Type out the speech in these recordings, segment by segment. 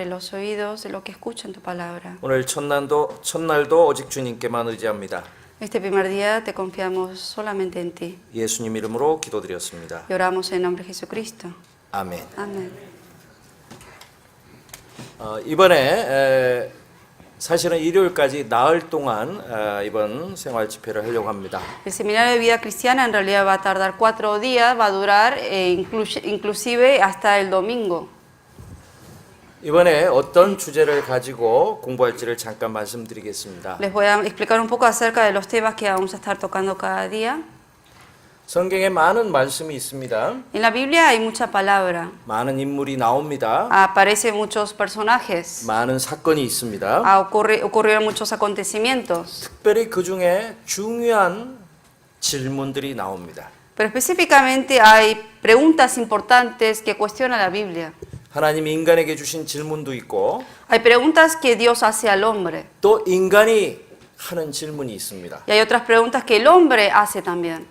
los oídos de lo que escuchan tu palabra. 오늘 첫날도 오직 주님께만 의지합니다. Este primer día te confiamos solamente en ti. 예수님 이름으로 기도드렸습니다. Y oramos en nombre de Jesucristo. 아멘. Amén. 이번에 사실은 일요일까지 나흘 동안 이번 생활 집회를 하려고 합니다. El seminario de vida cristiana en realidad va a tardar 4 días, va a durar inclusive hasta el domingo. 이번에 어떤 주제를 가지고 공부할지를 잠깐 말씀드리겠습니다. Les voy a explicar un poco acerca de los temas que vamos a estar tocando cada día. 성경에 많은 말씀이 있습니다. En la Biblia hay mucha palabra. 많은 인물이 나옵니다. Aparecen muchos personajes. 많은 사건이 있습니다. Ocurrieron muchos acontecimientos. 특별히 그 중에 중요한 질문들이 나옵니다. Pero específicamente hay preguntas importantes que cuestionan la Biblia. 하나님이 인간에게 주신 질문도 있고 Hay preguntas que Dios hace al hombre. 또 인간이 하는 질문이 있습니다. Y hay otras preguntas que el hombre hace también.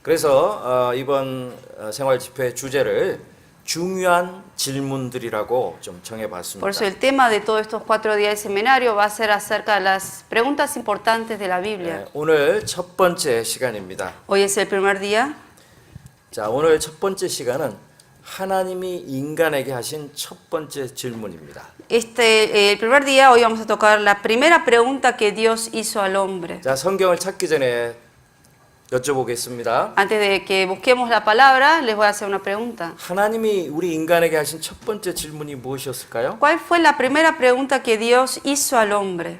그래서 이번 생활 집회 주제를 중요한 질문들이라고 좀 정해봤습니다. Por eso el tema de todos estos 4 días de seminario va a ser acerca de las preguntas importantes de la Biblia. 오늘 첫 번째 시간입니다. Hoy es el primer día. 자, 오늘 첫 번째 시간은 하나님이 인간에게 하신 첫 번째 질문입니다. El primer día, hoy vamos a tocar la primera pregunta que Dios hizo al hombre. 자, 성경을 찾기 전에 여쭤보겠습니다. Antes de que busquemos la palabra, les voy a hacer una pregunta. 하나님이 우리 인간에게 하신 첫 번째 질문이 무엇이었을까요? ¿Cuál fue la primera pregunta que Dios hizo al hombre?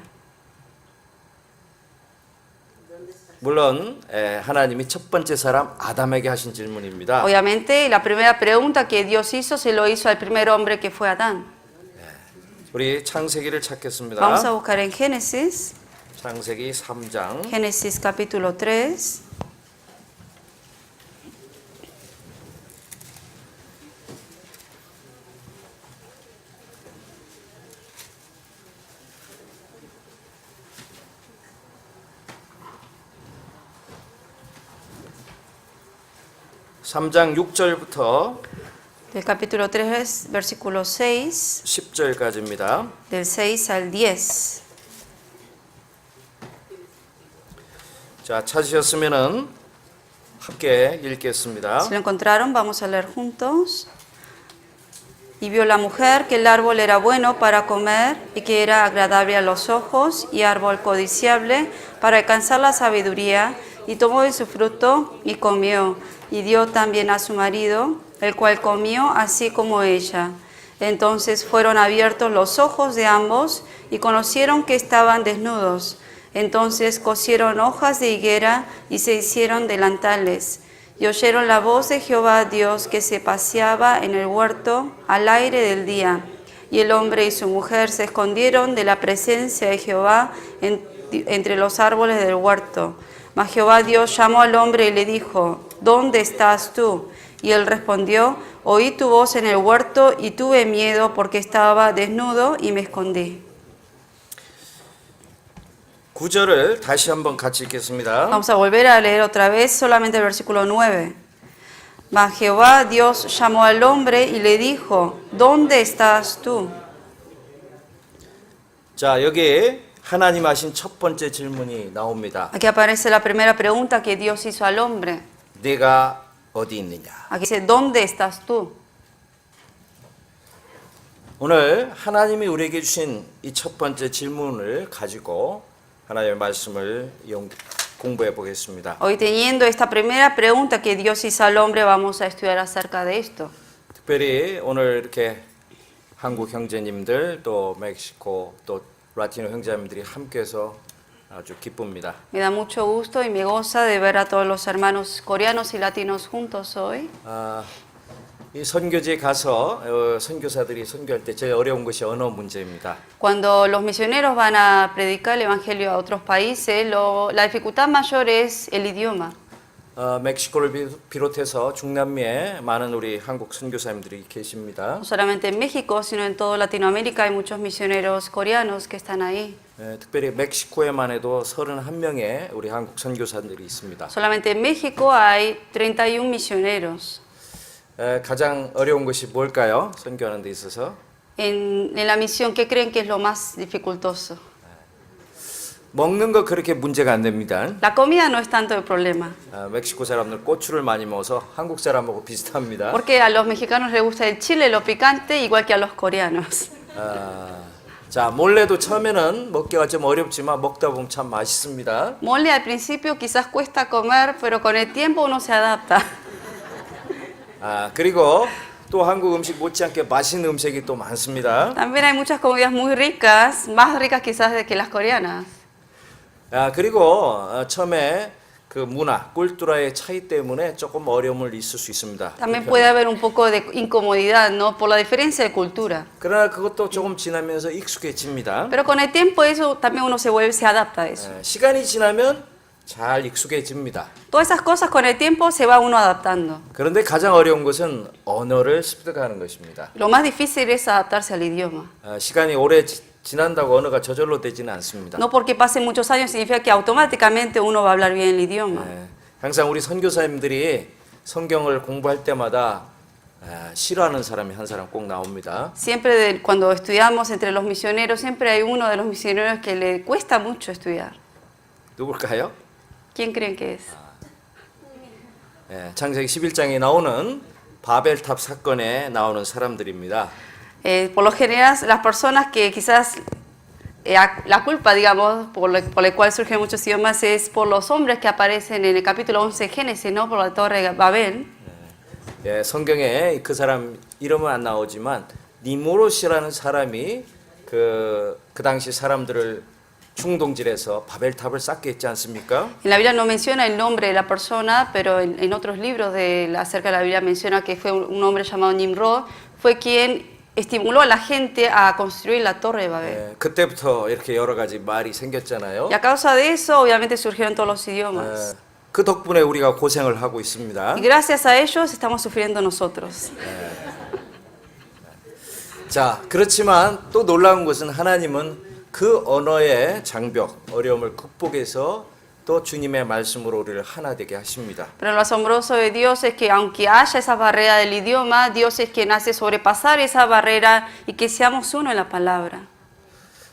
물론 하나님이 첫 번째 사람 아담에게 하신 질문입니다. Obviamente, la primera pregunta que Dios hizo se lo hizo al primer hombre que fue Adán. 우리 창세기를 찾겠습니다. Vamos a buscar en Génesis, 창세기 3장 Génesis capítulo 3. 삼장 6절부터 Del capítulo 3, versículo 6, 10절까지입니다. del 6 al 10. 자, 찾으셨으면은 함께 읽겠습니다. Si lo encontraron, vamos a leer juntos. Y vio la mujer que el árbol era bueno para comer y que era agradable a los ojos y árbol codiciable para alcanzar la sabiduría, y tomó de su fruto y comió, y dio también a su marido, el cual comió así como ella. Entonces fueron abiertos los ojos de ambos y conocieron que estaban desnudos. Entonces cosieron hojas de higuera y se hicieron delantales. Y oyeron la voz de Jehová Dios que se paseaba en el huerto al aire del día. Y el hombre y su mujer se escondieron de la presencia de Jehová entre los árboles del huerto. Mas Jehová Dios llamó al hombre y le dijo: ¿Dónde estás tú? Y él respondió: Oí tu voz en el huerto y tuve miedo porque estaba desnudo y me escondí. 9절을 다시 한번 같이 읽겠습니다. Vamos a volver a leer otra vez solamente el versículo 9. Mas Jehová Dios llamó al hombre y le dijo: ¿Dónde estás tú? 자, 여기 하나님 하신 첫 번째 질문이 나옵니다. Aquí aparece la primera pregunta que Dios hizo al hombre. 네가 어디 있느냐? Aquí dice: ¿Dónde estás tú? 오늘 하나님이 우리에게 주신 이 첫 번째 질문을 가지고 하나님의 말씀을 공부해 보겠습니다. Hoy, teniendo esta primera pregunta que Dios hizo al hombre, vamos a estudiar acerca de esto. 특별히 오늘 이렇게 한국 형제님들 또 멕시코 또 라티노 형제님들이 함께해서 아주 기쁩니다. Me da mucho gusto y me goza de ver a todos los hermanos coreanos y latinos juntos hoy. 이 선교지에 가서 선교사들이 선교할 때 제일 어려운 것이 언어 문제입니다. Cuando los misioneros van a predicar el evangelio a otros países, la dificultad mayor es el idioma. 멕시코를 비롯해서 중남미에 많은 우리 한국 선교사님들이 계십니다. No solamente en México, sino en toda Latinoamérica hay muchos misioneros coreanos que están ahí. 특별히 멕시코에만 해도 31명의 우리 한국 선교사들이 있습니다. Solamente en México hay 31 misioneros. 가장 어려운 것이 뭘까요? 선교하는 데 있어서? En la misión, ¿qué creen que es lo más dificultoso? 먹는 거 그렇게 문제가 안 됩니다. La comida no es tanto el problema, 멕시코 사람들 고추를 많이 먹어서 한국 사람하고 비슷합니다. porque a los mexicanos les gusta el chile, lo picante, igual que a los coreanos. 자, 몰래도 처음에는 먹기가 좀 어렵지만 먹다 보면 참 맛있습니다. Mole al principio quizás cuesta comer, pero con el tiempo uno se adapta. 그리고 또 한국 음식 못지않게 맛있는 음식이 또 많습니다. También hay muchas comidas muy ricas, más ricas quizás que las coreanas. 그리고 처음에 그 문화, 꿀뚜라의 차이 때문에 조금 어려움을 있을 수 있습니다. También puede haber un poco de incomodidad, ¿no? Por la diferencia de cultura. 그러나 그것도 조금 지나면서 익숙해집니다. Pero con el tiempo eso también uno se adapta a eso. 시간이 지나면 잘 익숙해집니다. Todas esas cosas con el tiempo se va uno adaptando. 그런데 가장 어려운 것은 언어를 습득하는 것입니다. Lo más difícil es adaptarse al idioma. 시간이 오래 지난다고 언어가 저절로 되지는 않습니다. No porque pasen muchos años significa que automáticamente uno va a hablar bien el idioma. 항상 우리 선교사님들이 성경을 공부할 때마다 싫어하는 사람이 한 사람 꼭 나옵니다. Siempre cuando estudiamos entre los misioneros, siempre hay uno de los misioneros que le cuesta mucho estudiar. 누굴까요? ¿Quién creen que es? 창세기 11장에 나오는 바벨탑 사건에 나오는 사람들입니다. Por lo general, las personas que quizás la culpa, digamos, por la cual surgen muchos idiomas es por los hombres que aparecen en el capítulo 11 de Génesis, ¿no? Por la torre de Babel. 성경에 그 사람 이름은 안 나오지만 니무롯이라는 사람이 그 당시 사람들을 충동질해서 바벨탑을 쌓게 했지 않습니까? En la Biblia no menciona el nombre de la persona, pero en otros libros acerca de la Biblia menciona que fue un hombre llamado Nimrod, fue quien estimuló a la gente a construir la torre de Babel. 그때부터 이렇게 여러 가지 말이 생겼잖아요. Y a causa de eso, obviamente surgieron todos los idiomas. 그 덕분에 우리가 고생을 하고 있습니다. Y gracias a ellos estamos sufriendo nosotros. 자, 그렇지만 또 놀라운 것은 하나님은 그 언어의 장벽, 어려움을 극복해서 또 주님의 말씀으로 우리를 하나 되게 하십니다. Pero lo asombroso de Dios es que aunque haya esa barrera del idioma, Dios es quien hace sobrepasar esa barrera y que seamos uno en la palabra.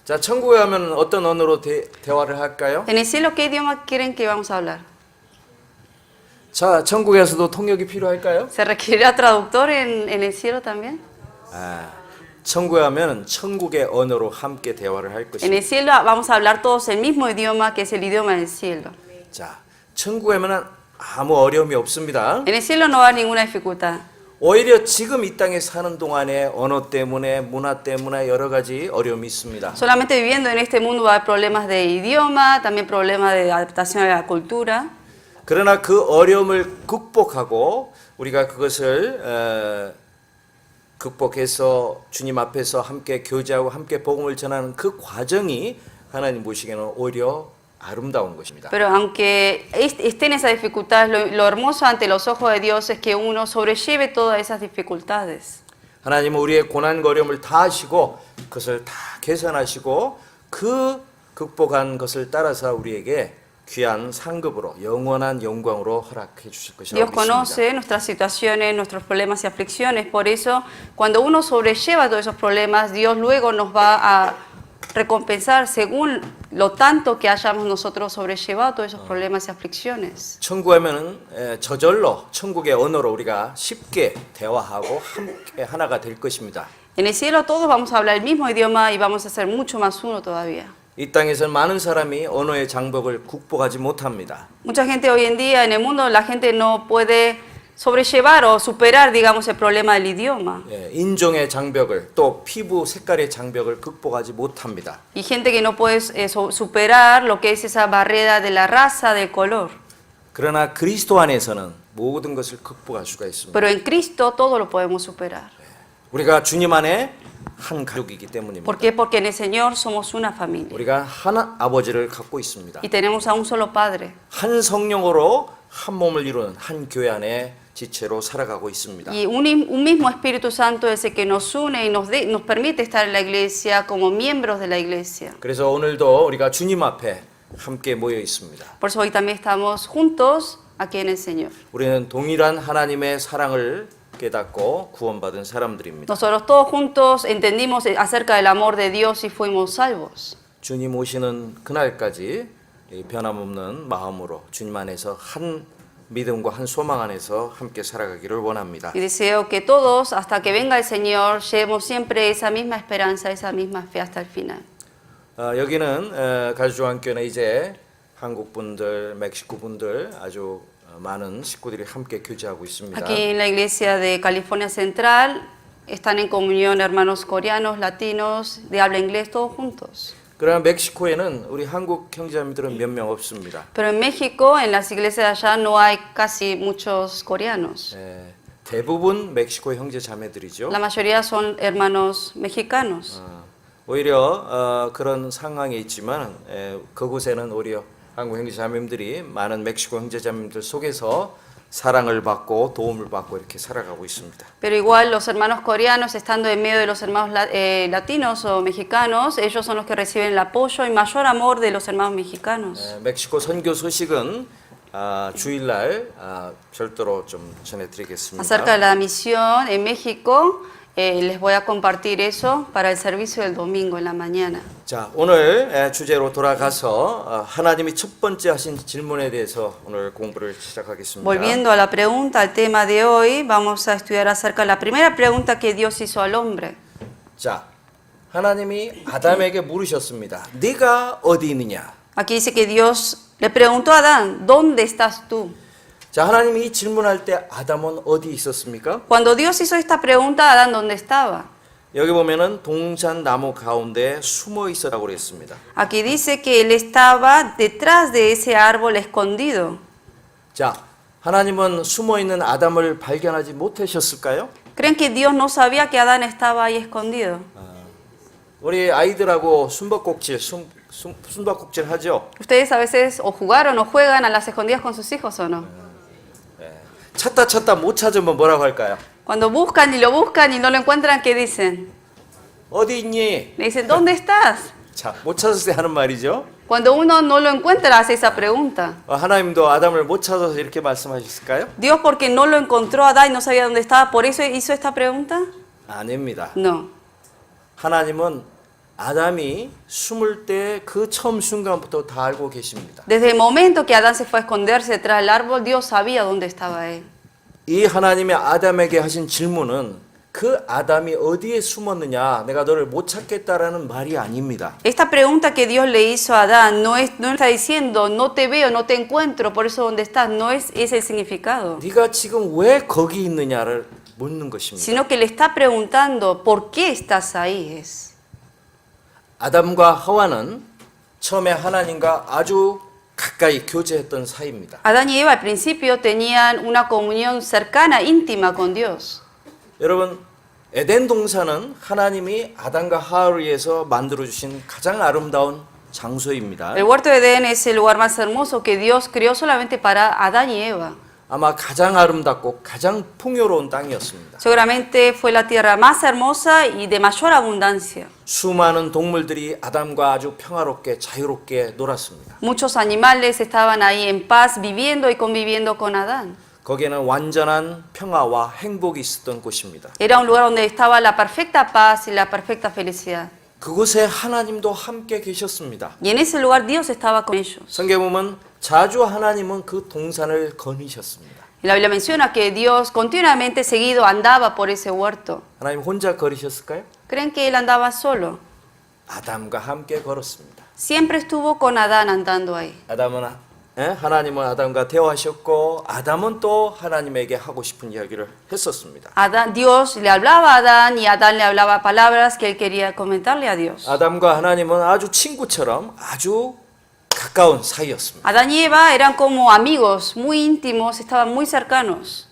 자, 천국에 가면 어떤 언어로 대화를 할까요? En el cielo, ¿qué idioma quieren que vamos a hablar? 자, 천국에서도 통역이 필요할까요? ¿Se requerirá traductor en el cielo también? 천국에 가면 천국의 언어로 함께 대화를 할 En 것입니다. el cielo vamos a hablar todos el mismo idioma que es el idioma del cielo. 자, 천국에 가면 아무 어려움이 없습니다. En el cielo no va a haber ninguna dificultad. 오히려 지금 이 땅에 사는 동안에 언어 때문에 문화 때문에 여러 가지 어려움이 있습니다. Solamente viviendo en este mundo va a haber problemas de idioma, también problemas de adaptación a la cultura. 그러나 그 어려움을 극복하고 우리가 그것을 극복해서 주님 앞에서 함께 교제하고 함께 복음을 전하는 그 과정이 하나님 보시기에는 오히려 아름다운 것입니다. Pero aunque estén esas dificultades, lo hermoso ante los ojos de Dios es que uno sobrelleve todas esas dificultades. 하나님은 우리의 고난과 어려움을 다 아시고 그것을 다 계산하시고 그 극복한 것을 따라서 우리에게 귀한 상급으로 영원한 영광으로 허락해 주실 것이라고 Dios 믿습니다. conoce nuestras situaciones, nuestros problemas y aflicciones. Por eso, cuando uno sobrelleva todos esos problemas, Dios luego nos va a recompensar según lo tanto que hayamos nosotros sobrellevado todos esos problemas y aflicciones. 천국 하면은 저절로 천국의 언어로 우리가 쉽게 대화하고 함께 하나가 될 것입니다. En el cielo todos vamos a hablar el mismo idioma y vamos a ser mucho más uno todavía. 이 땅에서 많은 사람이 언어의 장벽을 극복하지 못합니다. Mucha gente hoy en día en el mundo, la gente no puede sobrellevar o superar, digamos, el problema del idioma. 인종의 장벽을 또 피부 색깔의 장벽을 극복하지 못합니다. Y gente que no puede superar lo que es esa barrera de la raza, del color. 그러나 그리스도 안에서는 모든 것을 극복할 수가 있습니다. Pero en Cristo todo lo podemos superar. 우리가 주님 안에 한 가족이기 때문입니다. ¿Por qué? Porque en el Señor somos una familia. 우리가 한 아버지를 갖고 있습니다. Y tenemos a un solo Padre. 한 성령으로 한 몸을 이루는 한 교회 안에 지체로 살아가고 있습니다. Y un mismo Espíritu Santo es el que nos une y nos permite estar en la iglesia como miembros de la iglesia. 그래서 오늘도 우리가 주님 앞에 함께 모여 있습니다. Por eso hoy también estamos juntos aquí en el Señor. 우리는 동일한 하나님의 사랑을 깨닫고 구원받은 사람들입니다. Nosotros todos juntos entendimos acerca del amor de Dios y fuimos salvos. 주님 오시는 그날까지 이 변함없는 마음으로 주님 안에서 한 믿음과 한 소망 안에서 함께 살아가기를 원합니다. Y deseo que todos, hasta que venga el Señor, llevemos siempre esa misma esperanza, esa misma fe hasta el final. 여기는 가주중앙교회는 이제 한국 분들, 멕시코 분들 아주 많은 식구들이 함께 교제하고 있습니다. Aquí en la iglesia de California Central están en comunión hermanos coreanos, latinos, de habla inglés, todos juntos. 그러나 멕시코에는 우리 한국 형제자매들은 몇 명 없습니다. Pero en México, en las iglesias de allá, no hay casi muchos coreanos. 대부분 멕시코 형제자매들이죠. La mayoría son hermanos mexicanos. 오히려 그런 상황이 있지만 그곳에는 오히려 한국 형제자매들이 많은 멕시코 형제자매들 속에서 사랑을 받고 도움을 받고 이렇게 살아가고 있습니다. Pero igual los hermanos coreanos, estando en medio de los hermanos latinos o mexicanos, ellos son los que reciben el apoyo y mayor amor de los hermanos mexicanos. 멕시코 선교 소식은 주일날 별도로 좀 전해드리겠습니다. Acerca de la misión en México, les voy a compartir eso para el servicio del domingo en la mañana. 자, 오늘 주제로 돌아가서 하나님이 첫 번째 하신 질문에 대해서 오늘 공부를 시작하겠습니다. Volviendo a la pregunta, al tema de hoy, vamos a estudiar acerca de la primera pregunta que Dios hizo al hombre. 자, 하나님이 아담에게 물으셨습니다. 네가 어디 있느냐? Aquí dice que Dios le preguntó a Adán, ¿dónde estás tú? 자, 하나님이 이 질문할 때 아담은 어디 있었습니까? Cuando Dios hizo esta pregunta, Adán, ¿dónde estaba? 여기 보면은 동산 나무 가운데 숨어 있었다고 그랬습니다. Aquí dice que él estaba detrás de ese árbol escondido. 자, 하나님은 숨어 있는 아담을 발견하지 못하셨을까요? ¿Creen que Dios no sabía que Adán estaba ahí escondido? 우리 아이들하고 숨바꼭질 하죠. ¿Ustedes a veces o jugaron o juegan a las escondidas con sus hijos o no? 찾다 못 찾으면 뭐라고 할까요? Cuando buscan y no lo encuentran, ¿qué dicen? 어디 있니? Le dicen, ¿dónde estás? 자, 못 찾았을 때 하는 말이죠. Cuando uno no lo encuentra, hace esa pregunta. 하나님도 아담을 못 찾아서 이렇게 말씀하셨을까요? Dios, porque no lo encontró a Adán y no sabía dónde estaba, ¿por eso hizo esta pregunta? 아닙니다. No. 하나님은 아담이 숨을 때 그 처음 순간부터 다 알고 계십니다. Desde el momento que Adán se fue a esconderse detrás del árbol, Dios sabía dónde estaba él. 이 하나님의 아담에게 하신 질문은 그 아담이 어디에 숨었느냐, 내가 너를 못 찾겠다라는 말이 아닙니다. Esta pregunta que Dios le hizo a Adán no está diciendo, no te veo, no te encuentro, por eso dónde estás, no es ese el significado. 네가 지금 왜 거기 있느냐를 묻는 것입니다. Sino que le está preguntando, ¿por qué estás ahí? Es. 아담과 하와는 처음에 하나님과 아주 가까이 교제했던 사이입니다. Adán y Eva al principio tenían una comunión cercana, íntima con Dios. 여러분, 에덴 동산은 하나님이 아담과 하와를 위해서 만들어 주신 가장 아름다운 장소입니다. El huerto de Edén es el lugar más hermoso que Dios creó solamente para Adán y Eva. 아마 가장 아름답고 가장 풍요로운 땅이었습니다. Seguramente fue la tierra más hermosa y de mayor abundancia. 수많은 동물들이 아담과 아주 평화롭게 자유롭게 놀았습니다. Muchos animales estaban ahí en paz, viviendo y conviviendo con Adán. 거기에는 완전한 평화와 행복이 있었던 곳입니다. Era un lugar donde estaba la perfecta paz y la perfecta felicidad. 그곳에 하나님도 함께 계셨습니다. Y en ese lugar Dios estaba con ellos. 성경에 보면 자주 하나님은 그 동산을 거니셨습니다. Y la Biblia menciona que Dios continuamente seguido andaba por ese huerto. 하나님 혼자 걸으셨을까요? ¿Creen que él andaba solo? 아담과 함께 걸었습니다. Siempre estuvo con Adán andando ahí. 하나님은 아담과 대화하셨고 아담은 또 하나님에게 하고 싶은 이야기를 했었습니다. Dios le hablaba a Adán y Adán le hablaba palabras que él quería comentarle a Dios. 아담과 하나님은 아주 친구처럼 아주 가까운 사이였습니다. Adán y Eva eran como amigos, muy íntimos, estaban muy cercanos.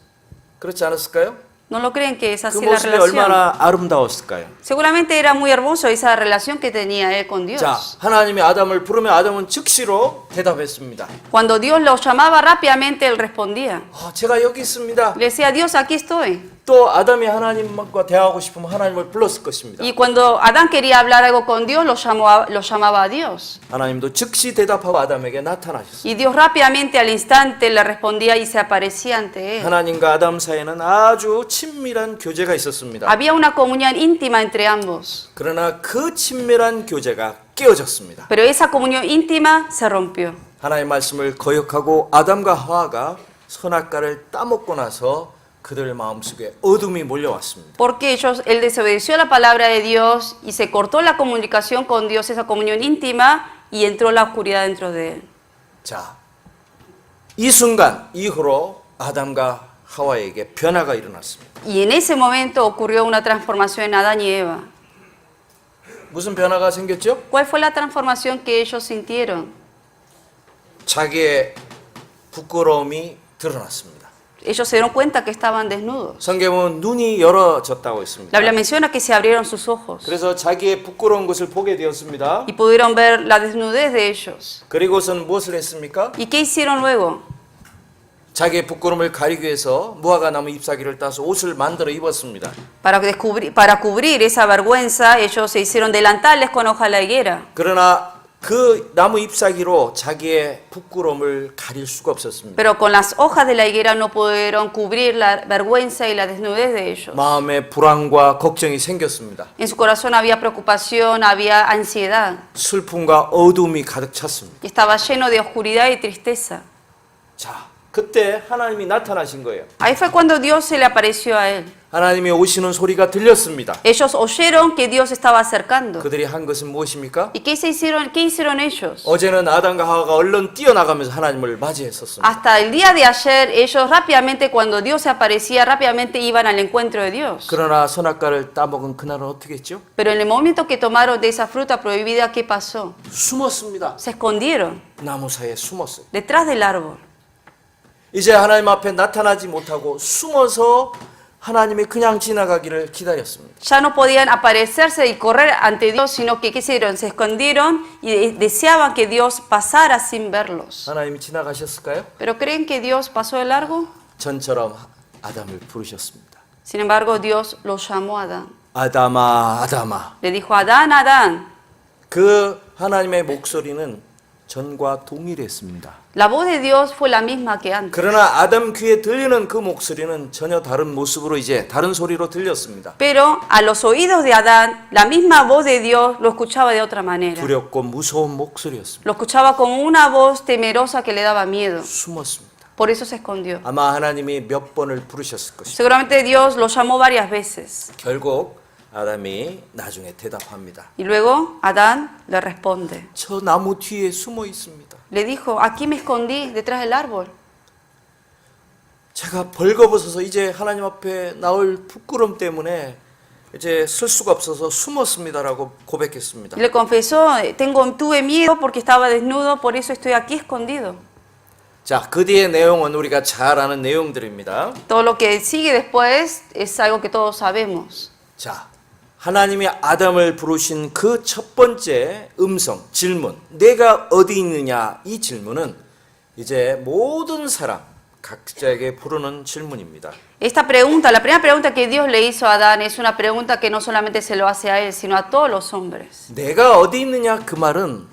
그렇지 않았을까요? ¿No lo creen que es 그 así la 모습이 relación? 얼마나 아름다웠을까요? Seguramente era muy hermoso esa relación que tenía él con Dios. 자, 하나님이 아담을 부르면 아담은 즉시로 대답했습니다. Cuando Dios lo llamaba rápidamente, él respondía. 제가 여기 있습니다. Le decía, Dios, aquí estoy. 또 아담이 하나님과 대화하고 싶으면 하나님을 불렀을 것입니다. Y cuando Adán quería hablar algo con Dios, lo llamaba a Dios. 하나님도 즉시 대답하고 아담에게 나타나셨습니다. Y Dios rápidamente al instante le respondía y se aparecía ante él. 하나님과 아담 사이에는 아주 친밀한 교제가 있었습니다. Había una comunión íntima entre ambos. 그러나 그 친밀한 교제가 깨어졌습니다. Pero esa comunión íntima se rompió. 하나님의 말씀을 거역하고 아담과 하와가 선악과를 따먹고 나서 그들 마음속에 어둠이 몰려왔습니다. Porque él desobedeció la palabra de Dios y se cortó la comunicación con Dios, esa comunión íntima, y entró la oscuridad dentro de él. 자, 이 순간 이후로 아담과 하와에게 변화가 일어났습니다. Y en ese momento ocurrió una transformación en Adán y Eva. 무슨 변화가 생겼죠? ¿Cuál fue la transformación que ellos sintieron? 자기의 부끄러움이 드러났습니다. Ellos se dieron cuenta que estaban desnudos. 성경은 눈이 열어졌다고 했습니다. La Biblia menciona que se abrieron sus ojos 그래서 자기의 부끄러운 것을 보게 되었습니다. y pudieron ver la desnudez de ellos. 그리고선 무엇을 했습니까? ¿Y qué hicieron luego? 자기의 부끄러움을 가리기 위해서 무화과 나무 잎사귀를 따서 옷을 만들어 입었습니다. Para cubrir esa vergüenza, ellos se hicieron delantales con hoja de la higuera. 그러나 그 나무 잎사귀로 자기의 부끄러움을 가릴 수가 없었습니다. Pero con las hojas de la higuera no pudieron cubrir la vergüenza y la desnudez de ellos. 마음에 불안과 걱정이 생겼습니다. En su corazón había preocupación, había ansiedad. 슬픔과 어둠이 가득 찼습니다. Y estaba lleno de oscuridad y tristeza. 자, 그때 하나님이 나타나신 거예요. Ahí fue cuando Dios se le apareció a él. 하나님이 오시는 소리가 들렸습니다. Ellos oyeron que Dios estaba acercando. 그들이 한 것은 무엇입니까? ¿Y qué hicieron ellos? 어제는 아담과 하와가 얼른 뛰어나가면서 하나님을 맞이했었습니다. Hasta el día de ayer, ellos rápidamente, cuando Dios se aparecía, rápidamente iban al encuentro de Dios. 그러나 선악과를 따먹은 그날은 어떻게 했죠? Pero en el momento que tomaron de esa fruta prohibida, ¿qué pasó? 숨었습니다. Se escondieron 나무 사이에 숨었어요. detrás del árbol. 이제 하나님 앞에 나타나지 못하고 숨어서 하나님이 그냥 지나가기를 기다렸습니다. Ya no podían aparecerse y correr ante Dios, sino que ¿qué hicieron? Se escondieron y deseaban que Dios pasara sin verlos. 하나님이 지나가셨을까요? ¿Pero creen que Dios pasó de largo? 전처럼 아담을 부르셨습니다. Sin embargo, Dios lo llamó a Adán. 아담아, 아담아. Le dijo, Adán, Adán. 그 하나님의 목소리는 전과 동일했습니다. La voz de Dios fue la misma que antes. 그러나 아담 귀에 들리는 그 목소리는 전혀 다른 모습으로 이제 다른 소리로 들렸습니다. Pero a los oídos de Adán, la misma voz de Dios lo escuchaba de otra manera. 두렵고 무서운 목소리였습니다. Lo escuchaba como una voz temerosa que le daba miedo. 숨었습니다. Por eso se escondió. 아마 하나님이 몇 번을 부르셨을 것입니다. Seguramente Dios lo llamó varias veces. 결국 아담이 나중에 대답합니다. Y luego Adán le responde. 저 나무 뒤에 숨어 있습니다. Le dijo, aquí me escondí detrás del árbol. 제가 벌거벗어서 이제 하나님 앞에 나올 부끄러움 때문에 이제 쓸 수가 없어서 숨었습니다라고 고백했습니다. Y le confesó, tuve miedo porque estaba desnudo, por eso estoy aquí escondido. 자, 그 뒤의 내용은 우리가 잘 아는 내용들입니다. Todo lo que sigue después es algo que todos sabemos. 자, 하나님이 아담을 부르신 그 첫 번째 음성, 질문, 내가 어디 있느냐, 이 질문은 이제 모든 사람, 각자에게 부르는 질문입니다. Esta pregunta, la primera pregunta que Dios le hizo a Adán es una pregunta que no solamente se lo hace a él, sino a todos los hombres. 내가 어디 있느냐 그 말은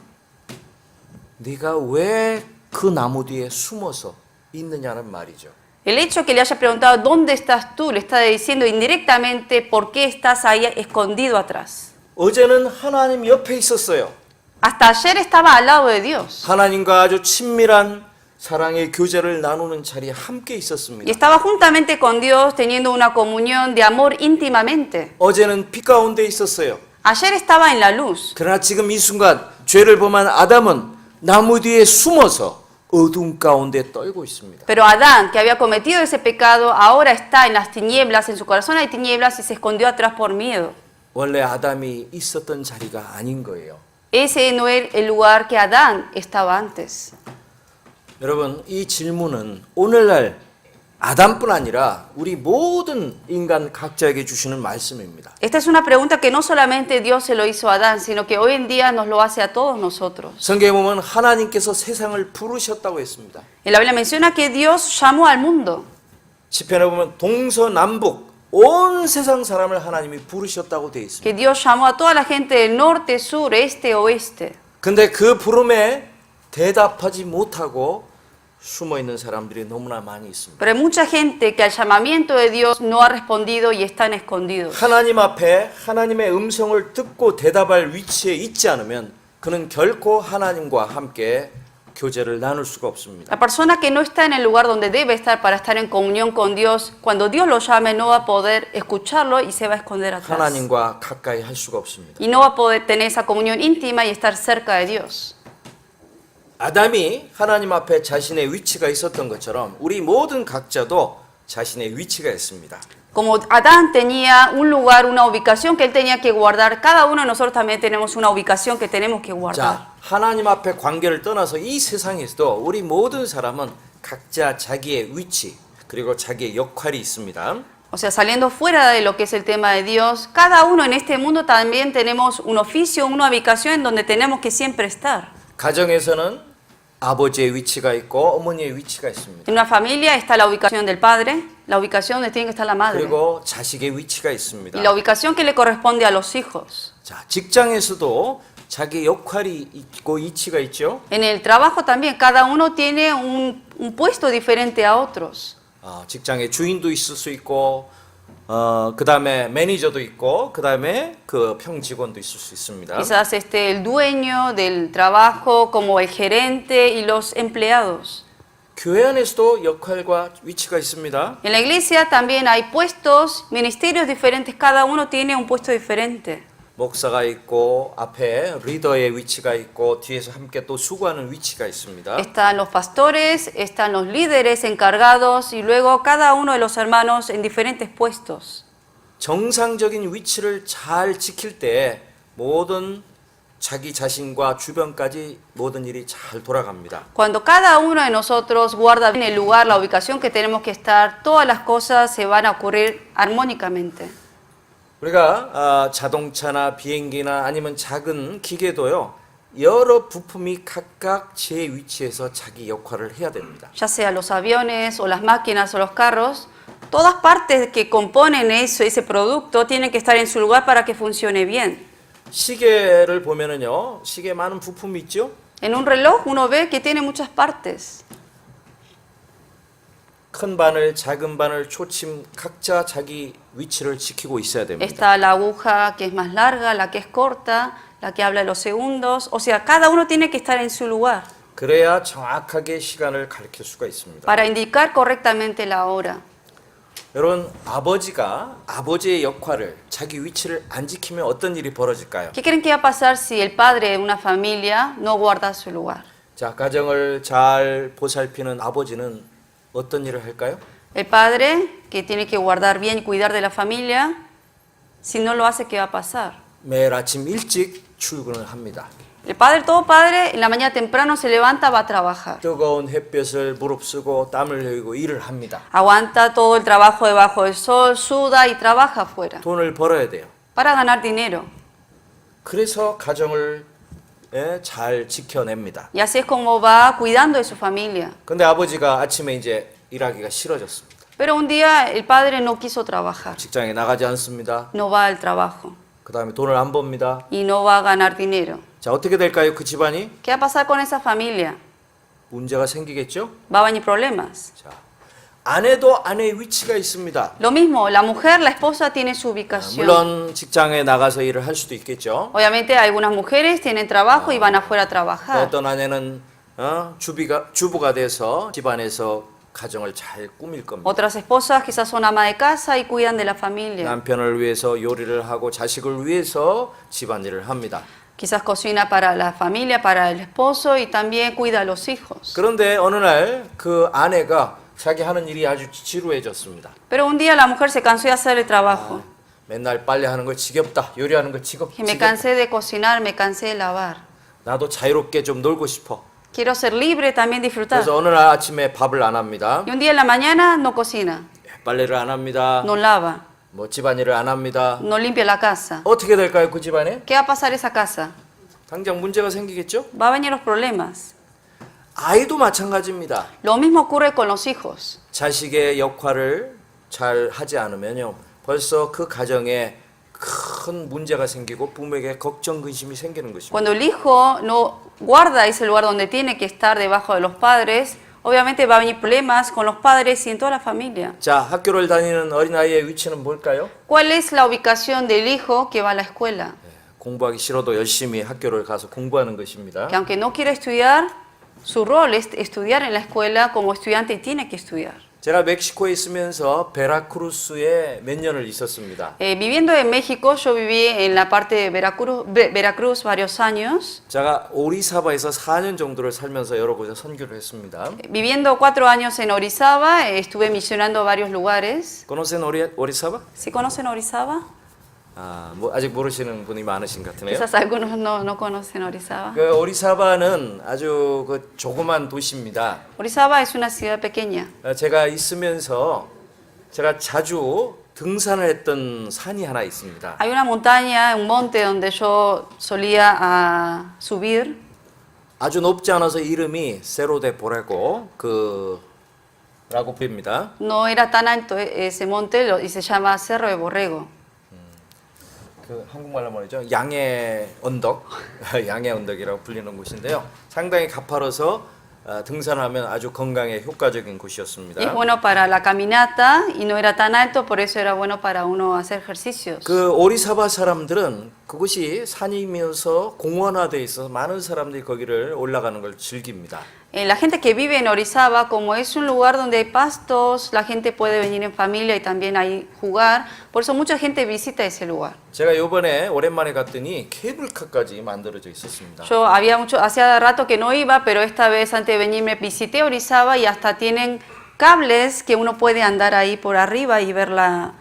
네가 왜 그 나무 뒤에 숨어서 있느냐는 말이죠. El hecho que le haya preguntado ¿dónde estás tú? Le está diciendo indirectamente ¿por qué estás ahí escondido atrás? 어제는 하나님 옆에 있었어요. Hasta ayer estaba al lado de Dios. 하나님과 아주 친밀한 사랑의 교제를 나누는 자리에 함께 Y 있었습니다. estaba juntamente con Dios teniendo una comunión de amor íntimamente. 어제는 빛 가운데 있었어요. Ayer estaba en la luz. 그러나 지금 이 순간 죄를 범한 아담은 나무 뒤에 숨어서 어둠 가운데 떨고 있습니다. Pero Adán, que había cometido ese pecado, ahora está en las tinieblas, en su corazón hay tinieblas y se escondió atrás por miedo. 원래 아담이 있었던 자리가 아닌 거예요. Ese no era el lugar que Adán estaba antes. 여러분, 이 질문은 오늘날 아담뿐 아니라 우리 모든 인간 각자에게 주시는 말씀입니다. Esta es una pregunta que no solamente Dios se lo hizo a Adán, sino que hoy en día nos lo hace a todos nosotros. 성경에 보면 하나님께서 세상을 부르셨다고 했습니다. En la Biblia menciona que Dios llamó al mundo. 시편에 보면 동서남북 온 세상 사람을 하나님이 부르셨다고 되어 있습니다. Que Dios llamó a toda la gente del norte, sur, este, oeste. 근데 그 부름에 대답하지 못하고 숨어 있는 사람들이 너무나 많이 있습니다. Pero hay mucha gente que al llamamiento de Dios no ha respondido y están escondidos. 하나님 앞에 하나님의 음성을 듣고 대답할 위치에 있지 않으면 그는 결코 하나님과 함께 교제를 나눌 수가 없습니다. La persona que no está en el lugar donde debe estar para estar en comunión con Dios, cuando Dios lo llame no va a poder escucharlo y se va a esconder atrás. 하나님과 가까이 할 수가 없습니다. Y no va a poder tener esa comunión íntima y estar cerca de Dios. 아담이 하나님 앞에 자신의 위치가 있었던 것처럼 우리 모든 각자도 자신의 위치가 있습니다. Como Adán tenía un lugar, una ubicación que él tenía que guardar, cada uno de nosotros también tenemos una ubicación que tenemos que guardar. 자, 하나님 앞에 관계를 떠나서 이 세상에서도 우리 모든 사람은 각자 자기의 위치 그리고 자기의 역할이 있습니다. O sea, saliendo fuera de lo que es el tema de Dios, cada uno en este mundo también tenemos un oficio, una ubicación en donde tenemos que siempre estar. 가정에서는 아버지의 위치가 있고 어머니의 위치가 있습니다. En una familia está la ubicación del padre, la ubicación donde tiene que estar la madre, 그리고 자식의 위치가 있습니다. y la ubicación que le corresponde a los hijos. 자, 직장에서도 자기 역할이 있고 위치가 있죠. En el trabajo también, cada uno tiene un puesto diferente a otros. 직장의 주인도 있을 수 있고 그 다음에 매니저도 있고 그 다음에 그 평직원도 있을 수 있습니다. Quizás el dueño del trabajo, como el gerente y los empleados. 교회 안에서도 역할과 위치가 있습니다. En la iglesia también hay puestos, ministerios diferentes, cada uno tiene un puesto diferente. 목사가 있고 앞에 리더의 위치가 있고 뒤에서 함께 또 수고하는 위치가 있습니다. Están los pastores, están los líderes encargados y luego cada uno de los hermanos en diferentes puestos. 정상적인 위치를 잘 지킬 때 모든 자기 자신과 주변까지 모든 일이 잘 돌아갑니다. Cuando cada uno de nosotros guarda bien el lugar, la ubicación que tenemos que estar, todas las cosas se van a ocurrir armónicamente. 우리가 자동차나 비행기나 아니면 작은 기계도요. 여러 부품이 각각 제 위치에서 자기 역할을 해야 됩니다. Ya sea los aviones o las máquinas o los carros, todas partes que componen ese producto tienen que estar en su lugar para que funcione bien. 시계를 보면은요. 시계에 많은 부품이 있죠. En un reloj uno ve que tiene muchas partes. 큰 바늘, 작은 바늘, 초침 각자 자기 위치를 지키고 있어야 됩니다. Está la aguja que es más larga, la que es corta, la que habla de los segundos. O sea, cada uno tiene que estar en su lugar 그래야 정확하게 시간을 가르칠 수가 있습니다. para indicar correctamente la hora. 여러분, 아버지가 아버지의 역할을 자기 위치를 안 지키면 어떤 일이 벌어질까요? ¿Qué creen que va a pasar si el padre de una familia no guarda su lugar? 자, 가정을 잘 보살피는 아버지는 어떤 일을 할까요? El padre que tiene que guardar bien y cuidar de la familia, si no lo hace, ¿qué va a pasar? 매일 아침 일찍 출근을 합니다. El padre, todo padre, en la mañana temprano se levanta, va a trabajar. 뜨거운 햇볕을 무릅쓰고 땀을 흘리고 일을 합니다. Aguanta todo el trabajo debajo del sol, suda y trabaja afuera 돈을 벌어야 돼요. para ganar dinero. 그래서 가정을 잘 지켜냅니다. Y así es como va cuidando de su familia. 근데 아버지가 아침에 이제 일하기가 싫어졌습니다. Pero un día el padre no quiso trabajar, 직장에 나가지 않습니다. no va al trabajo 그 다음에 돈을 안 법니다. y no va a ganar dinero. 자, 어떻게 될까요? 그 집안이? ¿Qué va a pasar con esa familia? 문제가 생기겠죠? Va a venir problemas. 자, 아내도 아내의 위치가 있습니다. Lo mismo, la mujer, la esposa tiene su ubicación. 물론 직장에 나가서 일을 할 수도 있겠죠. Obviamente algunas mujeres tienen trabajo y van afuera a trabajar. 어떤 아내는 주부가 돼서 집안에서 가정을 잘 꾸밀 겁니다. Otras esposas quizás son ama de casa y cuidan de la familia. 남편을 위해서 요리를 하고 자식을 위해서 집안일을 합니다. Quizás cocina para la familia, para el esposo y también cuida a los hijos. 그런데 어느 날 그 아내가 자기 하는 일이 아주 지루해졌습니다. Pero un día la mujer se cansó de hacer el trabajo. 맨날 빨래하는 거 지겹다. 요리하는 거 Que me cansé de cocinar, me cansé de lavar. 나도 자유롭게 좀 놀고 싶어. Quiero ser libre, también disfrutar. 그래서 어느 날 아침에 밥을 안 합니다. Y un día en la mañana no cocina, 빨래를 안 합니다. no lava, 뭐 집안일을 안 합니다. no limpia la casa. 어떻게 될까요, 그 집안에? ¿Qué va a pasar esa casa? 당장 문제가 생기겠죠? Va a venir los problemas. 아이도 마찬가지입니다. Lo mismo ocurre con los hijos. 자식의 역할을 잘 하지 않으면요. 벌써 그 가정에 큰 문제가 생기고 부모에게 걱정 근심이 생기는 것입니다. Cuando el hijo no guarda ese lugar donde tiene que estar debajo de los padres, obviamente va a venir problemas con los padres y en toda la familia. 자, 학교를 다니는 어린아이의 위치는 뭘까요? ¿Cuál es la ubicación del hijo que va a la escuela? 공부하기 싫어도 열심히 학교를 가서 공부하는 것입니다. Que aunque no quiere estudiar, su rol es estudiar en la escuela como estudiante y tiene que estudiar. 제가 멕시코에 있으면서 베라크루스에 몇 년을 있었습니다. Viviendo en México, yo viví en la parte de Veracruz varios años. 제가 오리사바에서 4년 정도를 살면서 여러 곳에 선교를 했습니다. Viviendo 4 años en Orizaba, estuve misionando a varios lugares. ¿Conocen 오리사바? ¿Sí conocen Orizaba? 아, 뭐 아직 모르시는 분이 많으신 것 같으네요. Quizás algunos no conocen Orizaba. 그 오리사바는 아주 그 조그만 도시입니다. Orizaba es una ciudad pequeña. 제가 있으면서 제가 자주 등산을 했던 산이 하나 있습니다. Hay una montaña, un monte donde yo solía subir. 아주 높지 않아서 이름이 세로데 보레고 라고 붑니다. No era tan alto ese monte y se llama Cerro de Borrego. 그 한국말로 말이죠. 양의 언덕, 양의 언덕이라고 불리는 곳인데요. 상당히 가파라서 등산하면 아주 건강에 효과적인 곳이었습니다. Y es bueno para la caminata y no era tan alto, por eso era bueno para uno hacer ejercicios. 그 오리사바 사람들은 그곳이 산이면서 공원화돼 있어서 많은 사람들이 거기를 올라가는 걸 즐깁니다. La gente que vive en Orizaba, como es un lugar donde hay pastos, la gente puede venir en familia y también ahí jugar. Por eso mucha gente visita ese lugar. 제가 이번에 오랜만에 갔더니 케이블카까지 만들어져 있었습니다. Yo hacía rato que no iba, pero esta vez antes de venir me visité Orizaba y hasta tienen cables que uno puede andar ahí por arriba y ver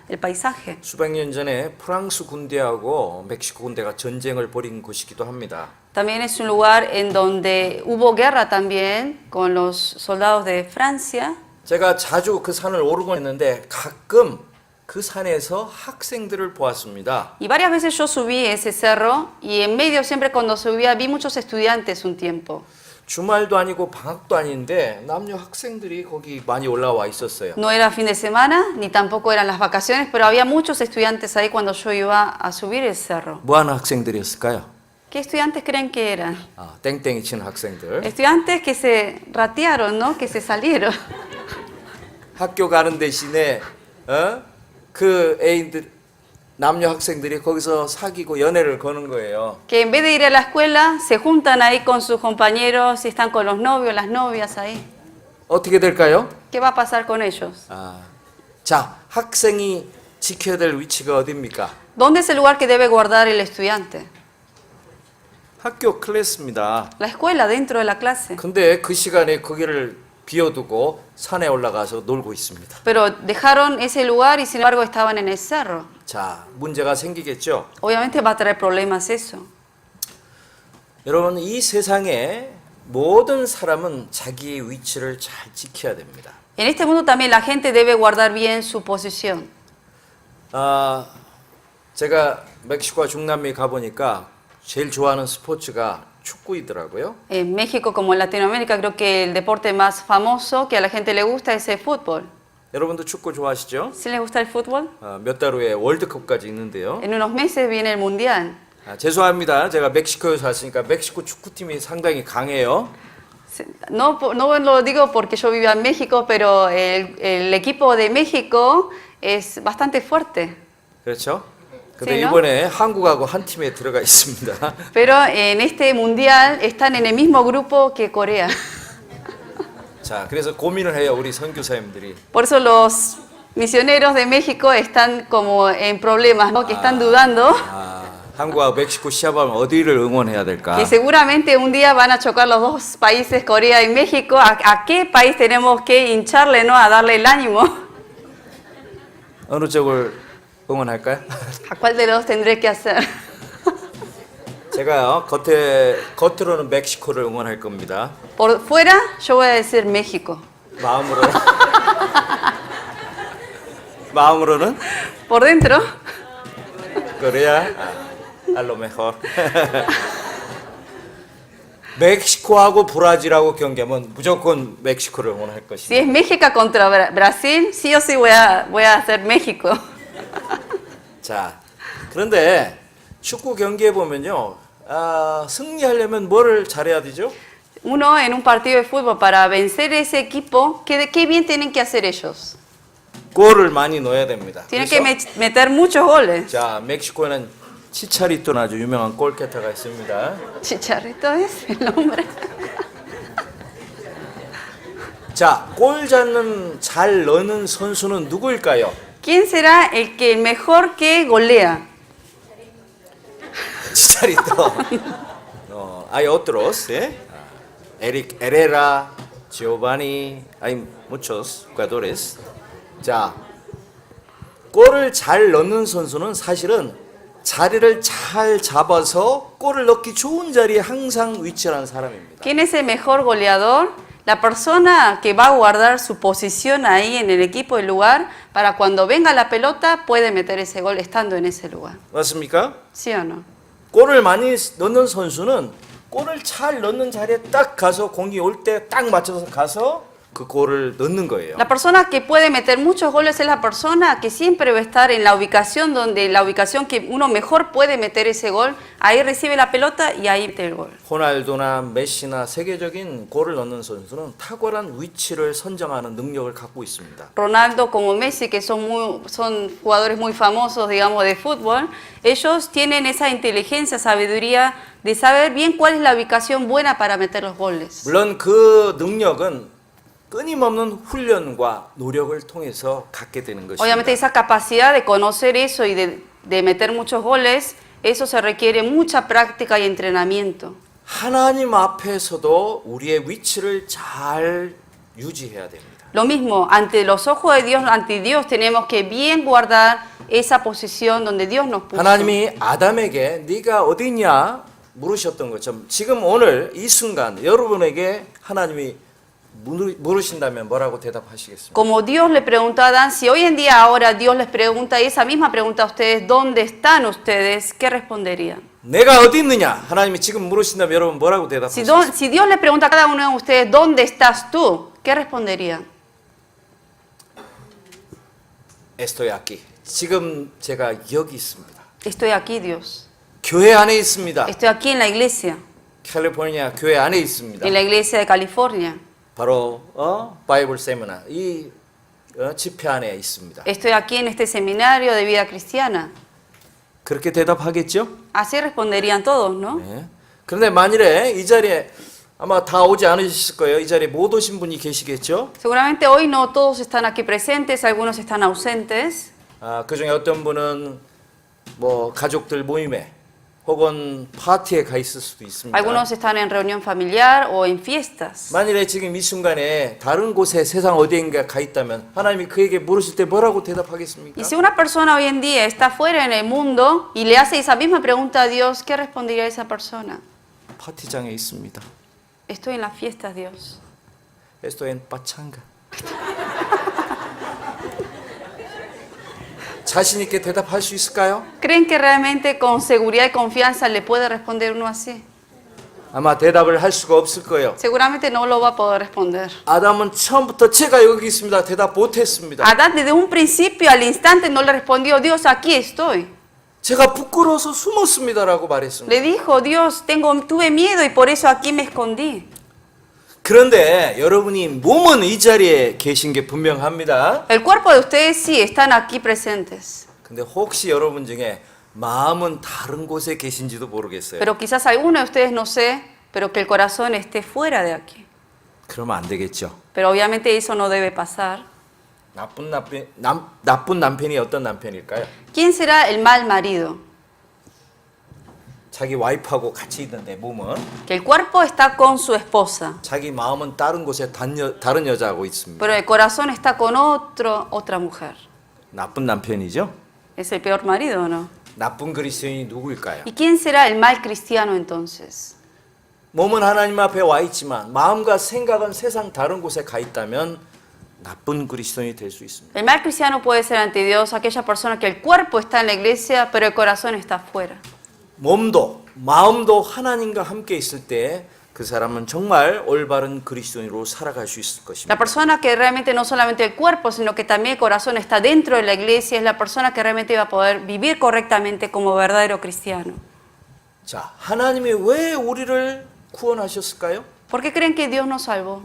el paisaje. 수백 년 전에 프랑스 군대하고 멕시코 군대가 전쟁을 벌인 곳이기도 합니다. También es un lugar en donde hubo guerra también con los soldados de Francia. 제가 자주 그 산을 오르곤 했는데 가끔 그 산에서 학생들을 보았습니다. Y varias veces yo subí ese cerro y en medio siempre cuando subía vi muchos estudiantes un tiempo. 주말도 아니고 방학도 아닌데 남녀 학생들이 거기 많이 올라와 있었어요. No era fin de semana ni tampoco eran las vacaciones, pero había muchos estudiantes ahí cuando yo iba a subir el cerro. 뭐 하는 학생들이었을까요? ¿Qué estudiantes creen que eran? 아, 땡땡이 치는 학생들. Estudiantes que se ratearon, ¿no? Que se salieron. 학교 가는 대신에 그 애인들 남녀 학생들이 거기서 사귀고 연애를 거는 거예요. Que en vez de ir a la escuela se juntan ahí con sus compañeros y están con los novios, las novias ahí. 어떻게 될까요? ¿Qué va a pasar con ellos? 자, 학생이 지켜야 될 위치가 어디입니까? ¿Dónde es el lugar que debe guardar el estudiante? 학교 클래스입니다. La escuela, dentro de la clase. 근데 그 시간에 거기를 비워두고 산에 올라가서 놀고 있습니다. Pero dejaron ese lugar y sin embargo estaban en el cerro. 자, 문제가 생기겠죠? Obviamente va a traer problemas eso. 여러분, 이 세상에 모든 사람은 자기의 위치를 잘 지켜야 됩니다. En este mundo también la gente debe guardar bien su posición. 제가 멕시코와 중남미 가보니까 제일 좋아하는 스포츠가 축구이더라고요. En México como en Latinoamérica creo que el deporte más famoso que a la gente le gusta es el fútbol. 여러분도 축구 좋아하시죠? ¿Sí les gusta el fútbol? 몇 달 후에 월드컵까지 있는데요. En unos meses viene el mundial. 죄송합니다. 제가 멕시코에서 왔으니까 멕시코 축구팀이 상당히 강해요. No lo digo porque yo vivía en México, pero el equipo de México es bastante fuerte. 그렇죠? 근데 Sí, ¿no? 이번에 한국하고 한 팀에 들어가 있습니다. Pero en este mundial están en el mismo grupo que Corea. 자, 그래서 고민을 해요, 우리 선교사님들이. Por eso los misioneros de México están como en problemas, ¿no? Que están dudando. 한국과 멕시코 시합하면 어디를 응원해야 될까? Que seguramente un día van a chocar los dos países, Corea y México. ¿A qué país tenemos que hincharle, no? A darle el ánimo. 어느 쪽을 응원할까요? ¿A cuál de los tendré que hacer? 제가요 겉으로는 멕시코를 응원할 겁니다. Por fuera yo voy a decir México. 마음으로 마음으로는 Por dentro 그래야 a lo mejor. 멕시코하고 브라질하고 경기하면 무조건 멕시코를 응원할 si 것입니다. es México contra Brasil, sí o sí voy a hacer México. 자, 그런데 축구 경기에 보면요, 승리하려면 뭐를 잘해야 되죠? Uno en un partido de fútbol para vencer ese equipo, ¿qué bien tienen que hacer ellos? 골을 많이 넣어야 됩니다. Tienen que 그래서 meter muchos goles. 자, 멕시코에는 치차리토는 아주 유명한 골키터가 있습니다. Chicharrito es el nombre. 자, 골 잡는 잘 넣는 선수는 누구일까요? ¿Quién será el mejor que golea? 치차리토. hay otros, ¿eh? Eric Herrera, Giovanni, hay muchos jugadores. 자, 골을 잘 넣는 선수는 사실은 자리를 잘 잡아서 골을 넣기 좋은 자리에 항상 위치하는 사람입니다. ¿Quién es el mejor goleador? La persona que va a guardar su posición ahí en el equipo, el lugar, para cuando venga la pelota puede meter ese gol estando en ese lugar. 맞습니까? ¿Sí o no? 골을 많이 넣는 선수는 골을 잘 넣는 자리에 딱 가서 공이 올 때 딱 맞춰서 가서 그 골을 넣는 거예요. La persona que puede meter muchos goles es la persona que siempre va a estar en la ubicación que uno mejor puede meter ese gol. Ahí recibe la pelota y ahí mete el gol. 호날두나 메시나 세계적인 골을 넣는 선수는 탁월한 위치를 선정하는 능력을 갖고 있습니다. Ronaldo como Messi, que son jugadores muy famosos, digamos, de fútbol, ellos tienen esa inteligencia, sabiduría de saber bien cuál es la ubicación buena para meter los goles. 물론 그 능력은 끊임없는 훈련과 노력을 통해서 갖게 되는 것입니다. Obviamente esa capacidad de conocer eso y de meter muchos goles, eso se requiere mucha práctica y entrenamiento. 하나님 앞에서도 우리의 위치를 잘 유지해야 됩니다. Lo mismo, ante los ojos de Dios, ante Dios tenemos que bien guardar esa posición donde Dios nos puso. 하나님이 아담에게 네가 어디냐 물으셨던 것처럼 지금 오늘 이 순간 여러분에게 하나님이 물으신다면 뭐라고 대답하시겠습니까? Como Dios le preguntó a Adán, si hoy en día ahora Dios les pregunta esa misma pregunta a ustedes, ¿dónde están ustedes? ¿Qué responderían? 내가 어디 있느냐? 하나님이 지금 물으신다면 여러분 뭐라고 대답하시겠습니까? Si Dios le pregunta a cada uno de ustedes, ¿dónde estás tú? ¿Qué responderían? Estoy aquí. 지금 제가 여기 있습니다. Estoy aquí, Dios. 교회 안에 있습니다. Estoy aquí en la iglesia, 캘리포니아 교회 안에 있습니다. en la iglesia de California. 바로 바이블 세미나 이 집회 안에 있습니다. Estoy aquí en este seminario de vida cristiana. 그렇게 대답하겠죠? Así responderían todos, ¿no? 네. 그런데 만일에 이 자리에 아마 다 오지 않으실 거예요. 이 자리에 못 오신 분이 계시겠죠? Seguramente hoy no todos están aquí presentes, algunos están ausentes. 그 중에 어떤 분은 뭐 가족들 모임에 혹은 파티에 가 있을 수도 있습니다. Algunos están en reunión familiar o en fiestas. 만일에 지금 이 순간에 다른 곳에 세상 어디인가 가 있다면 하나님이 그에게 물으실 때 뭐라고 대답하겠습니까? Y si una persona hoy en día está fuera en el mundo y le hace esa misma pregunta a Dios, ¿qué respondería esa persona? 파티장에 있습니다. Estoy en las fiestas, Dios. Estoy en pachanga. 자신 있게 대답할 수 있을까요? ¿Creen que realmente con seguridad y confianza le puede responder uno así? 아마 대답을 할 수가 없을 거예요. Seguramente no lo va a poder responder. 아담은 처음부터 제가 여기 있습니다. 대답 못했습니다. Adán desde un principio al instante no le respondió, Dios, aquí estoy. 제가 부끄러워서 숨었습니다라고 말했습니다. Le dijo, Dios, tuve miedo y por eso aquí me escondí. 그런데 여러분이 몸은 이 자리에 계신 게 분명합니다. El cuerpo de ustedes sí están aquí presentes. 근데 혹시 여러분 중에 마음은 다른 곳에 계신지도 모르겠어요. Pero quizás alguno de ustedes no sé, pero que el corazón esté fuera de aquí. 그러면 안 되겠죠. Pero obviamente eso no debe pasar. 나쁜 남편이 어떤 남편일까요? ¿Quién será el mal marido? 자기 와이프하고 같이 있는데 몸은 Que el cuerpo está con su esposa, 자기 마음은 다른 곳에 다른 여자하고 있습니다. pero el corazón está con otra mujer. 나쁜 남편이죠. ¿Es el peor marido o no? 나쁜 그리스도인이 누구일까요? ¿Y quién será el mal cristiano entonces? 몸은 하나님 앞에 와 있지만 마음과 생각은 세상 다른 곳에 가 있다면 나쁜 그리스도인이 될 수 있습니다. El mal cristiano puede ser ante Dios aquella persona que el cuerpo está en la iglesia, pero el corazón está afuera. 몸도 마음도 하나님과 함께 있을 때 그 사람은 정말 올바른 그리스도인으로 살아갈 수 있을 La 것입니다. persona que realmente no solamente el cuerpo, sino que también el corazón está dentro de la iglesia, es la persona que realmente va a poder vivir correctamente como verdadero cristiano. 자, 하나님이 왜 우리를 구원하셨을까요? ¿Por qué creen que Dios nos salvó?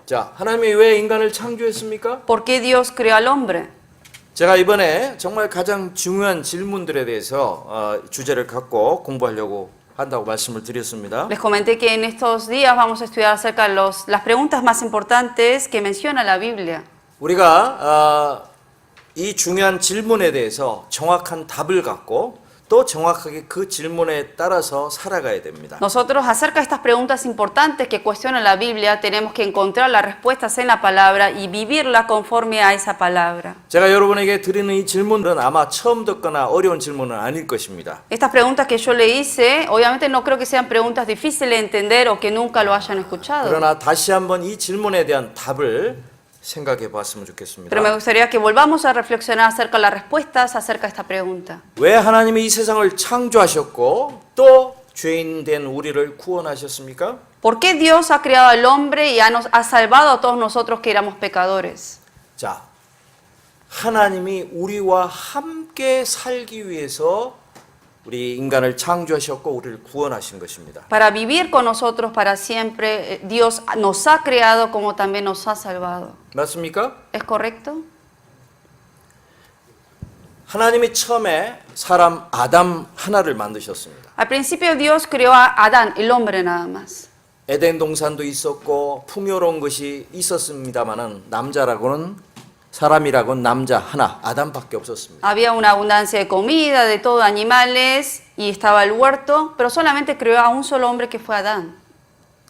자, 하나님이 왜 인간을 창조했습니까? ¿Por qué Dios creó al hombre? 제가 이번에 정말 가장 중요한 질문들에 대해서 주제를 갖고 공부하려고 한다고 말씀을 드렸습니다. Les comenté que en estos días vamos a estudiar acerca de las preguntas más importantes que menciona la Biblia. 우리가 이 중요한 질문에 대해서 정확한 답을 갖고 또 정확하게 그 질문에 따라서 살아가야 됩니다. Nosotros acerca de estas preguntas importantes que cuestionan la Biblia tenemos que encontrar las respuestas en la palabra y vivirla conforme a esa palabra. 제가 여러분에게 드리는 이 질문은 아마 처음 듣거나 어려운 질문은 아닐 것입니다. Estas preguntas que yo le hice, obviamente no creo que sean preguntas difíciles de entender o que nunca lo hayan escuchado. 그러나 다시 한번 이 질문에 대한 답을 생각해 봤으면 좋겠습니다. Pero me gustaría que volvamos a reflexionar acerca de las respuestas acerca de esta pregunta. 왜 하나님이 이 세상을 창조하셨고 또 죄인 된 우리를 구원하셨습니까? ¿Por qué Dios ha creado al hombre y ha salvado a todos nosotros que éramos pecadores? 자, 하나님이 우리와 함께 살기 위해서 우리 인간을 창조하셨고 우리를 구원하신 것입니다. Para vivir con nosotros para siempre, Dios nos ha creado como también nos ha salvado. 맞습니까? ¿Es correcto? 하나님이 처음에 사람 아담 하나를 만드셨습니다. Al principio Dios creó a Adán, el hombre nada más. 에덴 동산도 있었고 풍요로운 것이 있었습니다마는 남자라고는 사람이라고는 남자 하나 아담밖에 없었습니다. Había una abundancia de comida, de todo, animales, y estaba el huerto, pero solamente creó a un solo hombre que fue Adán.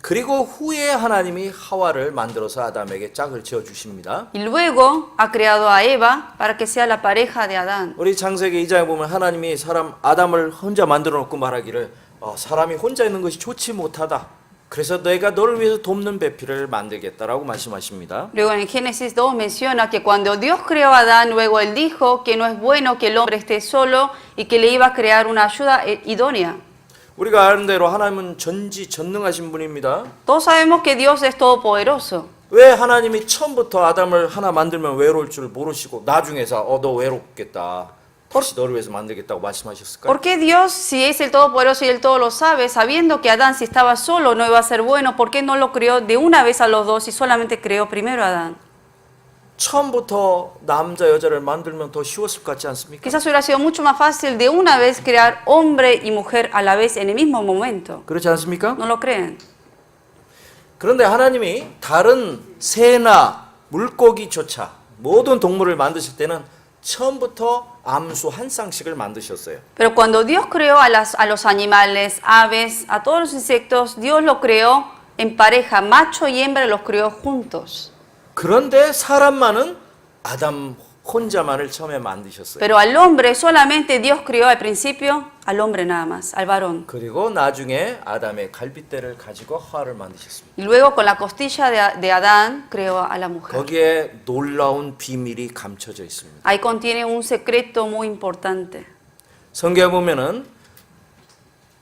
그리고 후에 하나님이 하와를 만들어서 아담에게 짝을 지어 주십니다. Y luego ha creado a Eva para que sea la pareja de Adán. 우리 창세기 2장에 보면 하나님이 사람 아담을 혼자 만들어 놓고 말하기를 사람이 혼자 있는 것이 좋지 못하다. 그래서 내가 너를 위해서 돕는 배필을 만들겠다라고 말씀하십니다. Luego en Génesis 2 menciona que cuando Dios creó a Adán, luego él dijo que no es bueno que el hombre esté solo y que le iba a crear una ayuda idónea. 우리가 아는 대로 하나님은 전지전능하신 분입니다. Todos sabemos que Dios es todopoderoso. 왜 하나님이 처음부터 아담을 하나 만들면 외로울 줄 모르시고 나중에서 너 외롭겠다. 다시 너를 위해서 만들겠다고 말씀하셨을까요? ¿Por qué Dios, si es el todopoderoso y él todo lo sabe, sabiendo que Adán si estaba solo no iba a ser bueno, ¿por qué no lo creó de una vez a los dos y solamente creó primero a Adán? 처음부터 남자 여자를 만들면 더 쉬웠을 것 같지 않습니까? Quizás hubiera sido mucho más fácil de una vez crear hombre y mujer a la vez en el mismo momento. 그렇지 않습니까? ¿No lo creen? 그런데 하나님이 다른 새나 물고기조차 모든 동물을 만드실 때는 처음부터 암수 한 쌍씩을 만드셨어요. Pero cuando Dios creó a los animales, aves, a todos los insectos, Dios lo creó en pareja, macho y hembra los creó juntos. 그런데 사람만은 아담 혼자만을 처음에 만드셨어요. Pero al hombre solamente Dios creó al principio al hombre nada más, al varón. 그리고 나중에 아담의 갈빗대를 가지고 하와를 만드셨습니다. Y luego con la costilla de Adán creó a la mujer. 거기에 놀라운 비밀이 감춰져 있습니다. Ahí contiene un secreto muy importante. 성경에 보면은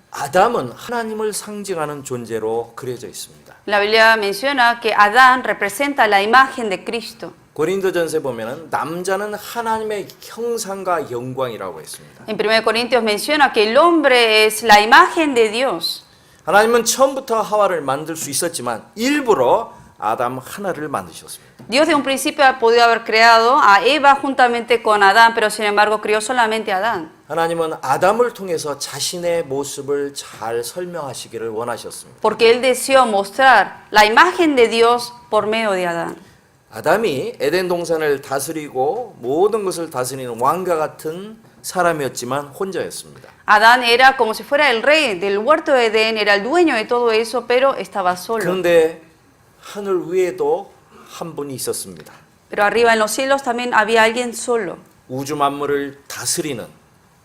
아담은 하나님을 상징하는 존재로 그려져 있습니다. La Biblia menciona que Adán representa la imagen de Cristo. 고린도전서에 보면은 남자는 하나님의 형상과 영광이라고 했습니다. En 1 Corintios menciona que el hombre es la imagen de Dios. 하나님은 처음부터 하와를 만들 수 있었지만 일부러 아담 하나를 만드셨습니다. Dios de un principio ha podido haber creado a Eva juntamente con Adán, pero sin embargo crió solamente a Adán. 하나님은 아담을 통해서 자신의 모습을 잘 설명하시기를 원하셨습니다. Porque Él deseó mostrar la imagen de Dios por medio de Adán. 아담이 에덴 동산을 다스리고 모든 것을 다스리는 왕과 같은 사람이었지만 혼자였습니다. Adán era como si fuera el rey del huerto de Edén, era el dueño de todo eso, pero estaba solo. 그런데 하늘 위에도 한 분이 있었습니다. Pero arriba en los cielos también había alguien solo. 우주 만물을 다스리는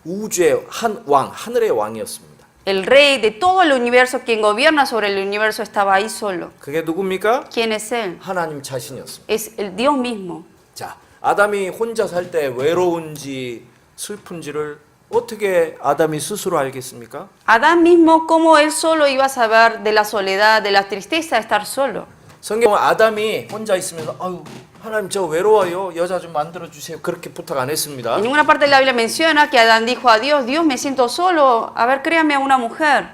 우주의 한 왕, 하늘의 왕이었습니다. El rey de todo el universo, quien gobierna sobre el universo, estaba ahí solo. 그게 누굽니까? ¿Quién es él? 하나님 자신이었습니다. Es el Dios mismo. 자, 아담이 혼자 살 때 외로운지 슬픈지를 어떻게 아담이 스스로 알겠습니까? Adán mismo, ¿cómo él solo iba a saber de la soledad, de la tristeza de estar solo? 성경은 아담이 혼자 있으면서 아유 하나님 저 외로워요 여자 좀 만들어 주세요 그렇게 부탁 안 했습니다. En ninguna parte de la Biblia menciona que Adán dijo a Dios, Dios, me siento solo, a ver, créame una mujer.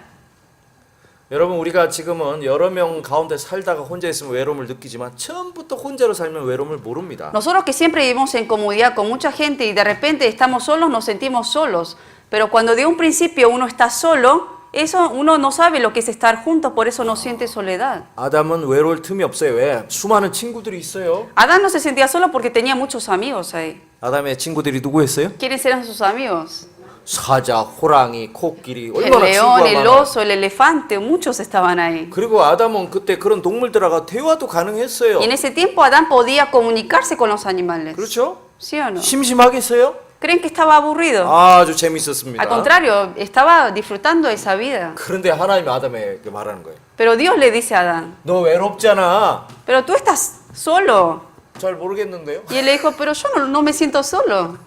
여러분 우리가 지금은 여러 명 가운데 살다가 혼자 있으면 외로움을 느끼지만 처음부터 혼자로 살면 외로움을 모릅니다. Nosotros que siempre vivimos en comunidad con mucha gente y de repente estamos solos, nos sentimos solos. Pero cuando de un principio uno está solo, eso uno no sabe lo que es estar juntos, por eso no siente soledad. 아담은 외로울 틈이 없어요. 왜? 수많은 친구들이 있어요. Adán no se sentía solo porque tenía muchos amigos ahí. 아담의 친구들이 누구였어요? ¿Quiénes eran sus amigos? 사자, 호랑이, 코끼리 El 얼마나 león, 친구가 el 많아요. oso, el elefante, muchos estaban ahí. 그리고 아담은 그때 그런 동물들하고 대화도 가능했어요. Y en ese tiempo Adán podía comunicarse con los animales. 그렇죠? ¿Sí o no? 심심하겠어요? ¿Creen que estaba aburrido? 아주 재밌었습니다. Al contrario, estaba disfrutando de esa vida. 그런데 하나님이 아담에게 말하는 거예요. Pero Dios le dice a Adán, 너 외롭잖아. pero tú estás solo. 잘 모르겠는데요. Y él le dijo, pero yo no me siento solo.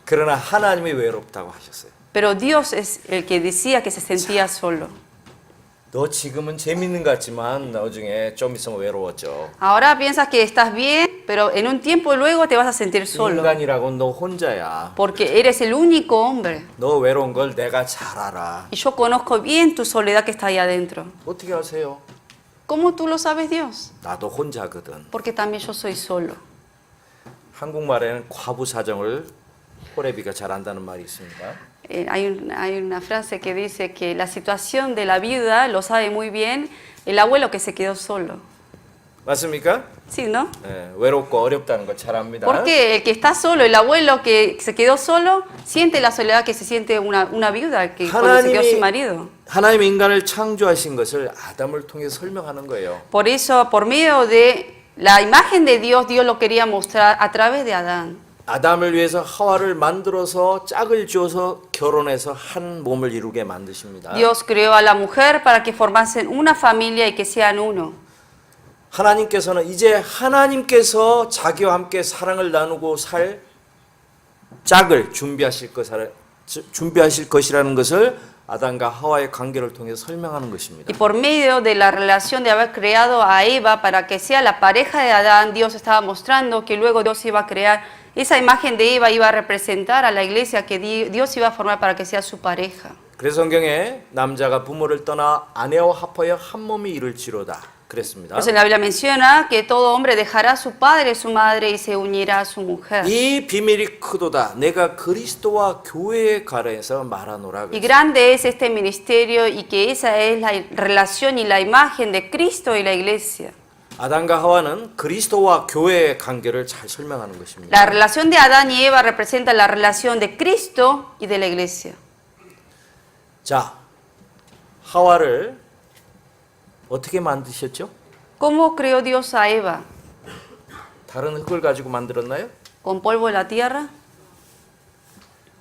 그러나 하나님이 외롭다고 하셨어요. Pero Dios es el que decía que se sentía solo. 너 지금은 재밌는 것 같지만 나중에 좀 있으면 외로워져. Ahora piensas que estás bien, pero en un tiempo luego te vas a sentir solo. 인간이라고는 너 혼자야. Porque eres el único hombre. 너 외로운 걸 내가 잘 알아. Y yo conozco bien tu soledad que está ahí adentro. 어떻게 아세요? ¿Cómo tú lo sabes, Dios? 나도 혼자거든. Porque también yo soy solo. 한국말에는 과부 사정을 호레비가 잘 안다는 말이 있습니다. Hay una frase que dice que la situación de la viuda lo sabe muy bien el abuelo que se quedó solo. 맞습니까? Sí, ¿no? 네, 외롭고 어렵다는 걸 잘 압니다. Porque el que está solo, el abuelo que se quedó solo, siente la soledad que se siente una viuda que cuando se quedó sin marido. 하나님이 인간을 창조하신 것을 아담을 통해서 설명하는 거예요. Por eso, por medio de la imagen de Dios, Dios lo quería mostrar a través de Adán. 아담을 위해서 하와를 만들어서 짝을 지어서 결혼해서 한 몸을 이루게 만드십니다. Dios creó a la mujer para que formasen una familia y que sean uno. 하나님께서는 이제 하나님께서 자기와 함께 사랑을 나누고 살 짝을 준비하실 것이라는 것을 아담과 하와의 관계를 통해 설명하는 것입니다. Y por medio de la relación de haber creado a Eva para que sea la pareja de Adán, Dios estaba mostrando que luego Dios iba a crear esa imagen de Eva, iba a representar a la iglesia que Dios iba a formar para que sea su pareja. 그래서 성경에 남자가 부모를 떠나 아내와 합하여 한 몸이 이룰지로다 그랬습니다. Pues en la Biblia menciona que todo hombre dejará a su padre y su madre y se unirá a su mujer. 이 비밀이 크도다. 내가 그리스도와 교회에 관해서 말하노라. Y grande es este ministerio y que esa es la relación y la imagen de Cristo y la iglesia. 아담과 하와는 그리스도와 교회의 관계를 잘 설명하는 것입니다. La relación de Adán y Eva representa la relación de Cristo y de la iglesia. 자, 하와를 어떻게 만드셨죠? ¿Cómo creó Dios a Eva? 다른 흙을 가지고 만들었나요? ¿Con polvo de la tierra?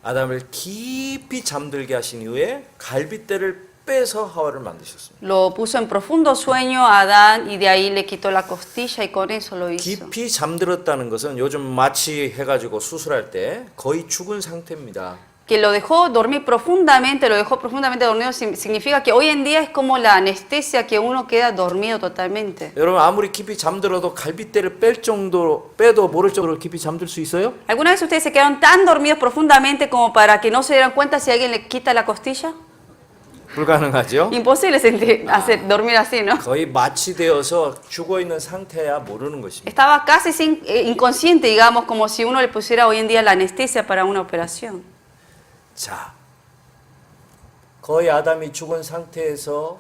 아담을 깊이 잠들게 하신 이후에 갈빗대를 빼서 하와를 만드셨습니다. Lo puso en profundo sueño a Adán y de ahí le quitó la costilla y con eso lo hizo. 깊이 잠들었다는 것은 요즘 마취 해가지고 수술할 때 거의 죽은 상태입니다. Que lo dejó dormir profundamente, lo dejó profundamente dormido significa que hoy en día es como la anestesia que uno queda dormido totalmente. 여러분 아무리 깊이 잠들어도 갈빗대를 뺄 정도로 빼도 모를 정도로 깊이 잠들 수 있어요? ¿Alguna vez ustedes se quedaron tan dormidos profundamente como para que no se dieran cuenta si alguien le quita la costilla? 불가능하죠. Imposible hacer dormir así, ¿no? 거의 마취되어서 죽어 있는 상태야 모르는 것입니다. Estaba casi inconsciente, digamos, como si uno le pusiera hoy en día la anestesia para una operación. 자, 거의 아담이 죽은 상태에서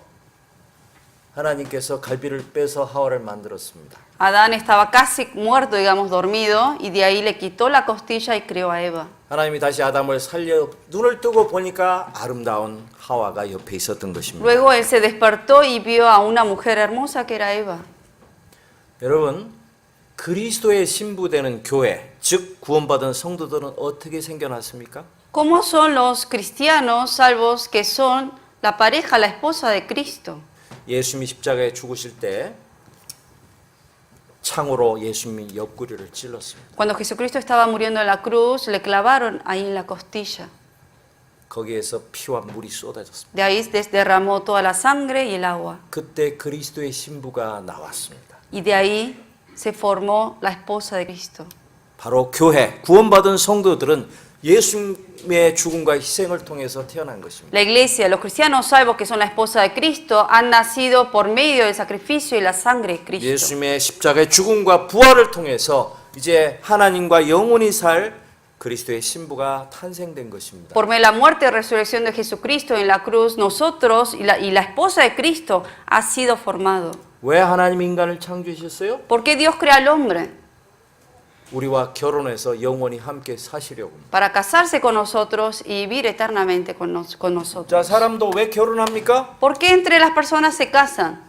하나님께서 갈비를 빼서 하와를 만들었습니다. Adán estaba casi muerto, digamos, dormido, y de ahí le quitó la costilla y creó a Eva. 하나님이 다시 아담을 살려 눈을 뜨고 보니까 아름다운 하와가 옆에 있었던 것입니다. Luego él se despertó y vio a una mujer hermosa que era Eva. 여러분, 그리스도의 신부되는 교회, 즉 구원받은 성도들은 어떻게 생겨났습니까? ¿Cómo son los cristianos salvos que son la pareja, la esposa de Cristo? 예수님이 십자가에 죽으실 때 창으로 예수님이 옆구리를 찔렀습니다. Cuando Jesucristo estaba muriendo en la cruz, le clavaron ahí en la costilla. 거기에서 피와 물이 쏟아졌습니다. De ahí derramó toda la sangre y el agua. 그때 그리스도의 신부가 나왔습니다. Y de ahí se formó la esposa de Cristo. 바로 교회, 구원받은 성도들은 예수님의 죽음과 희생을 통해서 태어난 것입니다. La iglesia, los cristianos salvos que son la esposa de Cristo, han nacido por medio del sacrificio y la sangre de Cristo. 예수님의 십자가의 죽음과 부활을 통해서 이제 하나님과 영원히 살 그리스도의 신부가 탄생된 것입니다. Por medio de la muerte y resurrección de Jesucristo en la cruz, nosotros y la esposa de Cristo ha sido formado. 왜 하나님 인간을 창조하셨어요? ¿Por qué Dios crea al hombre? 우리와 결혼해서 영원히 함께 사시려고. Para casarse con nosotros y vivir eternamente con nosotros. 자, 사람도 왜 결혼합니까? ¿Por qué entre las personas se casan?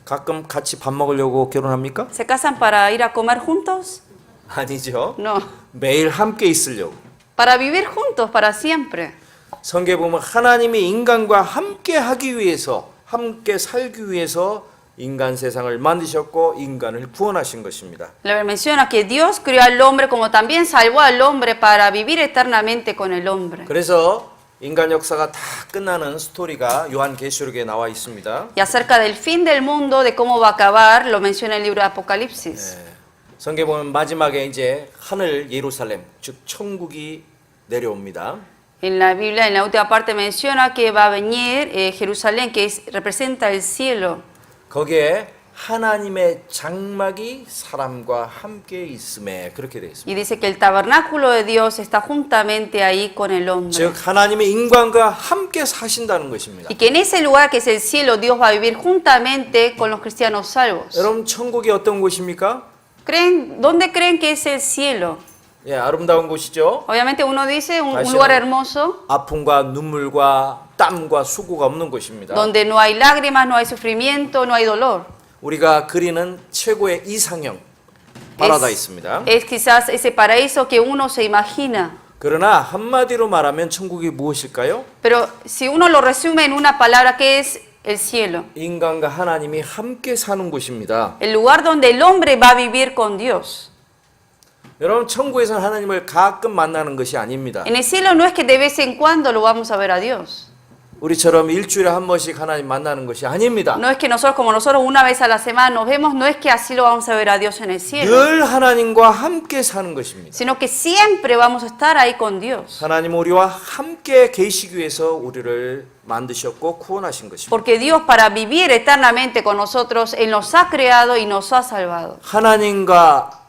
가끔 같이 밥 먹으려고 결혼합니까? ¿Se casan para ir a comer juntos? 아니죠. No. 매일 함께 있으려고. Para vivir juntos para siempre. 성경에 보면 하나님이 인간과 함께 하기 위해서, 함께 살기 위해서 인간 세상을 만드셨고 인간을 구원하신 것입니다. La Biblia menciona que Dios creó al hombre como también salvó al hombre para vivir eternamente con el hombre. 그래서 인간 역사가 다 끝나는 스토리가 요한계시록에 나와 있습니다. Y acerca del fin del mundo, de cómo va a acabar, lo menciona el libro de Apocalipsis. 성경에 보면 마지막에 이제 하늘 예루살렘, 즉 천국이 내려옵니다. En la Biblia, en la última parte, menciona que va a venir Jerusalén, que representa el cielo. 거기에 하나님의 장막이 사람과 함께 있음에 그렇게 되어 있습니다. Y dice que el tabernáculo de Dios está juntamente ahí con el hombre. 즉 하나님의 인간과 함께 사신다는 것입니다. Y que en ese lugar que es el cielo, Dios va a vivir juntamente con los cristianos salvos. 여러분 천국이 어떤 곳입니까? ¿Dónde creen que es el cielo? 예, 아름다운 곳이죠. Obviamente uno dice un Así lugar es. hermoso, 아픔과 눈물과 땀과 수고가 없는 곳입니다. donde no hay lágrimas, no hay sufrimiento, no hay dolor. 우리가 그리는 최고의 이상형 파라다이스입니다. Es quizás ese paraíso que uno se imagina. 그러나 한마디로 말하면 천국이 무엇일까요? Pero si uno lo resume en una palabra, ¿qué es el cielo? 인간과 하나님이 함께 사는 곳입니다. El lugar donde el hombre va a vivir con Dios. 여러분 천국에서는 하나님을 가끔 만나는 것이 아닙니다. En el cielo no es que de vez en cuando lo vamos a ver a Dios. 우리처럼 일주일에 한 번씩 하나님 만나는 것이 아닙니다. No es que nosotros, como nosotros una vez a la semana nos vemos, no es que así lo vamos a ver a Dios en el cielo, 늘 하나님과 함께 사는 것입니다. sino que siempre vamos a estar ahí con Dios. 하나님 우리와 함께 계시기 위해서 우리를 만드셨고 구원하신 것입니다. Porque Dios, para vivir eternamente con nosotros, Él nos ha creado y nos ha salvado. 하나님과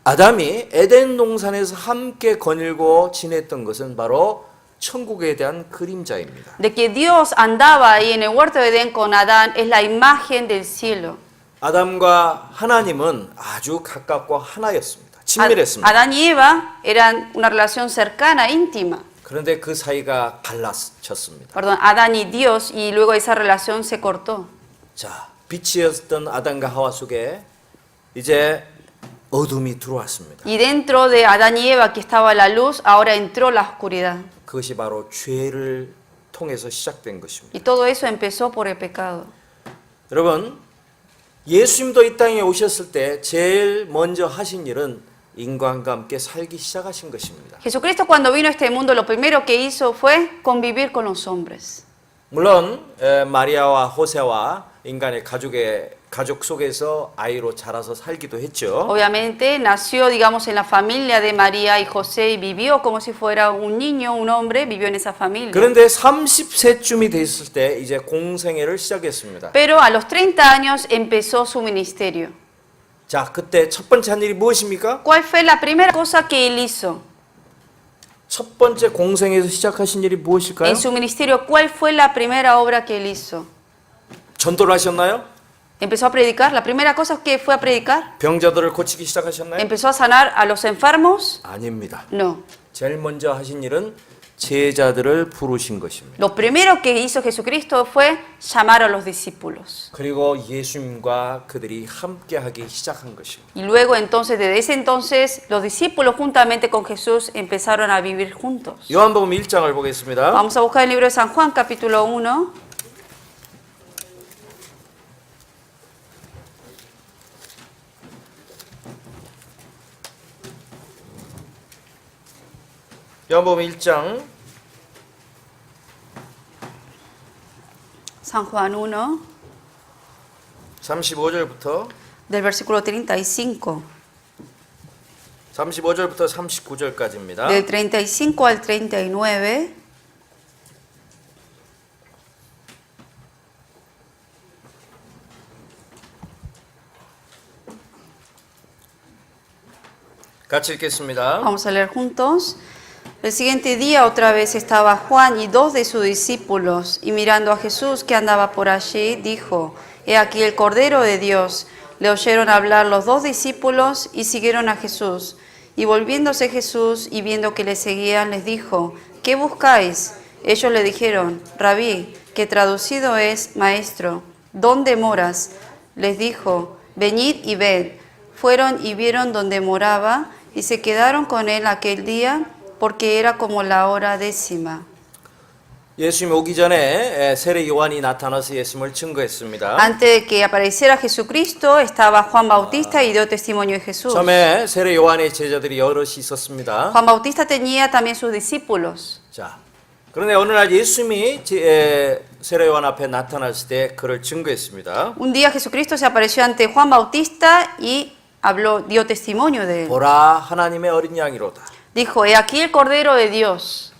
아담이 에덴 동산에서 함께 거닐고 지냈던 것은 바로 천국에 대한 그림자입니다. De que Dios andaba ahí en el huerto de Edén con Adán es la imagen del cielo. 아담과 하나님은 아주 가깝고 하나였습니다. 친밀했습니다. Adán y Eva eran una relación cercana, íntima. 그런데 그 사이가 갈라졌습니다. Perdón, Adán y Dios, y luego esa relación se cortó. 자, 빛이었던 아담과 하와 속에 이제 어둠이 들어왔습니다. Y dentro de Adán y Eva, que estaba la luz, ahora entró la oscuridad. 그것이 바로 죄를 통해서 시작된 것입니다. Y todo eso empezó por el pecado. 여러분, 예수님도 이 땅에 오셨을 때 제일 먼저 하신 일은 인간과 함께 살기 시작하신 것입니다. Jesucristo, cuando vino a este mundo, lo primero que hizo fue convivir con los hombres. 물론 마리아와 호세와 인간의 가족 속에서 아이로 자라서 살기도 했죠. Obviamente nació, digamos, en la familia de María y José y vivió como si fuera un niño, un hombre, vivió en esa familia. 그런데 30세쯤이 됐을 때 이제 공생애를 시작했습니다. Pero a los 30 años empezó su ministerio. 자, 그때 첫 번째 한 일이 무엇입니까? ¿Cuál fue la primera cosa que él hizo? 첫 번째 공생에서 시작하신 일이 무엇일까요? En su ministerio, ¿cuál fue la primera obra que él hizo? 전도를 하셨나요? ¿Empezó a predicar? ¿La primera cosa que fue a predicar? 병자들을 고치기 시작하셨나요? ¿Empezó a sanar a los enfermos? 아닙니다. No. 제일 먼저 하신 일은 제자들을 부르신 것입니다. Lo primero que hizo Jesucristo fue llamar a los discípulos. 그리고 예수님과 그들이 함께하기 시작한 것입니다. Y luego entonces, desde ese entonces, los discípulos juntamente con Jesús empezaron a vivir juntos. 요한복음 1장을 보겠습니다. Vamos a buscar el libro de San Juan, capítulo 1. 요한복음 1장 San Juan 1, 35절부터 del versículo 35. 35절부터 39절까지입니다. Del 35 al 39. 같이 읽겠습니다. Vamos a leer juntos. El siguiente día otra vez estaba Juan y dos de sus discípulos, y mirando a Jesús que andaba por allí, dijo, He aquí el Cordero de Dios. Le oyeron hablar los dos discípulos y siguieron a Jesús. Y volviéndose Jesús y viendo que le seguían, les dijo, ¿qué buscáis? Ellos le dijeron, Rabí, que traducido es Maestro, ¿dónde moras? Les dijo, venid y ved. Fueron y vieron donde moraba, y se quedaron con él aquel día, porque era como la hora 10. 예수님 오기 전에 세례 요한이 나타나서 예수님을 증거했습니다. Antes de que apareciera Jesucristo, estaba Juan Bautista y dio testimonio de Jesús. 처음에 세례 요한의 제자들이 여럿이 있었습니다. Juan Bautista tenía también sus discípulos. 자, 그런데 어느 날 예수님이 세례 요한 앞에 나타났을 때 그를 증거했습니다. Un día Jesucristo se apareció ante Juan Bautista y dio testimonio de él. 보라 하나님의 어린 양이로다. Dijo, he aquí el Cordero de Dios.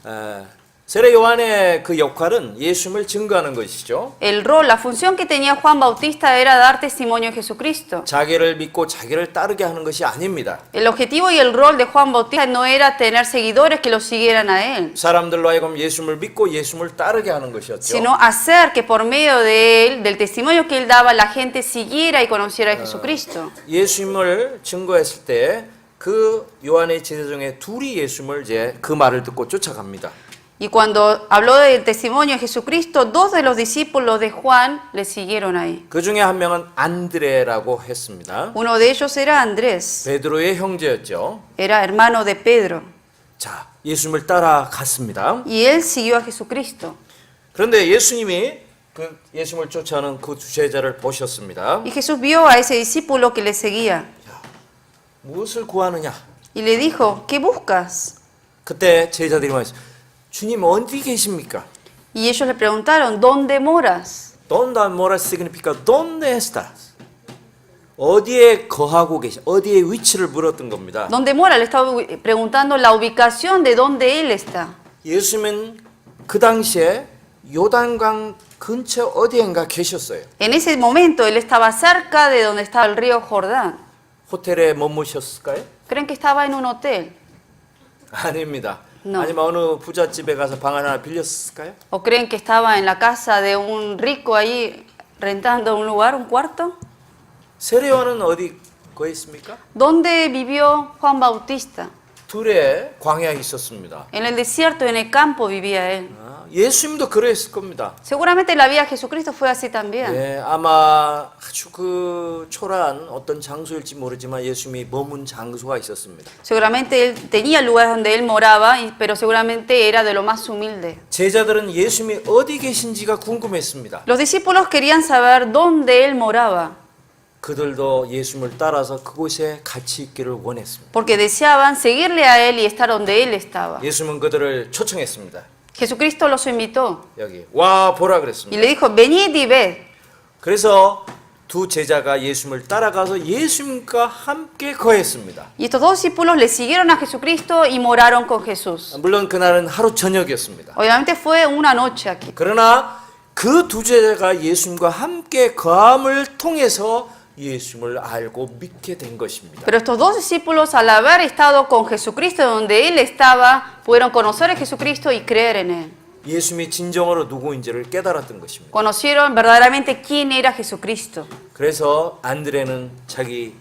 세례 요한의 그 역할은 예수님을 증거하는 것이죠. El rol, la función que tenía Juan Bautista era dar testimonio de Jesucristo. 자기를 믿고 자기를 따르게 하는 것이 아닙니다. El objetivo y el rol de Juan Bautista no era tener seguidores que lo siguieran a él, 사람들로 하여금 예수님을 믿고 예수님을 따르게 하는 것이었죠. sino hacer que por medio de él, del testimonio que él daba, la gente siguiera y conociera a Jesucristo. 예수님을 증거했을 때 그 요한의 제자 중에 둘이 예수님을 이제 그 말을 듣고 쫓아갑니다. Y cuando habló del testimonio de Jesucristo, dos de los discípulos de Juan le siguieron ahí. 그 중에 한 명은 안드레라고 했습니다. Uno de ellos era Andrés, 베드로의 형제였죠. era hermano de Pedro, 자, 예수님을 따라갔습니다. y él siguió a Jesucristo. 그런데 예수님이 그 예수님을 쫓아오는 그 두 제자를 보셨습니다. Y Jesús vio a ese discípulo que le seguía 무엇을 구하느냐? y le dijo, ¿qué buscas? 그때 제자들이 말했어요. 주님 어디 계십니까? Y ellos le preguntaron, ¿dónde moras? ¿Dónde moras significa ¿dónde estás? 어디에 거하고 계시? 어디에 위치를 물었던 겁니다. ¿Dónde mora? Le estaba preguntando la ubicación de dónde él está. 예수님은 그 당시에 요단강 근처 어디엔가 계셨어요. En ese momento él estaba cerca de donde estaba el río Jordán. 호텔에 머무셨을까요? ¿Creen que estaba en un hotel? 아닙니다. No. 아니면 어느 부잣집에 가서 방 하나 빌렸을까요? ¿O creen que estaba en la casa de un rico ahí rentando un lugar, un cuarto? 세례 요한은 어디 거기 있습니까? ¿Dónde vivió Juan Bautista? 둘의 광야에 있었습니다. En el desierto, en el campo vivía él. 예수님도 그랬을 겁니다. Seguramente la vida de Jesucristo fue así también. 예, 아마 아주 그 초라한 어떤 장소일지 모르지만 예수님이 머문 장소가 있었습니다. Seguramente él tenía lugares donde él moraba, pero seguramente era de lo más humilde. 제자들은 예수님이 어디 계신지가 궁금했습니다. Los discípulos querían saber dónde él moraba, 그들도 예수님을 따라서 그곳에 같이 있기를 원했습니다. porque deseaban seguirle a él y estar donde él estaba. 예수님은 그들을 초청했습니다. Jesucristo los invitó 여기 와 보라 y 그랬습니다. le dijo, venid y ved. 그래서 두 제자가 예수님을 따라가서 예수님과 함께 거했습니다. Y estos dos discípulos le siguieron a Jesucristo y moraron con Jesús. 물론 그날은 하루 저녁이었습니다. Obviamente fue una noche aquí. 그러나 그 두 제자가 예수님과 함께 거함을 통해서 예수님을 알고 믿게 된 것입니다. Pero estos dos discípulos, al haber estado con Jesucristo donde él estaba, pudieron conocer a Jesucristo y creer en él. 예수님이 진정으로 누구인지를 깨달았던 것입니다. Conocieron verdaderamente quién era Jesucristo. 그래서 안드레는 자기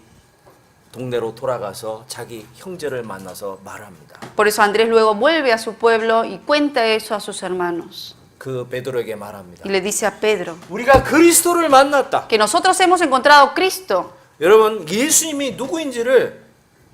동네로 돌아가서 자기 형제를 만나서 말합니다. Por eso Andrés luego vuelve a su pueblo y cuenta eso a sus hermanos. 그 베드로에게 말합니다. Y le dice a Pedro 우리가 그리스도를 만났다. que nosotros hemos encontrado a Cristo. 여러분, 예수님이 누구인지를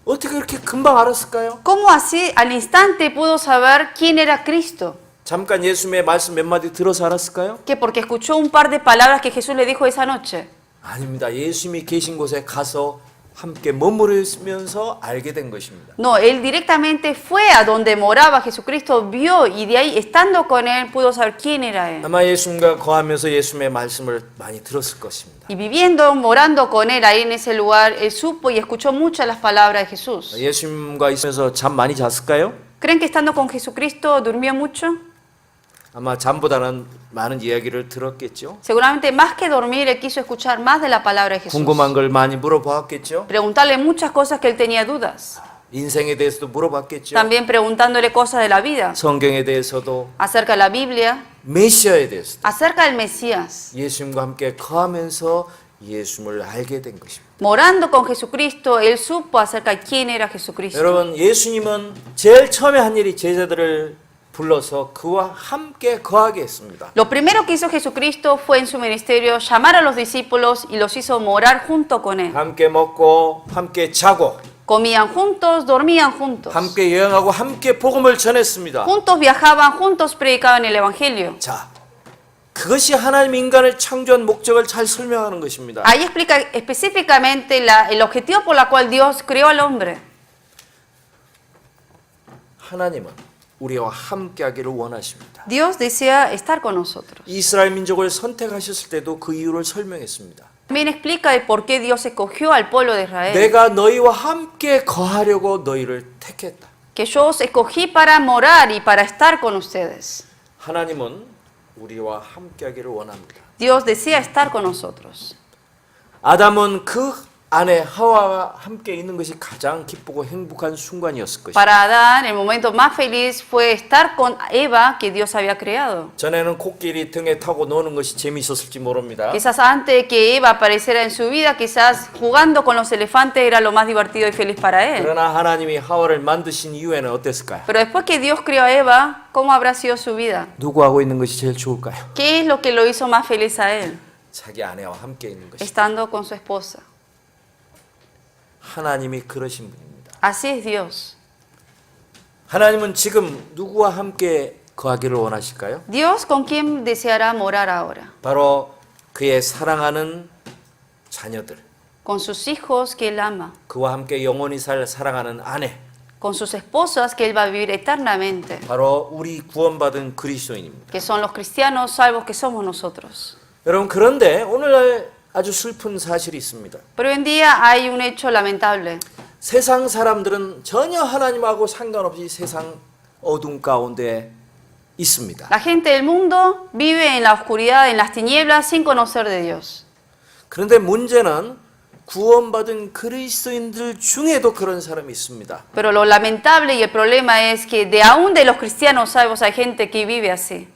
어떻게 그렇게 금방 알았을까요? ¿Cómo así al instante pudo saber quién era Cristo? 잠깐 예수님의 말씀 몇 마디 들어서 알았을까요? ¿Que porque escuchó un par de palabras que Jesús le dijo esa noche? 아닙니다. 예수님이 계신 곳에 가서 함께 머무르면서 알게 된 것입니다. No, él directamente fue a donde moraba Jesucristo, vio y de ahí, estando con él, pudo saber quién era él. 아마 예수님과 거하면서 예수님의 말씀을 많이 들었을 것입니다. Y viviendo, morando con él ahí en ese lugar, él supo y escuchó muchas las palabras de Jesús. 예수님과 있으면서 잠 많이 잤을까요? ¿Creen que estando con Jesucristo durmió mucho? 아마 잠보다는 많은 이야기를 들었겠죠. Seguramente más que dormir, él quiso escuchar más de la palabra de Jesús. 궁금한 걸 많이 물어보았겠죠. Preguntarle muchas cosas que él tenía dudas. 인생에 대해서도 물어봤겠죠. También preguntándole cosas de la vida, 성경에 대해서도 acerca de la Biblia, 메시아에 대해서도 acerca del Mesías. 예수님과 함께 거하면서 예수님을 알게 된 것입니다. Morando con Jesucristo, él supo acerca de quién era Jesucristo. 여러분, 예수님은 제일 처음에 한 일이 제자들을 불러서 그와 함께 거하게 했습니다. Lo primero que hizo Jesucristo fue en su ministerio llamar a los discípulos y los hizo morar junto con él. 함께 먹고 함께 자고 Comían juntos, dormían juntos. 함께 여행하고 함께 복음을 전했습니다. Juntos viajaban, juntos predicaban el Evangelio. 자, 그것이 하나님 인간을 창조한 목적을 잘 설명하는 것입니다. Ahí explica específicamente el objetivo por la cual Dios creó al hombre. 하나님은 우리와 함께하기를 원하십니다. Dios desea estar con nosotros. 이스라엘 민족을 선택하셨을 때도 그 이유를 설명했습니다. También explica el por qué Dios escogió al pueblo de Israel. 내가 너희와 함께 거하려고 너희를 택했다. Que yo os escogí para morar y para estar con ustedes. 하나님은 우리와 함께하기를 원합니다. Dios desea estar con nosotros. 아담은 그 아내 하와와 함께 있는 것이 가장 기쁘고 행복한 순간이었을 것입니다. Para Adán, el momento más feliz fue estar con Eva que Dios había creado. 전에는 코끼리 등에 타고 노는 것이 재미있었을지 모릅니다. Quizás antes de que Eva apareciera en su vida, quizás jugando con los elefantes era lo más divertido y feliz para él. 그러나 하나님이 하와를 만드신 이후에는 어땠을까요? Pero después que Dios creó a Eva, ¿cómo habrá sido su vida? 누구하고 있는 것이 제일 좋을까요? ¿Qué es lo que lo hizo más feliz a él? 자기 아내와 함께 있는 것입니다. Estando con su esposa. 하나님이 그러신 분입니다. Así es Dios. 하나님은 지금 누구와 함께 거하기를 원하실까요? Dios, ¿con quién deseará morar ahora? 바로 그의 사랑하는 자녀들, Con sus hijos que él ama, 그와 함께 영원히 살 사랑하는 아내, con sus esposas que él va a vivir eternamente, 바로 우리 구원받은 그리스도인입니다. que son los cristianos salvos que somos nosotros. 여러분, 그런데 오늘날 아주 슬픈 사실이 있습니다. Pero hoy en día hay un hecho lamentable. 세상 사람들은 전혀 하나님하고 상관없이 세상 어둠 가운데 있습니다. La gente del mundo vive en la oscuridad, en las tinieblas, sin conocer de Dios. 그런데 문제는 구원받은 그리스도인들 중에도 그런 사람이 있습니다. Pero lo lamentable y el problema es que de aún de los cristianos salvos hay gente que vive así.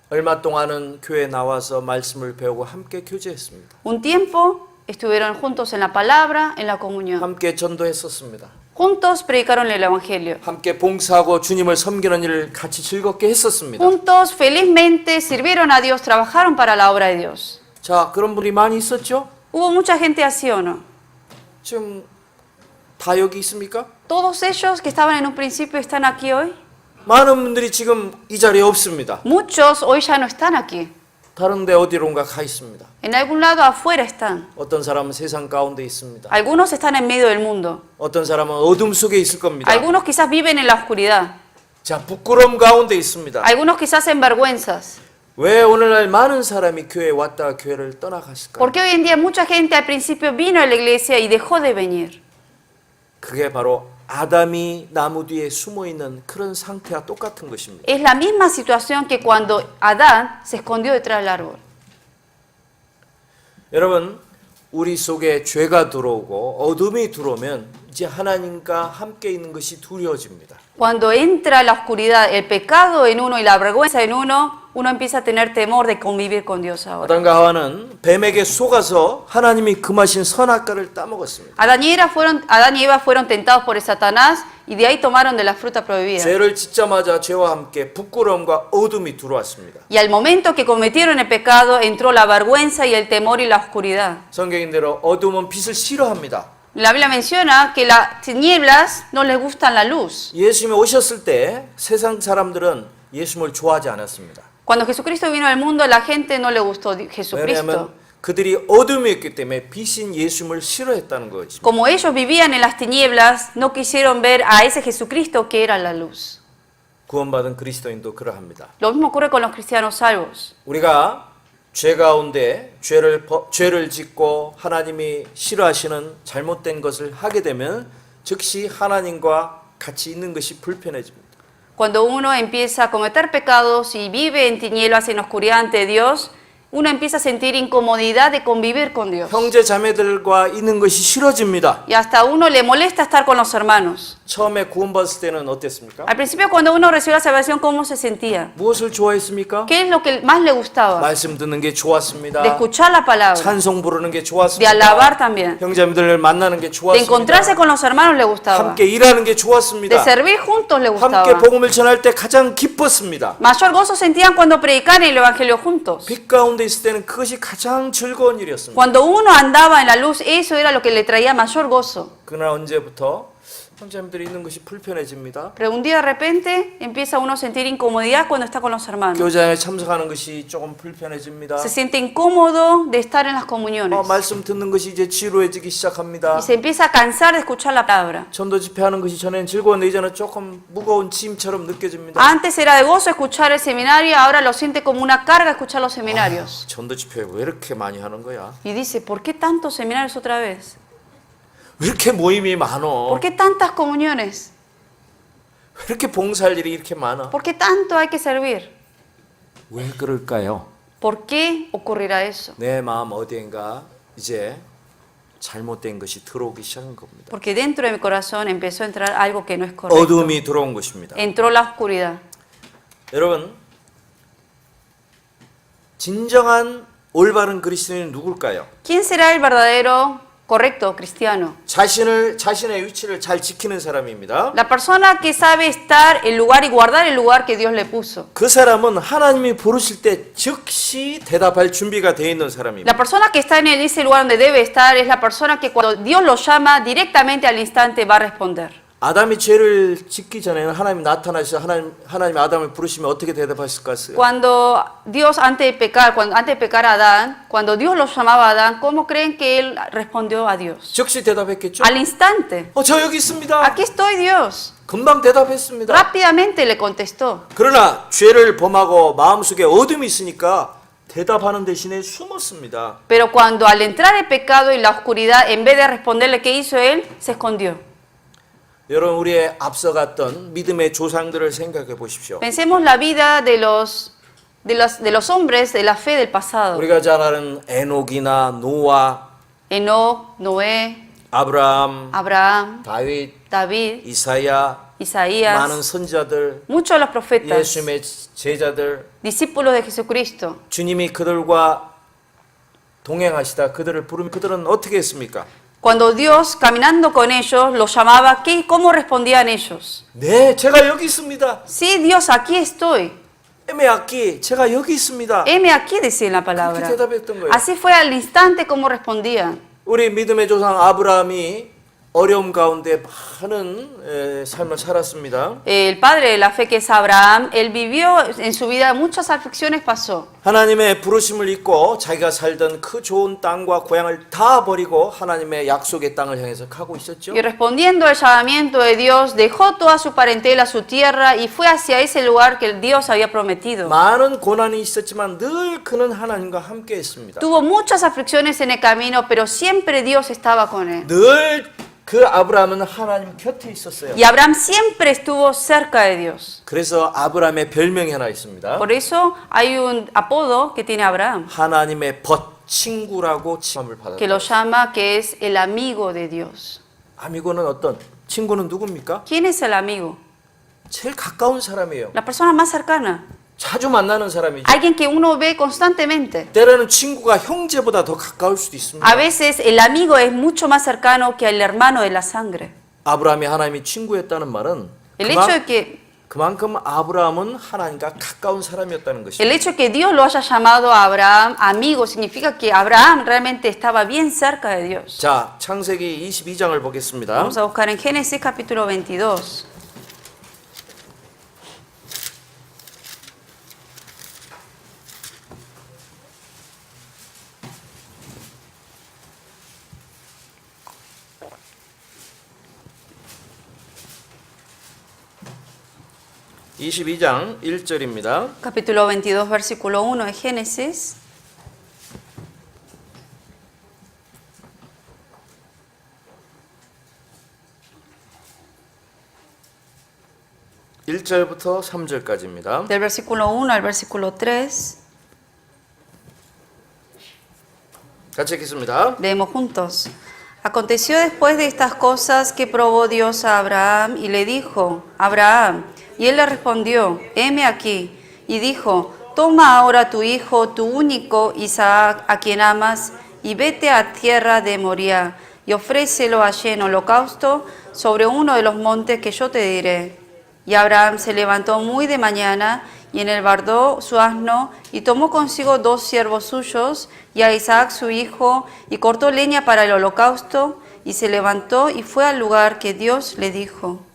얼마 동안은 교회에 나와서 말씀을 배우고 함께 교제했습니다. Un tiempo estuvieron juntos en la palabra, en la comunión. 함께 전도했었습니다. Juntos predicaron el Evangelio. 함께 봉사하고 주님을 섬기는 일을 같이 즐겁게 했었습니다. Juntos felizmente sirvieron a Dios, trabajaron para la obra de Dios. 자, 그런 분이 많이 있었죠? ¿Hubo mucha gente así o no? 지금 다 여기 있습니까? ¿Todos ellos que estaban en un principio están aquí hoy? 많은 분들이 지금 이 자리에 없습니다. Muchos hoy ya no están aquí. 다른 데 어디론가 가 있습니다. En algún lado afuera están. 어떤 사람은 세상 가운데 있습니다. Algunos están en medio del mundo. 어떤 사람은 어둠 속에 있을 겁니다. Algunos quizás viven en la oscuridad. 자, 부끄러움 가운데 있습니다. Algunos quizás en vergüenzas. 왜 오늘날 많은 사람이 교회에 왔다가 교회를 떠나갔을까요? Porque hoy en día mucha gente al principio vino a la iglesia y dejó de venir. 그게 바로 아담이 나무 뒤에 숨어 있는 그런 상태와 똑같은 것입니다. Es la misma situación que cuando Adán se escondió detrás del árbol. 여러분, 우리 속에 죄가 들어오고 어둠이 들어오면 이제 하나님과 함께 있는 것이 두려워집니다. Cuando entra la oscuridad, el pecado en uno y la vergüenza en uno, uno empieza a tener temor de convivir con Dios ahora. 아담과 하와는 뱀에게 속아서 하나님이 금하신 선악과를 따먹었습니다. Adán y Eva fueron tentados por Satanás y de ahí tomaron de la fruta prohibida. 죄를 짓자마자 죄와 함께 부끄러움과 어둠이 들어왔습니다. Y al momento que cometieron el pecado entró la vergüenza y el temor y la oscuridad. 성경인대로 어둠은 빛을 싫어합니다. La Biblia menciona que las tinieblas no les gustan la luz. 예수님이 오셨을 때 세상 사람들은 예수님을 좋아하지 않았습니다. Cuando Jesucristo vino al mundo, la gente no le gustó Jesucristo. 왜냐하면 그들이 어둠이었기 때문에 빛인 예수님을 싫어했다는 것입니다. Como ellos vivían en las tinieblas, no quisieron ver a ese Jesucristo que era la luz. 구원받은 그리스도인도 그러합니다. Lo mismo ocurre con los cristianos salvos. 우리가 죄 가운데 죄를 짓고 하나님이 싫어하시는 잘못된 것을 하게 되면 즉시 하나님과 같이 있는 것이 불편해집니다. Cuando uno empieza a cometer pecados y vive en tinieblas, en oscuridad ante Dios, uno empieza a sentir incomodidad de convivir con Dios. 형제 자매들과 있는 것이 싫어집니다. Y hasta a uno le molesta estar con los hermanos. 처음에 구원받았을 때는 어땠습니까? Al principio, cuando uno recibió la salvación, ¿cómo se sentía? 무엇을 좋아했습니까? ¿Qué es lo que más le gustaba? 말씀 듣는 게 좋았습니다. De escuchar la palabra, 찬송 부르는 게 de 좋았습니다. alabar también, 형제자매들을 만나는 게 de 좋았습니다. encontrarse con los hermanos le gustaba, 함께 일하는 게 de 좋았습니다. servir juntos le 함께 gustaba. 복음을 전할 때 가장 기뻤습니다. Mayor gozo sentían cuando predicaban el evangelio juntos. 빛 가운데 있을 때는 그것이 가장 즐거운 일이었습니다. Cuando uno andaba en la luz, eso era lo que le traía mayor gozo. 그러나 언제부터 형제자매들이 있는 것이 불편해집니다. Pero un día de repente empieza uno a sentir incomodidad cuando está con los hermanos. 교제에 참석하는 것이 조금 불편해집니다. Se siente incómodo de estar en las comuniones. 말씀 듣는 것이 이제 지루해지기 시작합니다. Y se empieza a cansar de escuchar la palabra. 전도 집회하는 것이 전에는 즐거웠는데 이제는 조금 무거운 짐처럼 느껴집니다. Antes era de gozo escuchar el seminario, ahora lo siente como una carga escuchar los seminarios. 전도 집회 왜 이렇게 많이 하는 거야? Y dice, ¿por qué tantos seminarios otra vez? 왜 이렇게 모임이 많어? ¿Por qué tantas comuniones? 왜 이렇게 봉사할 일이 이렇게 많아? ¿Por qué tanto hay que servir? 왜 그럴까요? ¿Por qué ocurrirá eso? 내 마음 어디엔가 이제 잘못된 것이 들어오기 시작한 겁니다. Porque dentro de mi corazón empezó a entrar algo que no es correcto. 어둠이 들어온 것입니다. Entró la oscuridad. 여러분, 진정한 올바른 그리스도인은 누굴까요? ¿Quién será el verdadero, correcto cristiano? 자신의 위치를 잘 지키는 사람입니다. La persona que sabe estar el lugar y guardar el lugar que Dios le puso. 그 사람은 하나님이 부르실 때 즉시 대답할 준비가 되어 있는 사람입니다. La persona que está en ese lugar donde debe estar es la persona que cuando Dios lo llama directamente al instante va a responder. 아담이 죄를 짓기 전에는 하나님이 나타나셔서 하나님이 아담을 부르시면 어떻게 대답하실까요? Cuando Dios antes de pecar a Adán, cuando Dios lo llamaba a Adán, ¿cómo creen que él respondió a Dios? 즉시 대답했겠죠? Al instante. 저 여기 있습니다. Aquí estoy, Dios. 금방 대답했습니다. Rápidamente le contestó. 그러나 죄를 범하고 마음속에 어둠이 있으니까 대답하는 대신에 숨었습니다. Pero cuando al entrar el pecado y la oscuridad, en vez de responderle qué hizo él, se escondió. 여러분, 우리의 앞서갔던 믿음의 조상들을 생각해 보십시오. Pensemos la vida de los hombres de la fe del pasado. 우리가 잘 아는 에녹이나 노아, Enoc, Noé, 아브라함, Abraham, 다윗, David, 이사야, Isaías, 많은 선지자들, muchos de los profetas, 예수님의 제자들, discípulos de Jesucristo. 주님이 그들과 동행하시다 그들을 부르면 그들은 어떻게 했습니까? Cuando Dios, caminando con ellos, los llamaba, ¿cómo respondían ellos? 네, 제가 여기 있습니다. Sí, Dios, aquí estoy. 에메 아끼, 제가 여기 있습니다. Heme aquí, decía en la palabra. 그렇게 대답했던 거예요. Así fue al instante como respondían. 우리 믿음의 조상 아브라함이 어려움 가운데 많은 삶을 살았습니다. El padre de la fe que es Abraham, él vivió en su vida muchas aflicciones pasó. 하나님의 부르심을 잊고 자기가 살던 그 좋은 땅과 고향을 다 버리고 하나님의 약속의 땅을 향해서 가고 있었죠. Y respondiendo al llamamiento de Dios, dejó toda su parentela, su tierra y fue hacia ese lugar que Dios había prometido. 많은 고난이 있었지만 늘 그는 하나님과 함께 했습니다. Tuvo muchas aflicciones en el camino, pero siempre Dios estaba con él. 늘 그 아브라함은 하나님 곁에 있었어요. Y Abraham siempre estuvo cerca de Dios. 그래서 아브라함의 별명이 하나 있습니다. Por eso hay un apodo que tiene Abraham, 하나님의 친구라고 칭함을 que lo 받았어요. llama que es el amigo de Dios. 아미고는 어떤 친구는 누굽니까? ¿Quién es el amigo? 제일 가까운 사람이에요. La persona más cercana. 자주 만나는 사람이죠. Alguien que uno ve constantemente. 때로는 친구가 형제보다 더 가까울 수도 있습니다. A veces el amigo es mucho más cercano que el hermano de la sangre. 아브라함이 하나님이 친구였다는 말은 El hecho de que 그만큼 아브라함은 하나님과 가까운 사람이었다는 것입니다. El hecho de que Dios lo haya llamado a Abraham amigo significa que Abraham realmente estaba bien cerca de Dios. 자, 창세기 22장을 보겠습니다. Vamos a buscar en Génesis capítulo 22. (22장) 1절입니다. Capítulo 22, versículo 1 de Génesis. (1절부터) (3절까지입니다) Del versículo 1 al versículo 3. 같이 읽겠습니다. Leemos juntos. Aconteció después de estas cosas que probó Dios a Abraham y le dijo, Abraham, y él le respondió, heme aquí. Y dijo, toma ahora tu hijo, tu único Isaac, a quien amas, y vete a tierra de Moriah, y ofrécelo allí en holocausto sobre uno de los montes que yo te diré. Y Abraham se levantó muy de mañana, y enelbardó su asno, y tomó consigo 2 siervos suyos, y a Isaac su hijo, y cortó leña para el holocausto, y se levantó y fue al lugar que Dios le dijo.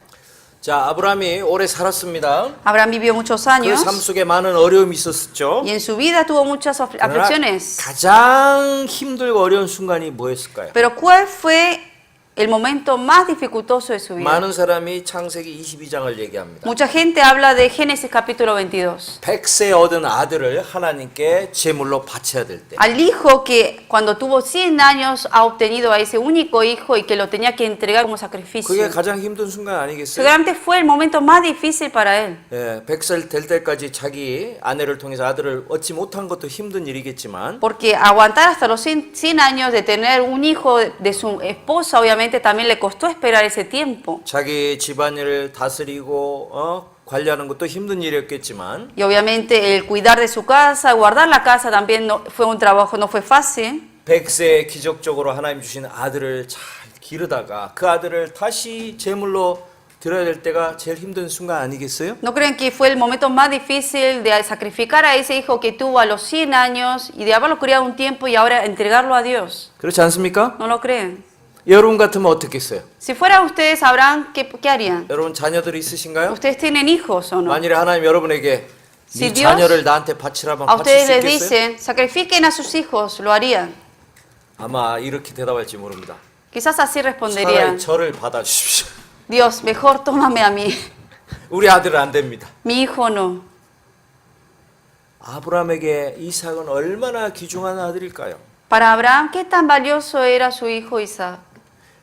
자, 아브라함이 오래 살았습니다. Abraham vivió muchos 그 años, 삶 속에 많은 어려움이 있었죠. y en su vida tuvo muchas 그러나 aflicciones. 가장 힘들고 어려운 순간이 뭐였을까요? Pero ¿cuál fue el momento más dificultoso de su vida? 많은 사람이 창세기 22장을 얘기합니다. Mucha gente habla de Génesis capítulo 22. 100세 얻은 아들을 하나님께 제물로 바쳐야 될 때. Al hijo que cuando tuvo 100 años ha obtenido a ese único hijo y que lo tenía que entregar como sacrificio. 그게 가장 힘든 순간 아니겠어요? Seguramente fue el momento más difícil para él. 예, 100살 될 때까지 자기 아내를 통해서 아들을 얻지 못한 것도 힘든 일이겠지만 Porque aguantar hasta los 100 años de tener un hijo de su esposa, obviamente también le costó esperar ese tiempo. 자기 집안일을 다스리고 관리하는 것도 힘든 일이었겠지만 Y obviamente el cuidar de su casa, guardar la casa también no, fue un trabajo, no fue fácil. 100세에 기적적으로 하나님 주신 아들을 잘 기르다가 그 아들을 다시 제물로 드려야 될 때가 제일 힘든 순간 아니겠어요? ¿No creen que fue el momento más difícil de sacrificar a ese hijo que tuvo a los 100 años y de haberlo criado un tiempo y ahora entregarlo a Dios? 그렇지 않습니까? ¿No lo creen? 여러분 같으면 어떻겠어요? Si fueran ustedes, sabrán qué harían. 여러분 자녀들이 있으신가요? ¿Ustedes tienen hijos o no? 만일에 하나님 여러분에게 Si 네 Dios 자녀를 나한테 바치라면 A 바칠 ustedes 수 les 있겠어요? dicen, sacrifiquen a sus hijos, ¿lo harían? 아마 이렇게 대답할지 모릅니다. Quizás así 차라리 responderían, 저를 받아주십시오. Dios, mejor tómame a mí. 우리 아들은 안 됩니다. Mi hijo no. 아브라함에게 이삭은 얼마나 귀중한 아들일까요? Para Abraham, ¿qué tan valioso era su hijo Isaac?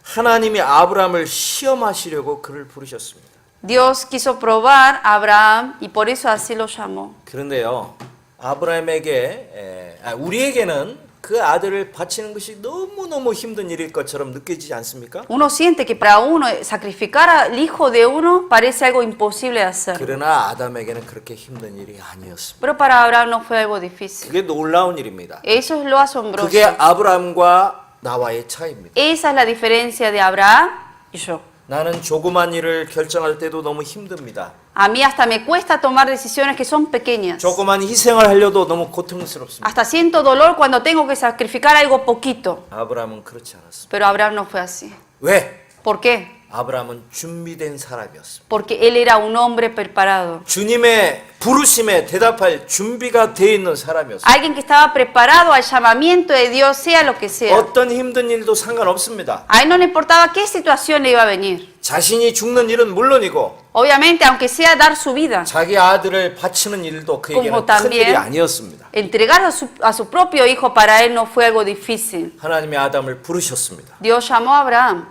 하나님이 아브라함을 시험하시려고 그를 부르셨습니다. Dios quiso probar a Abraham y por eso así lo llamó. 그런데요, 아브라함에게 우리에게는 그 아들을 바치는 것이 너무너무 힘든 일일 것처럼 느껴지지 않습니까? Uno siente que para uno sacrificar al hijo de uno parece algo imposible de hacer. 그러나 아담에게는 그렇게 힘든 일이 아니었습니다. Pero para Abraham no fue algo difícil. 그게 놀라운 일입니다. Eso es lo asombroso. 그게 아브라함과 나와의 차이입니다. Esa es la diferencia de Abraham y yo. 나는 조그만 일을 결정할 때도 너무 힘듭니다. A mí hasta me cuesta tomar decisiones que son pequeñas. 조그만 희생을 하려도 너무 고통스럽습니다. Hasta siento dolor cuando tengo que sacrificar algo poquito. 아브라함은 그렇지 않았습니다. Pero Abraham no fue así. 왜? ¿Por qué? 아브라함은 준비된 사람이었습니다. Porque él era un hombre preparado. 주님의 부르심에 대답할 준비가 되어 있는 사람이었습니다. Alguien que estaba preparado al llamamiento de Dios, sea lo que sea. 어떤 힘든 일도 상관없습니다. A él no le importaba qué situación le iba a venir. 자신이 죽는 일은 물론이고 Obviamente, aunque sea dar su vida, 자기 아들을 바치는 일도 그에게는 Como 큰 también 일이 아니었습니다. entregar a su propio hijo para él no fue algo difícil. 하나님이 아담을 부르셨습니다. Dios llamó a Abraham.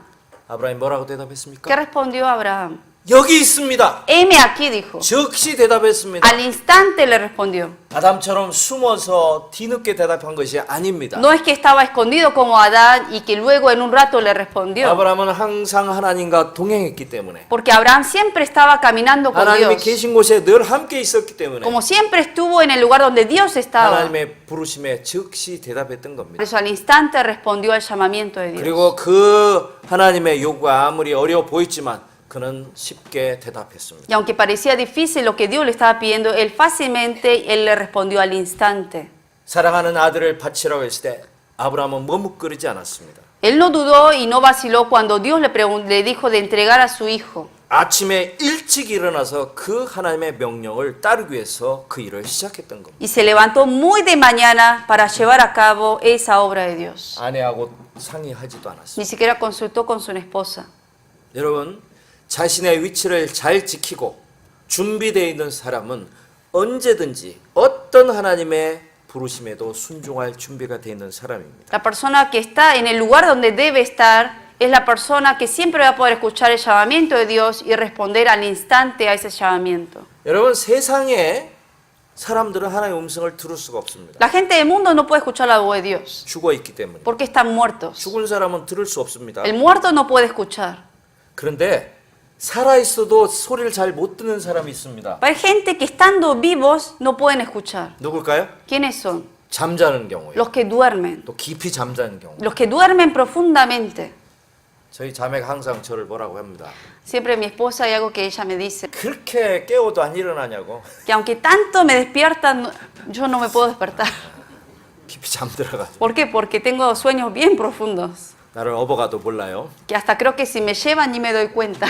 아브라함이 뭐라고 ¿Qué 대답했습니까? respondió Abraham? 여기 있습니다. heme aquí, dijo. 즉시 대답했습니다. Al instante le respondió. 아담처럼 숨어서 뒤늦게 대답한 것이 아닙니다. No es que estaba escondido como Adán y que luego en un rato le respondió. 아브라함은 항상 하나님과 동행했기 때문에, Porque Abraham siempre estaba caminando con 하나님이 Dios. 계신 곳에 늘 함께 있었기 때문에 Como siempre estuvo en el lugar donde Dios estaba. 하나님의 부르심에 즉시 대답했던 Por 겁니다. eso al instante respondió al llamamiento de Dios. 그리고 그 하나님의 요구가 아무리 어려워 보였지만 그는 쉽게 대답했습니다. Y aunque parecía difícil lo que Dios le estaba pidiendo, él fácilmente, él le respondió al instante. 사랑하는 아들을 바치라고 했을 때 아브라함은 머뭇거리지 않았습니다. Él no dudó y no vaciló cuando Dios le dijo de entregar a su hijo. 아침에 일찍 일어나서 그 하나님의 명령을 따르기 위해서 그 일을 시작했던 겁니다. Y se levantó muy de mañana para llevar a cabo esa obra de Dios. 아내하고 상의하지도 않았습니다. Ni siquiera consultó con su esposa. 여러분, 자신의 위치를 잘 지키고 준비되어 있는 사람은 언제든지 어떤 하나님의 부르심에도 순종할 준비가 되어 있는 사람입니다. La persona que está en el lugar donde debe estar es la persona que siempre va a poder escuchar el llamamiento de Dios y responder al instante a ese llamamiento. 여러분, 세상에 사람들은 하나님의 음성을 들을 수가 없습니다. La gente del mundo no puede escuchar la voz de Dios 죽어 있기 때문에. porque están muertos. 죽은 사람은 들을 수 없습니다. El muerto no puede escuchar. 그런데 살아 있어도 소리를 잘 못 듣는 사람이 있습니다. Pero hay gente que estando vivos no pueden escuchar. 누굴까요? ¿Quiénes son? 잠자는 경우에. Los que duermen. 또 깊이 잠자는 경우. Los que duermen profundamente. 저희 자매가 항상 저를 뭐라고 합니다. Siempre mi esposa hay algo que ella me dice. 그렇게 깨워도 안 일어나냐고. Que aunque tanto me despiertan, yo no me puedo despertar. 깊이 잠들어가지고. ¿Por qué? Porque tengo sueños bien profundos. 나를 업어가도 몰라요. Que hasta creo que si me llevan ni me doy cuenta.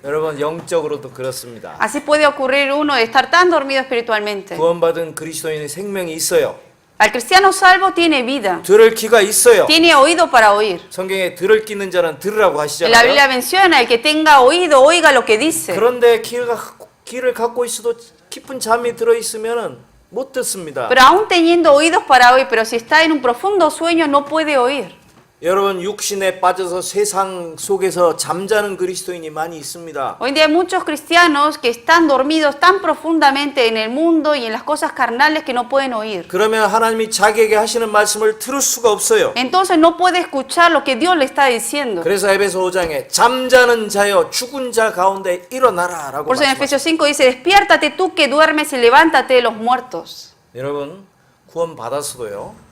여러분, 영적으로도 그렇습니다. Así puede ocurrir uno de estar tan dormido espiritualmente. 구원받은 그리스도인의 생명이 있어요. Al cristiano salvo tiene vida. 들을 귀가 있어요. Tiene oído para oír. 성경에 들을 끼는 자는 들으라고 En la 하시잖아요. Biblia menciona, el que tenga oído, oiga lo que dice. 그런데 귀를 갖고 있어도 깊은 잠이 들어있으면 못 듣습니다. Pero aún teniendo oídos para oír, pero si está en un profundo sueño no puede oír. 여러분, 육신에 빠져서 세상 속에서 잠자는 그리스도인이 많이 있습니다. Hoy en día hay muchos cristianos que están dormidos tan profundamente en el mundo y en las cosas carnales que no pueden oír. 그러면 하나님이 자기에게 하시는 말씀을 들을 수가 없어요. Entonces no puede escuchar lo que Dios le está diciendo. 그래서 에베소 5장에 잠자는 자여 죽은 자 가운데 일어나라 라고 Por eso en 말씀하셨어요. Efesios 5 dice, despiértate tú que duermes y levántate de los muertos. 여러분, 구원 받았어도요,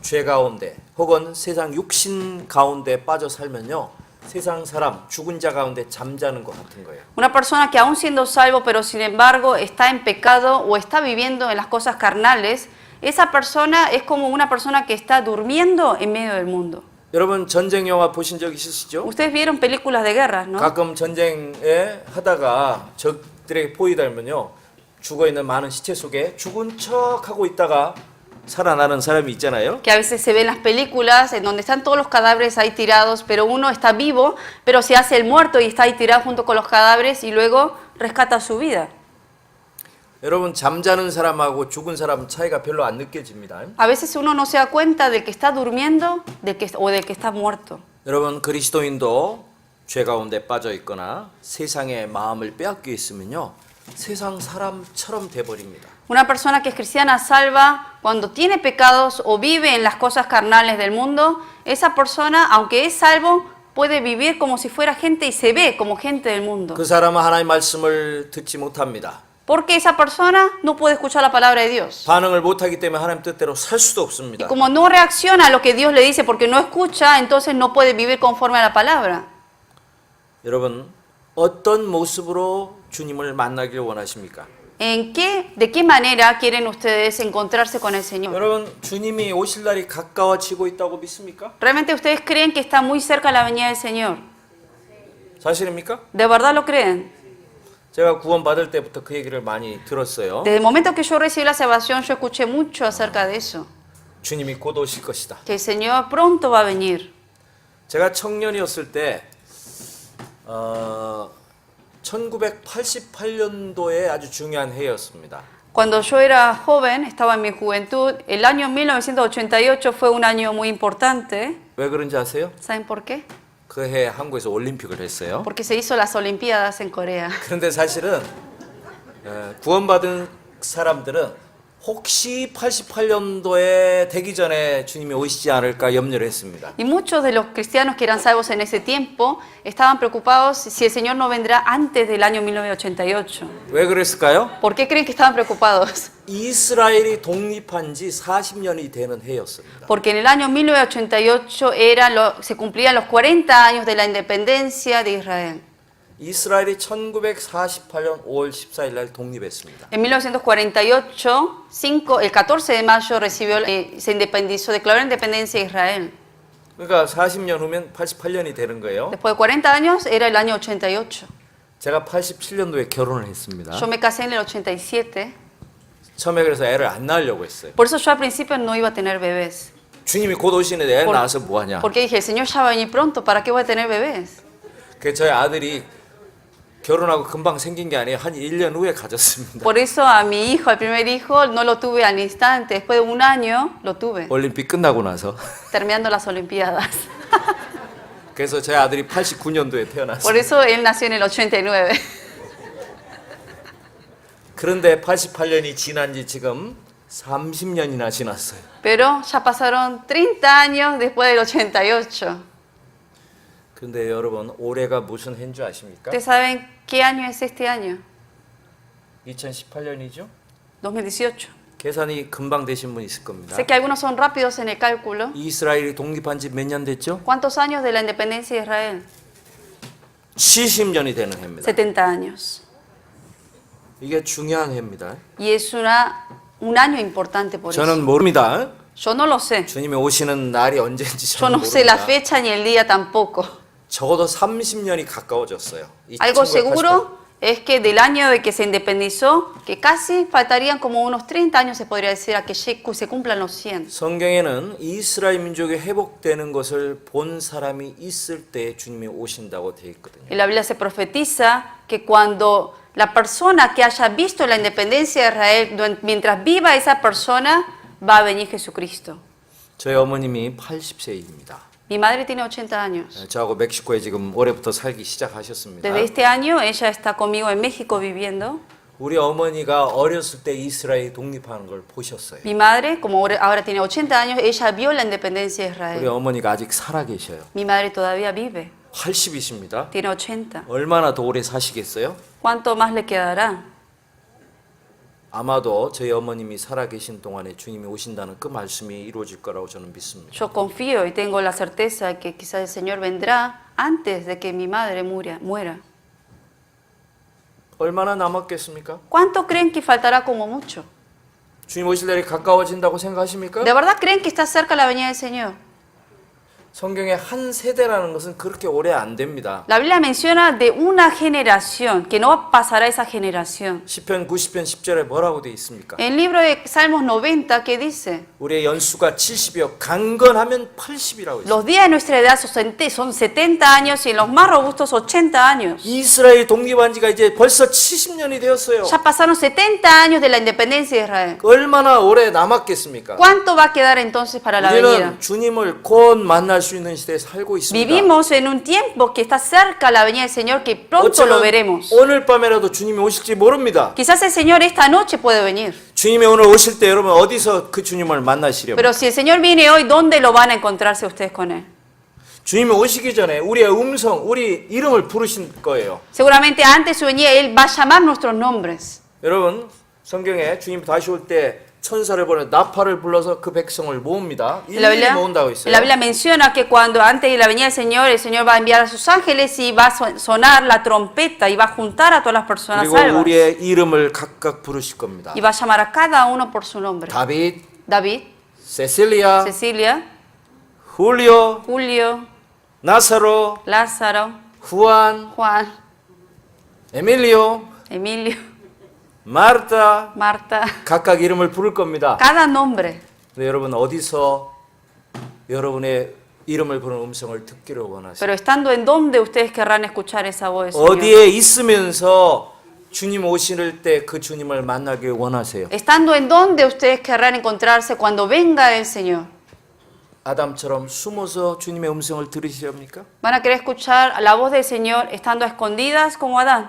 죄 가운데 혹은 세상 육신 가운데 빠져 살면요, 세상 사람, 죽은 자 가운데 잠자는 것 같은 거예요. Una persona que aún siendo salvo, pero sin embargo está en pecado o está viviendo en las cosas carnales, esa persona es como una persona que está durmiendo en medio del mundo. 여러분, 전쟁 영화 보신 적 있으시죠? Ustedes vieron películas de guerras, ¿no? 가끔 전쟁에 하다가 적들에게 포위되면요, 죽어 있는 많은 시체 속에 죽은 척하고 있다가 살아나는 사람이 있잖아요. Que a veces se ven las películas en donde están todos los cadáveres ahí tirados, pero uno está vivo, pero se hace el muerto y está ahí tirado junto con los cadáveres y luego rescata su vida. 여러분, 잠자는 사람하고 죽은 사람 차이가 별로 안 느껴집니다. A veces uno no se da cuenta del que está durmiendo o del que está muerto. 여러분, 그리스도인도 죄 gaunde 빠져 있거나 세상의 마음을 빼앗겨 있으면요, 세상 사람처럼 돼 버립니다. Una persona que es cristiana salva, cuando tiene pecados o vive en las cosas carnales del mundo, esa persona, aunque es salvo, puede vivir como si fuera gente y se ve como gente del mundo. 그 사람은 하나님의 말씀을 듣지 못합니다. Porque esa persona no puede escuchar la palabra de Dios. 반응을 못하기 때문에 하나님 뜻대로 살 수도 Y 없습니다. como no reacciona a lo que Dios le dice porque no escucha, entonces no puede vivir conforme a la palabra. 여러분, 어떤 모습으로 주님을 만나길 원하십니까? ¿De qué manera quieren ustedes encontrarse con el Señor? 여러분, 주님이 오실 날이 가까워지고 있다고 믿습니까? ¿Realmente ustedes creen que está muy cerca la venida del Señor? 사실입니까? ¿De verdad lo creen? 제가 구원 받을 때부터 그 얘기를 많이 들었어요. Desde el momento que yo recibí la salvación, yo escuché mucho acerca de eso. 주님이 곧 오실 것이다. Que el Señor pronto va a venir. 제가 청년이었을 때 1988년도에 아주 중요한 해였습니다. Cuando yo era joven, estaba en mi juventud, el año 1988 fue un año muy importante. 왜 그런지 아세요? ¿Saben por qué? 그 해 한국에서 올림픽을 했어요. porque se hizo las Olimpiadas en Corea. 그런데 사실은 구원받은 사람들은 혹시 88년도에 되기 전에 주님이 오시지 않을까 염려를 했습니다. Y muchos de los cristianos que eran salvos en ese tiempo estaban preocupados si el Señor no vendrá antes del año 1988. 왜 그랬을까요? ¿Por qué creen que estaban preocupados? 이스라엘이 독립한 지 40년이 되는 해였습니다. Porque en el año 1988 se cumplían los 40 años de la independencia de Israel. 이스라엘이 1948년 5월 14일 날 독립했습니다. En 1948, el 14 de mayo se independizó, declaró la independencia de Israel. 그러니까 40년 후면 88년이 되는 거예요. Después de 40 años era el año 88. 제가 87년도에 결혼을 했습니다. Yo me casé en el 87. 처음에 그래서 애를 안 낳으려고 했어요. Por eso yo al principio no iba a tener bebés. 주님이 곧 오시는데 애 낳아서 뭐 하냐? Porque dije, el Señor ya va a venir pronto, ¿para qué voy a tener bebés? 그 저희 아들이 결혼하고 금방 생긴 게 아니에요. 한 1년 후에 가졌습니다. Por eso a mi hijo, al primer hijo, no lo tuve al instante. Después de un año lo tuve, 올림픽 끝나고 나서. terminando las Olimpiadas. 그래서 저희 아들이 89년도에 태어났어요. Por eso él nació en el 89. 그런데 88년이 지난 지 지금 30년이나 지났어요. Pero ya pasaron 30 años después del 88. 근데 여러분 올해가 무슨 해인 줄 아십니까? ¿Ustedes saben qué año es este año? 2018년이죠? 2018. 계산이 금방 되신 분 있을 겁니다. Sé que algunos son rápidos en el cálculo. 이스라엘이 독립한 지 몇 년 됐죠? ¿Cuántos años de la independencia de Israel? 70년이 되는 해입니다. 70 años. 이게 중요한 해입니다. Y es un año importante por 저는 eso. 모릅니다. Yo no lo sé. 주님이 오시는 날이 언제인지 Yo 저는 no sé la 모릅니다. fecha ni el día tampoco. 적어도 30년이 가까워졌어요. 이 Algo 1988. seguro es que del año de que se independizó, que casi faltarían como unos 30 años, se podría decir, a que se cumplan los 100. 성경에는 이스라엘 민족이 회복되는 것을 본 사람이 있을 때 주님이 오신다고 되어 있거든요. En la Biblia se profetiza que cuando la persona que haya visto la independencia de Israel, mientras viva esa persona, va a venir Jesucristo. 저희 어머님이 80세입니다. Mi madre tiene 80 años. 저하고 멕시코에 지금 올해부터 살기 시작하셨습니다. Desde este año ella está conmigo en México viviendo. 우리 어머니가 어렸을 때 이스라엘이 독립하는 걸 보셨어요. Mi madre, como ahora tiene 80 años, ella vio la independencia de 우리 Israel. 어머니가 아직 살아 계셔요. Mi madre todavía vive, 80이십니다. tiene 80. 얼마나 더 오래 사시겠어요? ¿Cuánto más le quedará? 아마도 저희 어머님이 살아 계신 동안에 주님이 오신다는 그 말씀이 이루어질 거라고 저는 믿습니다. Yo confío y tengo la certeza de que quizás el Señor vendrá antes de que mi madre muera. 얼마나 남았겠습니까? ¿Cuánto creen que faltará como mucho? 주님 오실 날이 가까워진다고 생각하십니까? ¿De verdad creen que está cerca la venida del Señor? 성경에 한 세대라는 것은 그렇게 오래 안 됩니다. La Biblia menciona de una generación, que no pasará esa generación. 시편 90편 10절에 뭐라고 되어 있습니까? En el libro de Salmos 90, ¿qué dice? 우리의 연수가 70이요 강건하면 80이라고 있습니다. Los días de nuestra edad son 70 años y los más robustos 80 años. 이스라엘이 독립한 지가 이제 벌써 70년이 되었어요. Ya pasaron 70 años de la independencia de Israel. 얼마나 오래 남았겠습니까? ¿Cuánto va a quedar entonces para la venida? 우리는 주님을 곧 만날 수 있는 시대에 살고 있습니다. Vivimos en un tiempo que está cerca la venida del Señor, que pronto lo veremos. 오늘 밤에라도 주님이 오실지 모릅니다. Quizás el Señor esta noche puede venir. 주님이 오늘 오실 때 여러분 어디서 그 주님을 만나시려고? Pero si el Señor viene hoy, ¿dónde lo van a encontrarse ustedes con Él? 주님이 오시기 전에 우리의 음성, 우리 이름을 부르신 거예요. Seguramente antes de su venida, Él va a llamar nuestros nombres. 여러분 성경에 주님 다시 올 때 천사를 보내 나팔을 불러서 그 백성을 모읍니다. 일일이 모은다고 있어요. La Biblia menciona que cuando antes de la venida del Señor va a enviar a sus ángeles y va a sonar la trompeta y va a juntar a todas las personas 그리고 salvas. 우리의 이름을 각각 부르실 겁니다. Y va a llamar a cada uno por su nombre. 다윗, David, 세실리아, Cecilia, 훌리오, Julio, 나사로, Lázaro, 후안, Juan, 에밀리오, Emilio, 마르타 Marta, 각각 이름을 부를 겁니다. cada nombre. 근데 여러분 어디서 여러분의 이름을 부르는 음성을 듣기를 원하세요? Pero estando en donde ustedes querrán escuchar esa voz del Señor. 어디에 있으면서 주님 오실 때 그 주님을 만나길 원하세요? Estando en donde ustedes querrán encontrarse cuando venga el Señor. 아담처럼 숨어서 주님의 음성을 들으시렵니까? ¿Van a querer escuchar la voz del Señor estando a escondidas como Adán?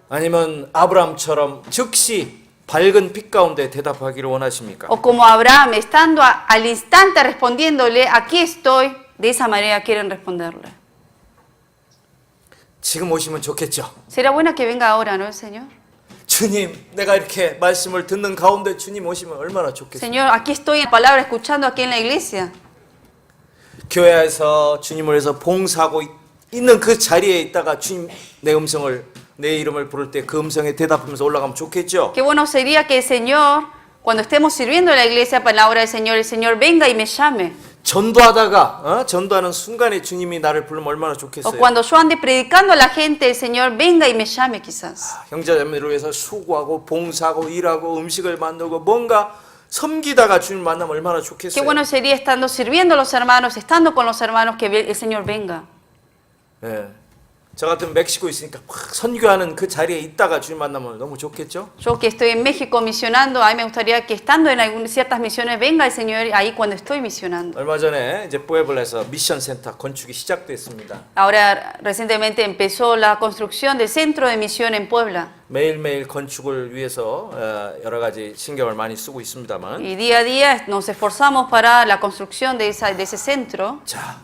아니면 아브라함처럼 즉시 밝은 빛 가운데 대답하기를 원하십니까? ¿O como Abraham, estando al instante respondiéndole, aquí estoy, de esa manera quieren responderle? 지금 오시면 좋겠죠. Será bueno que venga ahora, ¿no, el Señor? 주님, 내가 이렇게 말씀을 듣는 가운데 주님 오시면 얼마나 좋겠어요. Señor, aquí estoy en palabra, escuchando aquí en la iglesia. 교회에서 주님을 위해서 봉사하고 있는 그 자리에 있다가 주님 내 음성을 내 이름을 부를 때 그 음성에 대답하면서 올라가면 좋겠죠. Qué bueno sería que el Señor, cuando estemos sirviendo en la iglesia, palabra del Señor, el Señor venga y me llame. 전도하다가 전도하는 순간에 주님이 나를 부르면 얼마나 O 좋겠어요. cuando yo ande predicando a la gente, el Señor venga y me llame quizás. 형제자매를 위해서 수고하고 봉사하고 일하고 음식을 만들고 뭔가 섬기다가 주님 만나면 얼마나 Qué 좋겠어요. bueno sería estando sirviendo a los hermanos, estando con los hermanos, que el Señor venga. 예. 저 같은 멕시코 있으니까 막 선교하는 그 자리에 있다가 주님 만나면 너무 좋겠죠. Yo que estoy en México misionando, a mí me gustaría que estando en ciertas misiones venga el Señor ahí cuando estoy misionando. 얼마 전에 이제 뿌에블라에서 미션 센터 건축이 시작됐습니다. Ahora recientemente empezó la construcción del centro de misión en Puebla. 매일매일 건축을 위해서 여러 가지 신경을 많이 쓰고 있습니다만 Y día a día nos esforzamos para la construcción de ese centro. 자,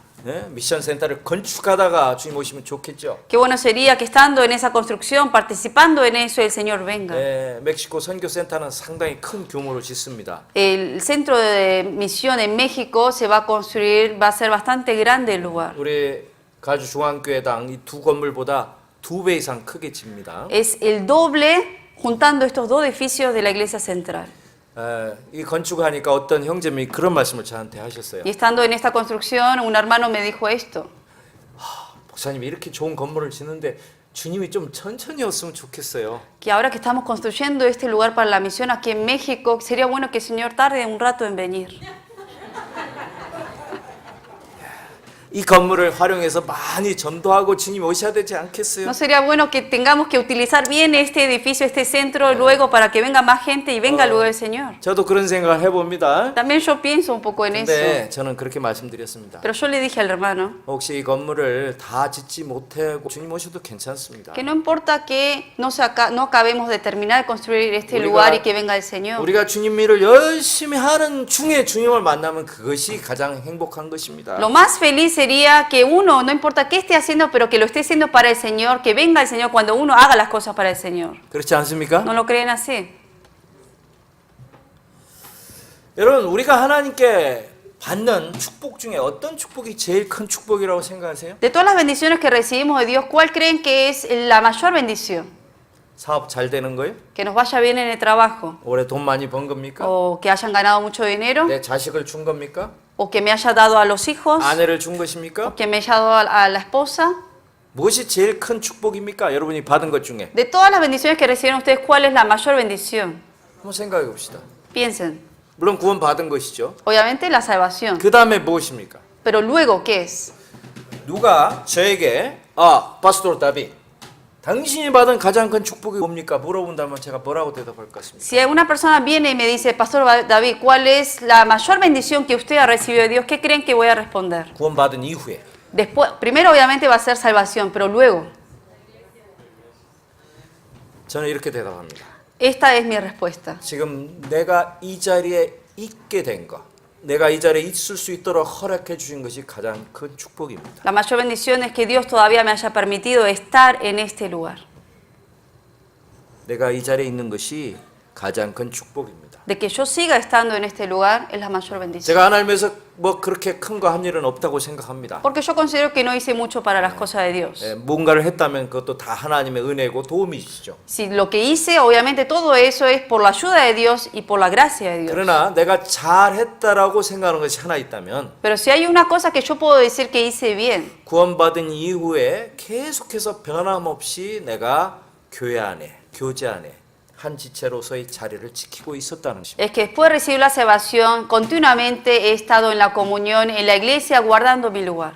미션 센터를 건축하다가 주님 오시면 좋겠죠. Qué bueno sería que estando en esa construcción, participando en eso, el Señor venga. 멕시코 선교 센터는 상당히 큰 규모로 짓습니다. El centro de misión en México se va a construir, va a ser bastante grande el lugar. 우리 가주 중앙교회당 이 두 건물보다 2배 이상 크게 집니다. Es el doble juntando estos dos edificios de la iglesia central. 이 건축하니까 어떤 형제님이 그런 말씀을 저한테 하셨어요. Y estando en esta construcción, un hermano me dijo esto. 목사님이 이렇게 좋은 건물을 짓는데 주님이 좀 천천히 왔으면 좋겠어요. Que ahora que estamos construyendo este lugar para la misión aquí en México, sería bueno que el Señor tarde un rato en venir. 이 건물을 활용해서 많이 전도하고 주님 오셔야 되지 않겠어요? ¿No sería bueno que tengamos que utilizar bien este edificio, este centro, luego para que venga más gente y venga luego el Señor? 저도 그런 생각을 해봅니다. También yo pienso un poco en eso. 근데 저는 그렇게 말씀드렸습니다. Pero yo le dije al hermano 혹시 이 건물을 다 짓지 못하고 주님 오셔도 괜찮습니다. que no importa que no acabemos de terminar de construir este 우리가- lugar y que venga el Señor. 우리가 주님 일을 열심히 하는 중에 주님을 만나면 그것이 가장 행복한 것입니다. Lo más feliz sería que uno, no importa qué esté haciendo, pero que lo esté haciendo para el Señor, que venga el Señor cuando uno haga las cosas para el Señor. 그렇지 않습니까? ¿No lo creen así? 여러분 우리가 하나님께 받는 축복 중에 어떤 축복이 제일 큰 축복이라고 생각하세요? De todas las bendiciones que recibimos de Dios, ¿cuál creen que es la mayor bendición? 사업 잘 되는 거예요? ¿Que nos vaya bien en el trabajo? 올해 돈 많이 번 겁니까? ¿O que hayan ganado mucho dinero? 내 자식을 준 겁니까? ¿O que me haya dado a los hijos? 아내를 준 것입니까? ¿O que me haya dado a la esposa? 무엇이 제일 큰 축복입니까? 여러분이 받은 것 중에 De todas las bendiciones que recibieron ustedes, ¿cuál es la mayor bendición? 한번 생각해 봅시다. Piensen. 물론 구원 받은 것이죠. Obviamente la salvación. 그 다음에 무엇입니까? Pero luego, ¿qué es? 누가 저에게 파스토르 다비 당신이 받은 가장 큰 축복이 뭡니까? 물어본다면 제가 뭐라고 대답할 것 같습니까? Si una persona viene y me dice, Pastor David, ¿cuál es la mayor bendición que usted ha recibido de Dios? ¿Qué creen que voy a responder? 구원 받은 이후에 Después, primero obviamente va a ser salvación, pero luego, 저는 이렇게 대답합니다. esta es mi respuesta. 지금 내가 이 자리에 있게 된 것, 내가 이 자리에 있을 수 있도록 허락해 주신 것이 가장 큰 축복입니다. La mayor bendición es que Dios todavía me haya permitido estar en este lugar. 내가 이 자리에 있는 것이 가장 큰 축복입니다. De que yo siga estando en este lugar es la mayor bendición. 제가 하나님에서 뭐 그렇게 큰 거 한 일은 없다고 생각합니다. Porque yo considero que no hice mucho para las cosas de Dios. 뭔가를 했다면 그것도 다 하나님의 은혜고 도움이시죠. Si lo que hice, obviamente todo eso es por la ayuda de Dios y por la gracia de Dios. 그러나 내가 잘했다라고 생각하는 것이 하나 있다면 Pero si hay una cosa que yo puedo decir que hice bien, 구원받은 이후에 계속해서 변함없이 내가 교회 안에, 교제 안에 한 지체로서의 자리를 지키고 있었다는 것입니다. es que después de recibir la salvación, continuamente he estado en la comunión, en la iglesia, guardando mi lugar.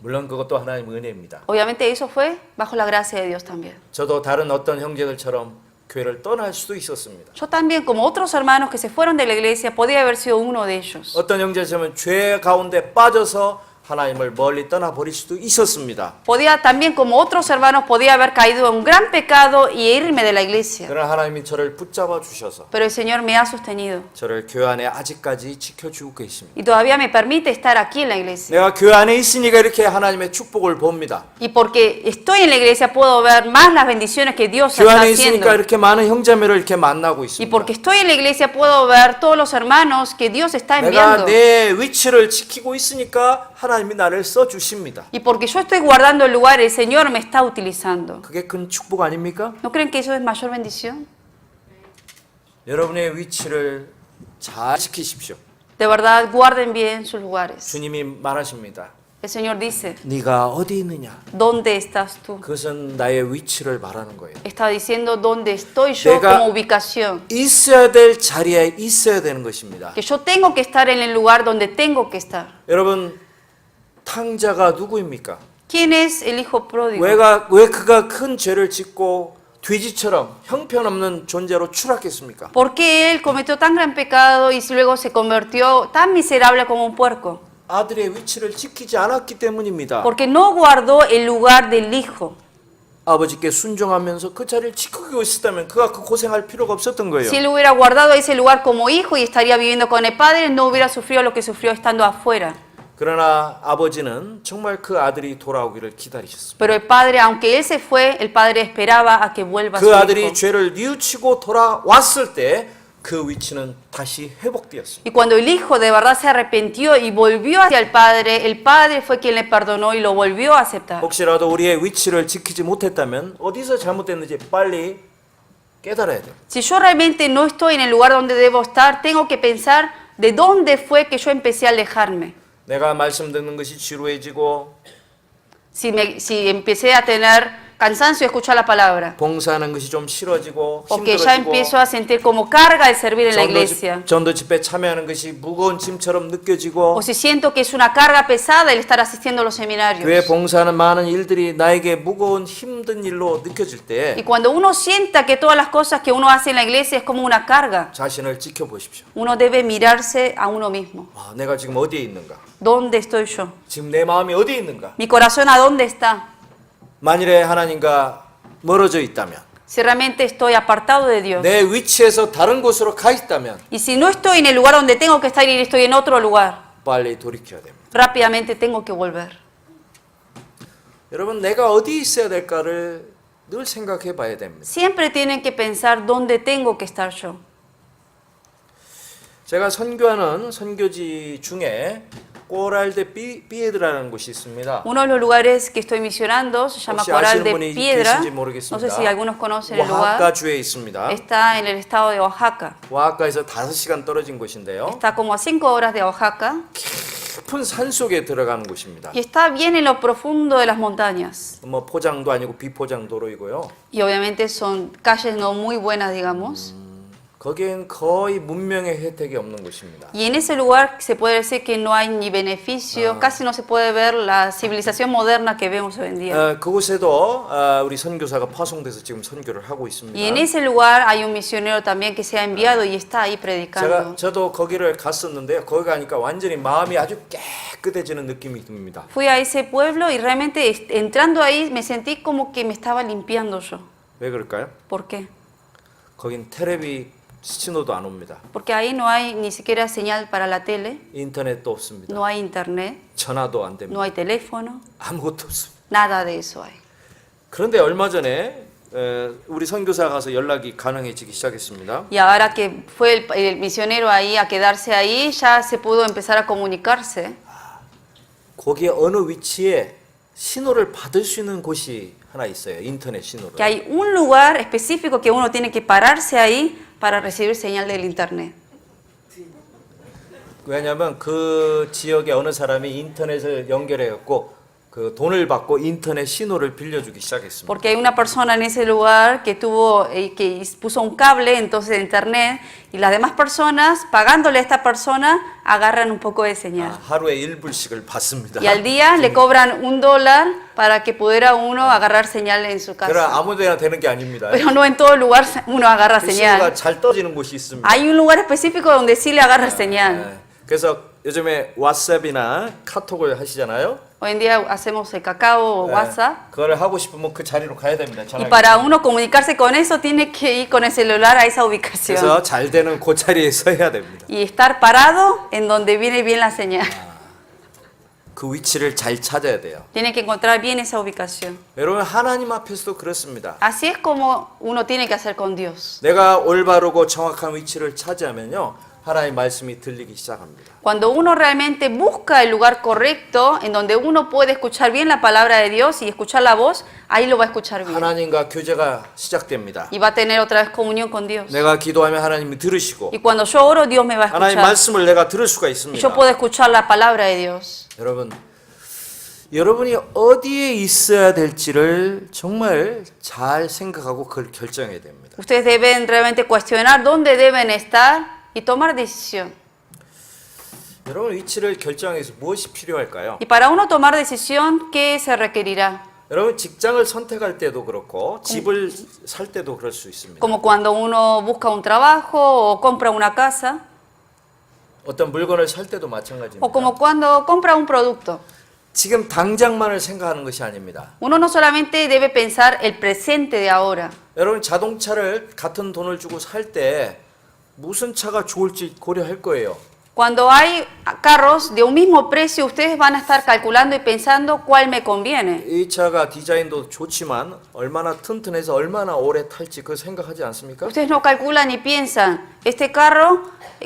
물론 그것도 하나님의 은혜입니다. Obviamente eso fue bajo la gracia de Dios también. 저도 다른 어떤 형제들처럼 교회를 떠날 수도 있었습니다. Yo también, como otros hermanos que se fueron de la iglesia, podía haber sido uno de ellos. 어떤 형제자매는 죄 가운데 빠져서 하나님을 멀리 떠나버릴 수도 있었습니다. Podía también, como otros hermanos, podía haber caído en un gran pecado y irme de la iglesia. 그러나 하나님이 저를 붙잡아 주셔서 Pero el Señor me ha sostenido 저를 교회 안에 아직까지 지켜주고 계십니다. y todavía me permite estar aquí en la iglesia. 내가 교회 안에 있으니까 이렇게 하나님의 축복을 봅니다. Y porque estoy en la iglesia puedo ver más las bendiciones que Dios 교회 está 안에 haciendo. 있으니까 이렇게 많은 형제매를 이렇게 만나고 Y 있습니다. porque estoy en la iglesia puedo ver todos los hermanos que Dios está 내가 enviando. 내 위치를 지키고 있으니까 하나님이 나를 써주십니다. Y porque yo estoy guardando el lugar, el Señor me está utilizando. 그게 큰 축복 아닙니까? ¿No creen que eso es mayor bendición? 여러분의 위치를 잘 지키십시오. De verdad, guarden bien sus lugares. 주님이 말하십니다. El Señor dice, 네가 어디 있느냐? ¿dónde estás tú? 그것은 나의 위치를 말하는 거예요. Está diciendo dónde estoy yo 내가 como ubicación. 있어야 될 자리에 있어야 되는 것입니다. Que yo tengo que estar en el lugar donde tengo que estar. 여러분, 탕자가 누구입니까? ¿Quién es el hijo pródigo? 왜 그가 큰 죄를 짓고 돼지처럼 형편없는 존재로 추락했습니까? ¿Por qué él cometió tan gran pecado y luego se convirtió tan miserable como un puerco? 아들의 위치를 지키지 않았기 때문입니다. Porque no guardó el lugar del hijo. 아버지께 순종하면서 그 자리를 지키고 있었다면 그가 그 고생할 필요가 없었던 거예요. Si él hubiera guardado ese lugar como hijo y estaría viviendo con el padre, no hubiera sufrido lo que sufrió estando afuera. 그러나 아버지는 정말 그 아들이 돌아오기를 기다리셨습니다. Pero el padre, aunque él se fue, el padre esperaba a que vuelva su 그 hijo. 아들이 죄를 뉘우치고 돌아왔을 때 그 위치는 다시 회복되었습니다. Y cuando el hijo de verdad se arrepintió y volvió hacia el padre fue quien le perdonó y lo volvió a aceptar. 혹시라도 우리의 위치를 지키지 못했다면 어디서 잘못됐는지 빨리 깨달아야 돼요. Si yo realmente no estoy en el lugar donde debo estar, tengo que pensar de dónde fue que yo empecé a alejarme. 내가 말씀 듣는 것이 지루해지고 Si empecé a tener cansancio de escuchar la palabra. 봉사하는 것이 좀 싫어지고 O que ya 힘들어지고 empiezo a sentir como carga el servir en la iglesia. 전도 집회 참여하는 것이 무거운 짐처럼 느껴지고 O si siento que es una carga pesada el estar asistiendo a los seminarios. 교회 봉사하는 많은 일들이 나에게 무거운 힘든 일로 느껴질 때 Y cuando uno sienta que todas las cosas que uno hace en la iglesia es como una carga, 자신을 지켜보십시오. uno debe mirarse a uno mismo. 아, 내가 지금 어디에 있는가? ¿Dónde estoy yo? 지금 내 마음이 어디에 있는가? Mi corazón a dónde está? 만일에 하나님과 멀어져 있다면 Si realmente estoy apartado de Dios. 내 위치에서 다른 곳으로 가 있다면 Y si no estoy en el lugar donde tengo que estar y estoy en otro lugar, 빨리 돌이켜야 됩니다. rápidamente tengo que volver. 여러분 내가 어디 있어야 될까를 늘 생각해 봐야 됩니다. Siempre tienen que pensar dónde tengo que estar yo. 제가 선교하는 선교지 중에 꼬랄데 피에드라는 곳이 있습니다. Uno de los lugares que estoy misionando se llama 혹시 Coral 아시는 de 분이 Piedra. 계신지 No 모르겠습니다. sé si algunos conocen el 오하카 lugar. 주에 있습니다. Está en el estado de Oaxaca. 오하카에서 5시간 떨어진 곳인데요. Está como a 5 horas de Oaxaca. 깊은 산 속에 들어가는 곳입니다. Y está bien en lo profundo de las montañas. 뭐 포장도 아니고 비포장 도로이고요. Y obviamente son calles no muy buenas, digamos. 거기엔 거의 문명의 혜택이 없는 곳입니다. Y en ese lugar se puede decir que no hay ni beneficio, casi no se puede ver la civilización moderna que vemos hoy en día. 그곳에도 우리 선교사가 파송돼서 지금 선교를 하고 있습니다. Y en ese lugar hay un misionero también que se ha enviado y está ahí predicando. 저도 거기를 갔었는데요. 거기 가니까 완전히 마음이 아주 깨끗해지는 느낌이 듭니다. Fui a ese pueblo y realmente entrando ahí me sentí como que me estaba limpiando yo. 왜 그럴까요? ¿Por qué? 거긴 텔레비 신호도 안 옵니다. Porque ahí no hay ni siquiera señal para la tele, 인터넷도 없습니다. no hay internet, 전화도 안 됩니다. no hay teléfono, 아무것도 없습니다. nada de eso hay. 그런데 얼마 전에 우리 선교사 가서 연락이 가능해지기 시작했습니다. Y ahora que fue el misionero ahí a quedarse ahí, ya se pudo empezar a comunicarse. 거기에 어느 위치에 신호를 받을 수 있는 곳이 하나 있어요. 인터넷 신호를. Que hay un lugar específico que uno tiene que pararse ahí para recibir señal del internet. 왜냐하면 그 지역에 어느 사람이 인터넷을 연결해갖고 그 돈을 받고 인터넷 신호를 빌려주기 시작했습니다. Porque hay una persona en ese lugar que que puso un cable entonces de internet y las demás personas pagándole a esta persona agarran un poco de señal. 하루에 1불씩을 받습니다. Y al día le cobran $1 para que pudiera uno agarrar señal en su 그러나 casa. 아무데나 되는 게 아닙니다. Pero no en todo lugar uno agarra 그 신호가 señal. 잘 떠지는 곳이 있습니다. Hay un lugar específico donde sí le agarra señal. 네. 그래서 요즘에 왓츠앱이나 카톡을 하시잖아요. Hoy en día hacemos el cacao o 네. WhatsApp. 그거를 하고 싶으면 그 자리로 가야 됩니다. Y 전화기. para uno comunicarse con eso tiene que ir con el celular a esa ubicación. 그래서 잘 되는 그 자리에 서야 됩니다. Y estar parado en donde viene bien la señal. 그 위치를 잘 찾아야 돼요. Tiene que encontrar bien esa ubicación. 여러분 하나님 앞에서도 그렇습니다. Así es como uno tiene que hacer con Dios. 내가 올바르고 정확한 위치를 차지하면요. 하나님의 말씀이 들리기 시작합니다. Cuando uno realmente busca el lugar correcto, en donde uno puede escuchar bien la palabra de Dios y escuchar la voz, ahí lo va a escuchar bien. 하나님과 교제가 시작됩니다. Y va a tener otra vez comunión con Dios. 내가 기도하면 하나님이 들으시고 Y cuando yo oro, Dios me va a 하나님 escuchar. 말씀을 내가 들을 수가 Y 있습니다. yo puedo escuchar la palabra de Dios. 여러분이 어디에 있어야 될지를 정말 잘 생각하고 그걸 결정해야 됩니다. Ustedes deben realmente cuestionar dónde deben estar y tomar decisión. 여러분 위치를 결정하기 위해서 무엇이 필요할까요? Y para uno tomar decisión, ¿qué se requerirá? 여러분 직장을 선택할 때도 그렇고 집을 살 때도 그럴 수 있습니다. Como cuando uno busca un trabajo o compra una casa, 어떤 물건을 살 때도 마찬가지입니다. o como cuando compra un producto. 지금 당장만을 생각하는 것이 아닙니다. Uno no solamente debe pensar el presente de ahora. 여러분 자동차를 같은 돈을 주고 살 때 무슨 차가 좋을지 고려할 거예요. Cuando hay carros de un mismo precio, ustedes van a estar calculando y pensando cuál me conviene. 이 차가 디자인도 좋지만 얼마나 튼튼해서 얼마나 오래 탈지 그거 생각하지 않습니까? Ustedes no calculan y piensan, este carro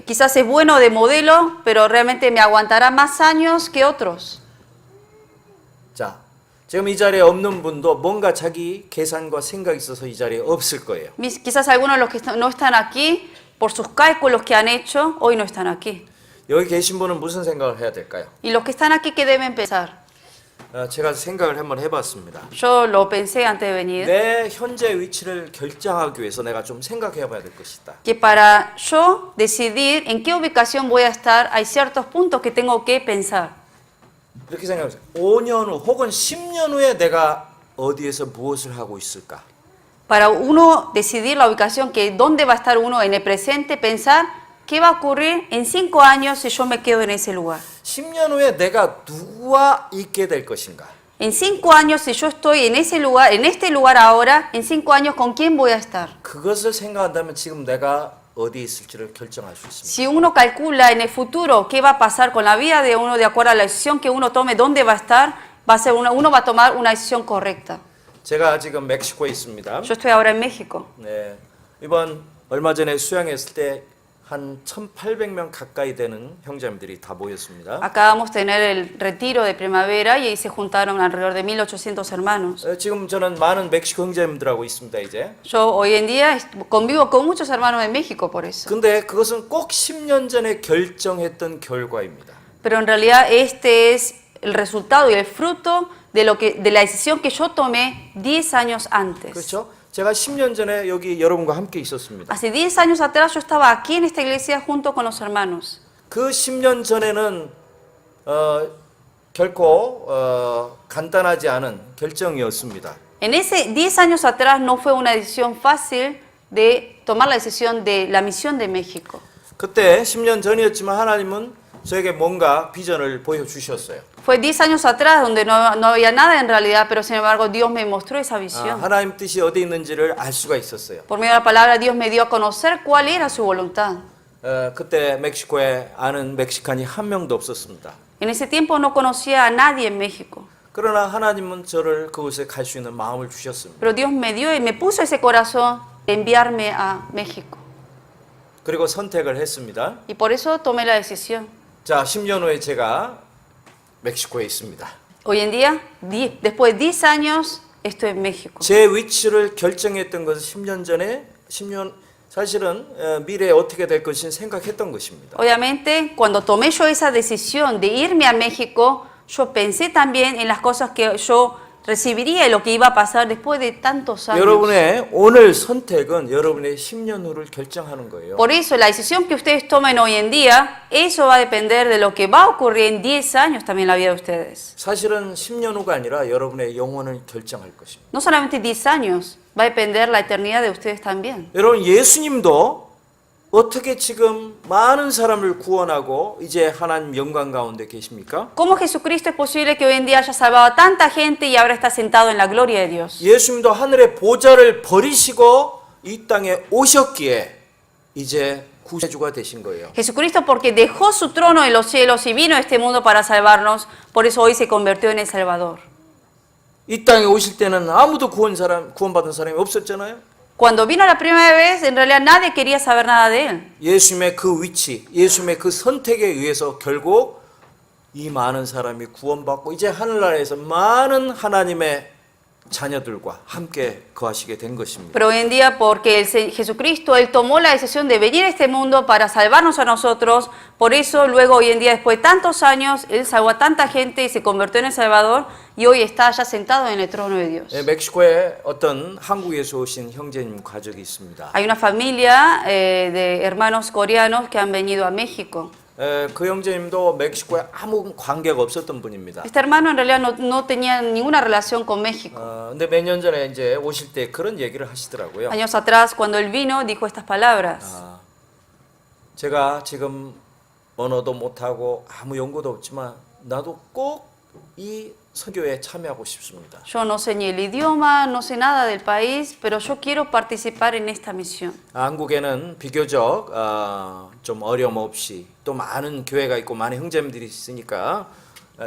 quizás es bueno de modelo, pero realmente me aguantará más años que otros. 자, 지금 이 자리에 없는 분도 뭔가 자기 계산과 생각이 있어서 이 자리에 없을 거예요. Quizás algunos de los que no están aquí, por sus cálculos que han hecho, hoy no están aquí. 여기 계신 분은 무슨 생각을 해야 될까요? Y los que están aquí, ¿qué deben pensar? 제가 생각을 한번 해봤습니다. Yo lo pensé antes de venir, 내 현재 위치를 결정하기 위해서 내가 좀 생각해봐야 될 것이다. que para yo decidir en qué ubicación voy a estar, hay ciertos puntos que tengo que pensar. 이렇게 생각해보세요. 5년 후 혹은 10년 후에 내가 어디에서 무엇을 하고 있을까? Para uno decidir la ubicación, que dónde va a estar uno en el presente, pensar qué va a ocurrir en 5 años si yo me quedo en ese lugar. 10년 후에 내가 누구와 있게 될 것인가? En 5 años, si yo estoy en ese lugar, en este lugar ahora, en 5 años, ¿con quién voy a estar? 그것을 생각한다면 지금 내가 어디에 있을지를 결정할 수 있습니다. Si uno calcula en el futuro qué va a pasar con la vida de uno de acuerdo a la decisión que uno tome, dónde va a estar, uno va a tomar una decisión correcta. 제가 지금 멕시코에 있습니다. Yo estoy ahora en México. 네, 이번 얼마 전에 수양했을 때 한 1,800명 가까이 되는 형제님들이 다 모였습니다. Acabamos de tener el retiro de primavera y ahí se juntaron alrededor de 1.800 hermanos. 지금 저는 많은 멕시코 형제님들하고 있습니다. 이제. Yo hoy en día convivo con muchos hermanos de México por eso. 근데 그것은 꼭 10년 전에 결정했던 결과입니다. Pero en realidad este es el resultado y el fruto de la decisión que yo tomé 10 años antes. 그렇죠? 제가 10년 전에 여기 여러분과 함께 있었습니다. Hace 10 años atrás yo estaba aquí en esta iglesia junto con los hermanos. 그 10년 전에는 결코 간단하지 않은 결정이었습니다. En ese 10 años atrás no fue una decisión fácil de tomar la decisión de la misión de México. 그때 10년 전이었지만 하나님은 저에게 뭔가 비전을 보여주셨어요. Fue 10 años atrás donde no había nada en realidad, pero sin embargo Dios me mostró esa visión. 하나님 뜻이 어디 있는지를 알 수가 있었어요. Por medio de la palabra Dios me dio a conocer cuál era su voluntad. 그때 멕시코에 아는 멕시칸이 한 명도 없었습니다. En ese tiempo no conocía a nadie en México. 그러나 하나님은 저를 그곳에 갈 수 있는 마음을 주셨습니다. Pero Dios me dio y me puso ese corazón de enviarme a México. 그리고 선택을 했습니다. Y por eso tomé la decisión. 자, 10년 후에 제가 멕시코에 있습니다. Hoy en día, después de 10 años, estoy en México. 제 위치를 결정했던 것은 10년 전에 사실은 미래에 어떻게 될 것인지 생각했던 것입니다. Obviamente, cuando tomé yo esa decisión de irme a México, yo pensé también en las cosas que yo recibiría y lo que iba a pasar después de tantos años. 여러분의 오늘 선택은 여러분의 10년 후를 결정하는 거예요. Por eso, la decisión que ustedes tomen hoy en día, eso va a depender de lo que va a ocurrir en 10 años también en la vida de ustedes. 사실은 10년 후가 아니라 여러분의 영혼을 결정할 것입니다. No solamente 10 años, va a depender la eternidad de ustedes también. 여러분 예수님도 어떻게 지금 많은 사람을 구원하고 이제 하나님 영광 가운데 계십니까? ¿Cómo Jesucristo es posible que hoy en día haya salvado a tanta gente y ahora está sentado en la gloria de Dios? 예수님도 하늘의 보좌를 버리시고 이 땅에 오셨기에 이제 구세주가 되신 거예요. Jesucristo porque dejó su trono en los cielos y vino a este mundo para salvarnos, por eso hoy se convirtió en el Salvador. 이 땅에 오실 때는 아무도 구원받은 사람이 없었잖아요. Cuando vino la primera vez, en realidad nadie quería saber nada de él. 예수님의 그 위치, 예수님의 그 선택에 의해서 결국 이 많은 사람이 구원받고 이제 하늘나라에서 많은 하나님의 자녀들과 함께 거하시게 된 것입니다. Pero hoy en día, porque Jesucristo, Él tomó la decisión de venir a este mundo para salvarnos a nosotros, por eso luego hoy en día, después de tantos años, Él salvó a tanta gente y se convirtió en el Salvador y hoy está ya sentado en el trono de Dios. 멕시코에 어떤 한국에서 오신 형제님 가족이 있습니다. Hay una familia de hermanos coreanos que han venido a México. 그 형제님도 멕시코에 아무 관계가 없었던 분입니다. Este hermano en realidad no tenía ninguna relación con México. 근데 몇 년 전에 이제 오실 때 그런 얘기를 하시더라고요. Años atrás, cuando él vino, dijo estas palabras. 제가 지금 언어도 못하고 아무 연고도 없지만 나도 꼭 이 선교에 참여하고 싶습니다. Yo no sé ni el idioma, no sé nada del país, pero yo quiero participar en esta misión. 한국에는 비교적 좀 어려움 없이 또 많은 교회가 있고 많은 형제님들이 있으니까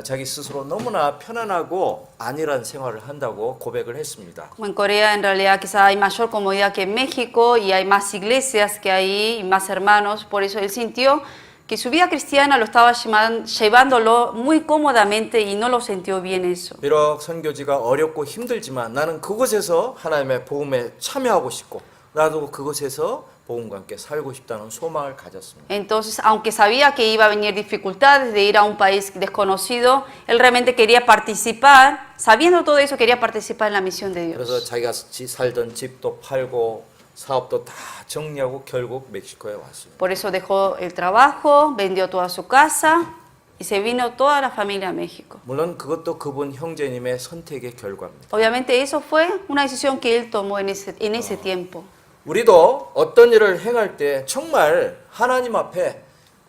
자기 스스로 너무나 편안하고 안일한 생활을 한다고 고백을 했습니다. Como en Corea, en realidad quizá hay mayor comodidad que en México y hay más iglesias que ahí y más hermanos. Por eso él sintió que su vida cristiana lo estaba llevándolo muy cómodamente y no lo sintió bien eso. 비록 선교지가 어렵고 힘들지만 나는 그곳에서 하나님의 복음에 참여하고 싶고 나도 그곳에서 복음과 함께 살고 싶다는 소망을 가졌습니다. Entonces, aunque sabía que iba a venir dificultades de ir a un país desconocido, él realmente quería participar, sabiendo todo eso, quería participar en la misión de Dios. 그래서 자기가 살던 집도 팔고 사업도 다 정리하고 결국 멕시코에 왔습니다. Por eso dejó el trabajo, vendió toda su casa y se vino toda la familia a México. 물론 그것도 그분 형제님의 선택의 결과입니다. Obviamente eso fue una decisión que él tomó en ese tiempo. 우리도 어떤 일을 행할 때 정말 하나님 앞에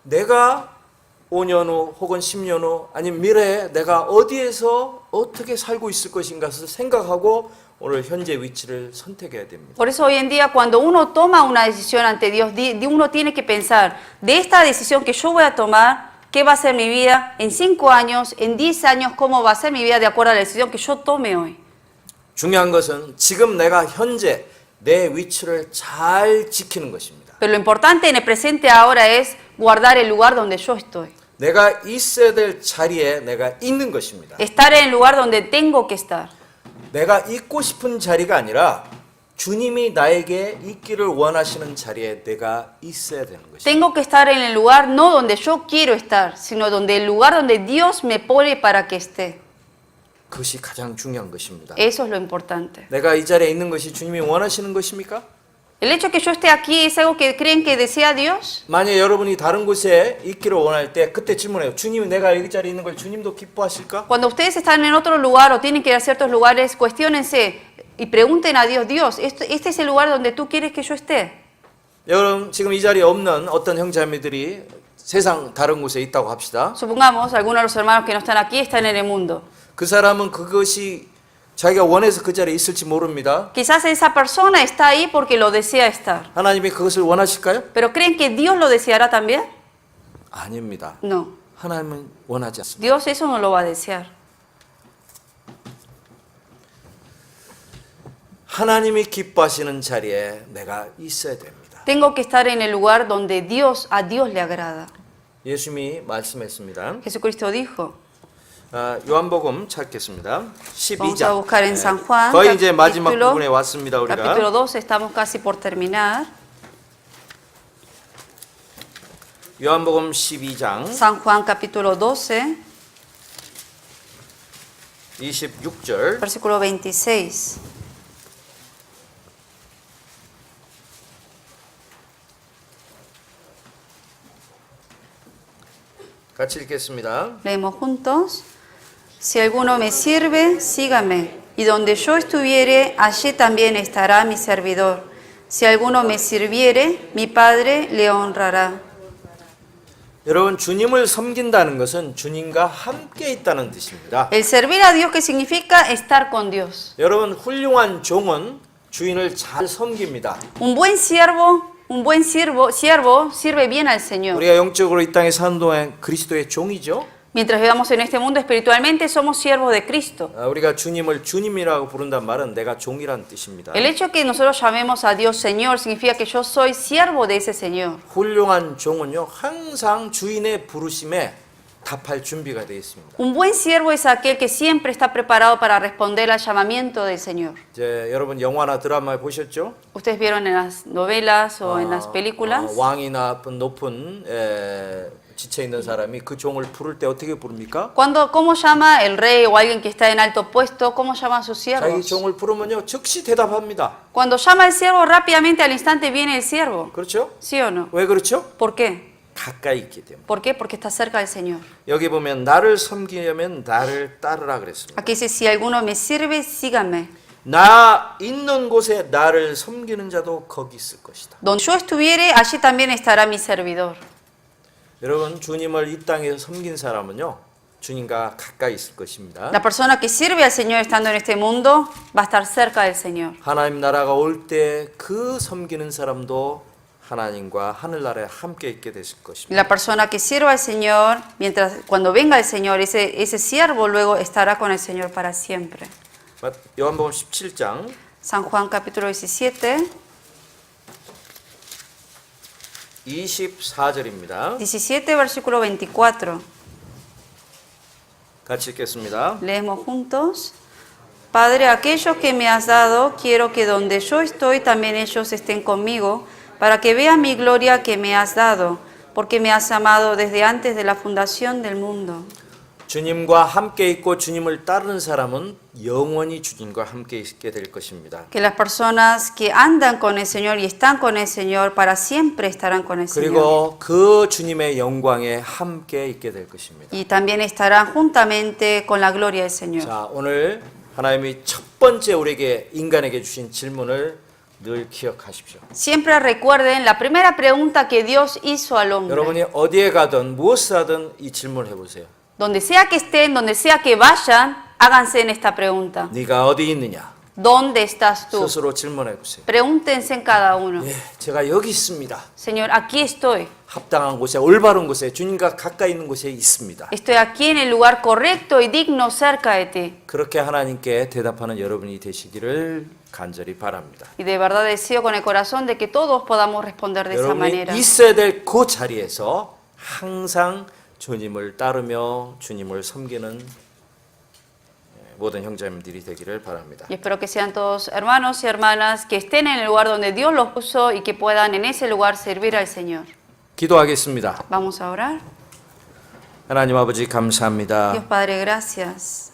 내가 5년 후 혹은 10년 후 아니면 미래에 내가 어디에서 어떻게 살고 있을 것인가를 생각하고 오늘 현재 위치를 선택해야 됩니다. Por eso hoy en día cuando uno toma una decisión ante Dios, uno tiene que pensar, de esta decisión que yo voy a tomar, ¿qué va a ser mi vida en 5 años, en 10 años? ¿Cómo va a ser mi vida de acuerdo a la decisión que yo tome hoy? 중요한 것은 지금 내가 현재 내 위치를 잘 지키는 것입니다. Pero lo importante en el presente ahora es guardar el lugar donde yo estoy. 내가 있어야 될 자리에 내가 있는 것입니다. Estar en el lugar donde tengo que estar. 내가 있고 싶은 자리가 아니라 주님이 나에게 있기를 원하시는 자리에 내가 있어야 되는 것입니다. Tengo que estar en el lugar no donde yo quiero estar, sino donde el lugar donde Dios me pone para que esté. 그것이 가장 중요한 것입니다. Eso es lo importante. 내가 이 자리에 있는 것이 주님이 원하시는 것입니까? El hecho de que yo esté aquí es algo que creen que desea Dios. 만약 여러분이 다른 곳에 있기를 원할 때 그때 질문해요. 주님이 내가 이 자리에 있는 걸 주님도 기뻐하실까? Cuando ustedes están en otro lugar o tienen que ir a ciertos lugares, cuestiónense y pregunten a Dios, Dios, ¿este es el lugar donde tú quieres que yo esté? 여러분 지금 이 자리에 없는 어떤 형제자매들이 세상 다른 곳에 있다고 합시다. Supongamos, algunos de los hermanos que no están aquí están en el mundo. 그 사람은 그것이 자기가 원해서 그 자리에 있을지 모릅니다. Quizás esa persona está ahí porque lo desea estar. 하나님이 그것을 원하실까요? ¿Pero creen que Dios lo deseará también? 아닙니다. No. 하나님은 원하지 않습니다. Dios eso no lo va a desear. 하나님이 기뻐하시는 자리에 내가 있어야 됩니다. Tengo que estar en el lugar donde a Dios le agrada. 예수님이 말씀했습니다. Jesucristo dijo. 요한복음 찾겠습니다. Vamos a 12장. buscar en San Juan, 거의 이제 마지막 부분에 왔습니다. capítulo 우리가 12, estamos casi por terminar. 요한복음 12장 San Juan capítulo 12, 26절. versículo 26. 같이 읽겠습니다. Leemos juntos. Si alguno me sirve, sígame, y donde yo estuviere, allí también estará mi servidor. Si alguno me sirviere, mi Padre le honrará. 여러분, 주님을 섬긴다는 것은 주님과 함께 있다는 뜻입니다. El servir a Dios, ¿qué significa? Estar con Dios. 여러분, 훌륭한 종은 주인을 잘 섬깁니다. Un buen siervo sirve bien al Señor. 우리가 영적으로 이 땅에 사는 동안 그리스도의 종이죠. Mientras vivamos en este mundo espiritualmente, somos siervos de Cristo. 우리가 주님을 주님이라고 부른단 말은 내가 종이란 뜻입니다. El hecho que nosotros llamemos a Dios Señor significa que yo soy siervo de ese Señor. 훌륭한 종은요, 항상 주인의 부르심에 답할 준비가 되어 있습니다. Un buen siervo es aquel que siempre está preparado para responder al llamamiento del Señor. 이제 여러분 영화나 드라마 보셨죠? Ustedes vieron en las novelas o en las películas. 왕이나 높은 지체 있는 사람이 그 종을 부를 때 어떻게 부릅니까? ¿Cómo llama el rey o alguien que está en alto puesto? ¿Cómo llama a sus 자기 siervos? 종을 부르면요, 즉시 대답합니다. Cuando llama al siervo, rápidamente al instante viene el siervo. 그렇죠? ¿Sí o no? 왜 그렇죠? ¿Por qué? 가까이 있기 때문에. ¿Por qué? Porque está cerca del Señor. 여기 보면 나를 섬기려면 나를 따르라 그랬습니다. Aquí dice, si alguno me sirve, sígame. 나 있는 곳에 나를 섬기는 자도 거기 있을 것이다. Donde yo estuviere, allí también estará mi servidor. 여러분, 주님을 이 땅에서 섬긴 사람은요, 주님과 가까이 있을 것입니다. La persona que sirve al Señor estando en este mundo va a estar cerca del Señor. 하나님 나라가 올 때 그 섬기는 사람도 하나님과 하늘나라에 함께 있게 되실 것입니다. La persona que sirva al Señor, cuando venga el Señor, ese siervo luego estará con el Señor para siempre. 요한복음 17장 San Juan capítulo 17, 24절입니다. 17 versículo 24. 같이 읽겠습니다. Leemos juntos. Padre, aquellos que me has dado, quiero que donde yo estoy también ellos estén conmigo, para que vean mi gloria que me has dado, porque me has amado desde antes de la fundación del mundo. 주님과 함께 있고 주님을 따르는 사람은 영원히 주님과 함께 있게 될 것입니다. Que las personas que andan con el Señor y están con el Señor para siempre estarán con el Señor. 그리고 그 주님의 영광에 함께 있게 될 것입니다. Y también estarán juntamente con la gloria del Señor. 자, 오늘 하나님이 첫 번째 우리에게 인간에게 주신 질문을 늘 기억하십시오. Siempre recuerden la primera pregunta que Dios hizo al hombre. 여러분이 어디에 가든 무엇을 하든 이 질문을 해보세요. Donde sea que estén, donde sea que vayan, háganse en esta pregunta. 네가 어디 있느냐? ¿Dónde estás tú? 스스로 질문해 보세요. Pregúntense en cada uno. 예, 제가 여기 있습니다. Señor, aquí estoy. 합당한 곳에, 올바른 곳에, 주님과 가까이 있는 곳에 있습니다. Estoy aquí en el lugar correcto y digno cerca de ti. 그렇게 하나님께 대답하는 여러분이 되시기를 간절히 바랍니다. Y de verdad deseo con el corazón de que todos podamos responder de esa 여러분이 manera. 있어야 될 그 자리에서 항상 주님을 따르며 주님을 섬기는 모든 형제님들이 되기를 바랍니다. Y espero que sean todos hermanos y hermanas que estén en el lugar donde Dios los puso y que puedan en ese lugar servir al Señor. 기도하겠습니다. Vamos a orar. 하나님 아버지 감사합니다. Dios Padre, gracias.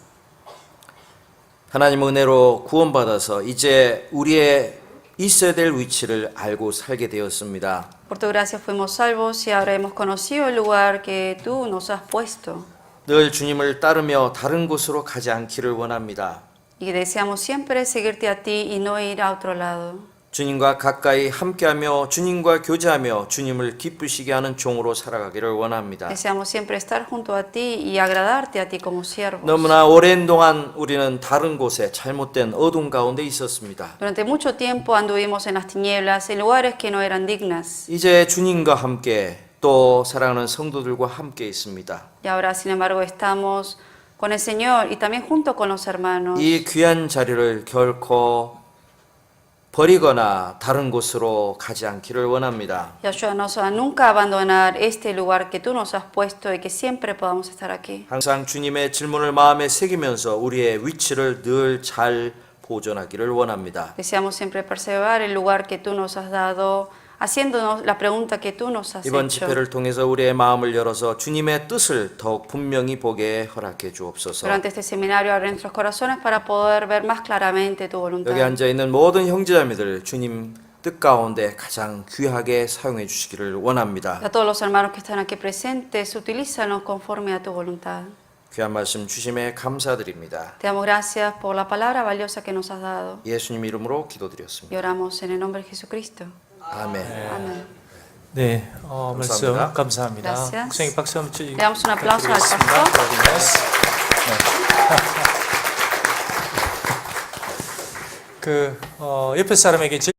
하나님 은혜로 구원받아서 이제 우리의 있어야 될 위치를 알고 살게 되었습니다. Por tu gracia fuimos salvos y ahora hemos conocido el lugar que tú nos has puesto. 늘 주님을 따르며 다른 곳으로 가지 않기를 원합니다. Y deseamos siempre seguirte a ti y no ir a otro lado. 주님과 가까이 함께하며 주님과 교제하며 주님을 기쁘시게 하는 종으로 살아가기를 원합니다. Deseamos siempre estar junto a ti y agradarte a ti como siervos. 너무나 오랜 동안 우리는 다른 곳에 잘못된 어둠 가운데 있었습니다. Durante mucho tiempo anduvimos en las tinieblas, en lugares que no eran dignas. 이제 주님과 함께 또 사랑하는 성도들과 함께 있습니다. Y ahora, sin embargo, estamos con el Señor y también junto con los hermanos. 이 귀한 자리를 결코 버리거나 다른 곳으로 가지 않기를 원합니다. Y ayúdanos a nunca abandonar este lugar que tú nos has puesto y que siempre podamos estar aquí. 항상 주님의 질문을 마음에 새기면서 우리의 위치를 늘 잘 보존하기를 원합니다. Deseamos siempre perseverar el lugar que tú nos has dado, haciéndonos la pregunta que tú nos has 이번 hecho. 집회를 통해서 우리의 마음을 열어서 주님의 뜻을 더욱 분명히 보게 허락해 주옵소서. Durante este seminario abre nuestros corazones para poder ver más claramente tu 여기 voluntad. 앉아 있는 모든 형제자매들 주님 뜻 가운데 가장 귀하게 사용해 주시기를 원합니다. A todos los hermanos que están aquí presentes, utilízanos conforme a tu voluntad. 귀한 말씀 주심에 감사드립니다. Te damos gracias por la palabra valiosa que nos has dado. 예수님 이름으로 Y 기도드렸습니다. oramos en el nombre de Jesucristo. 아멘. Amén. 네, 말씀 감사합니다. 감사합니다. Gracias. 목사님 박수 한번 주시기 Le damos un aplauso al 부탁드리겠습니다. pastor. 네. 옆에 사람에게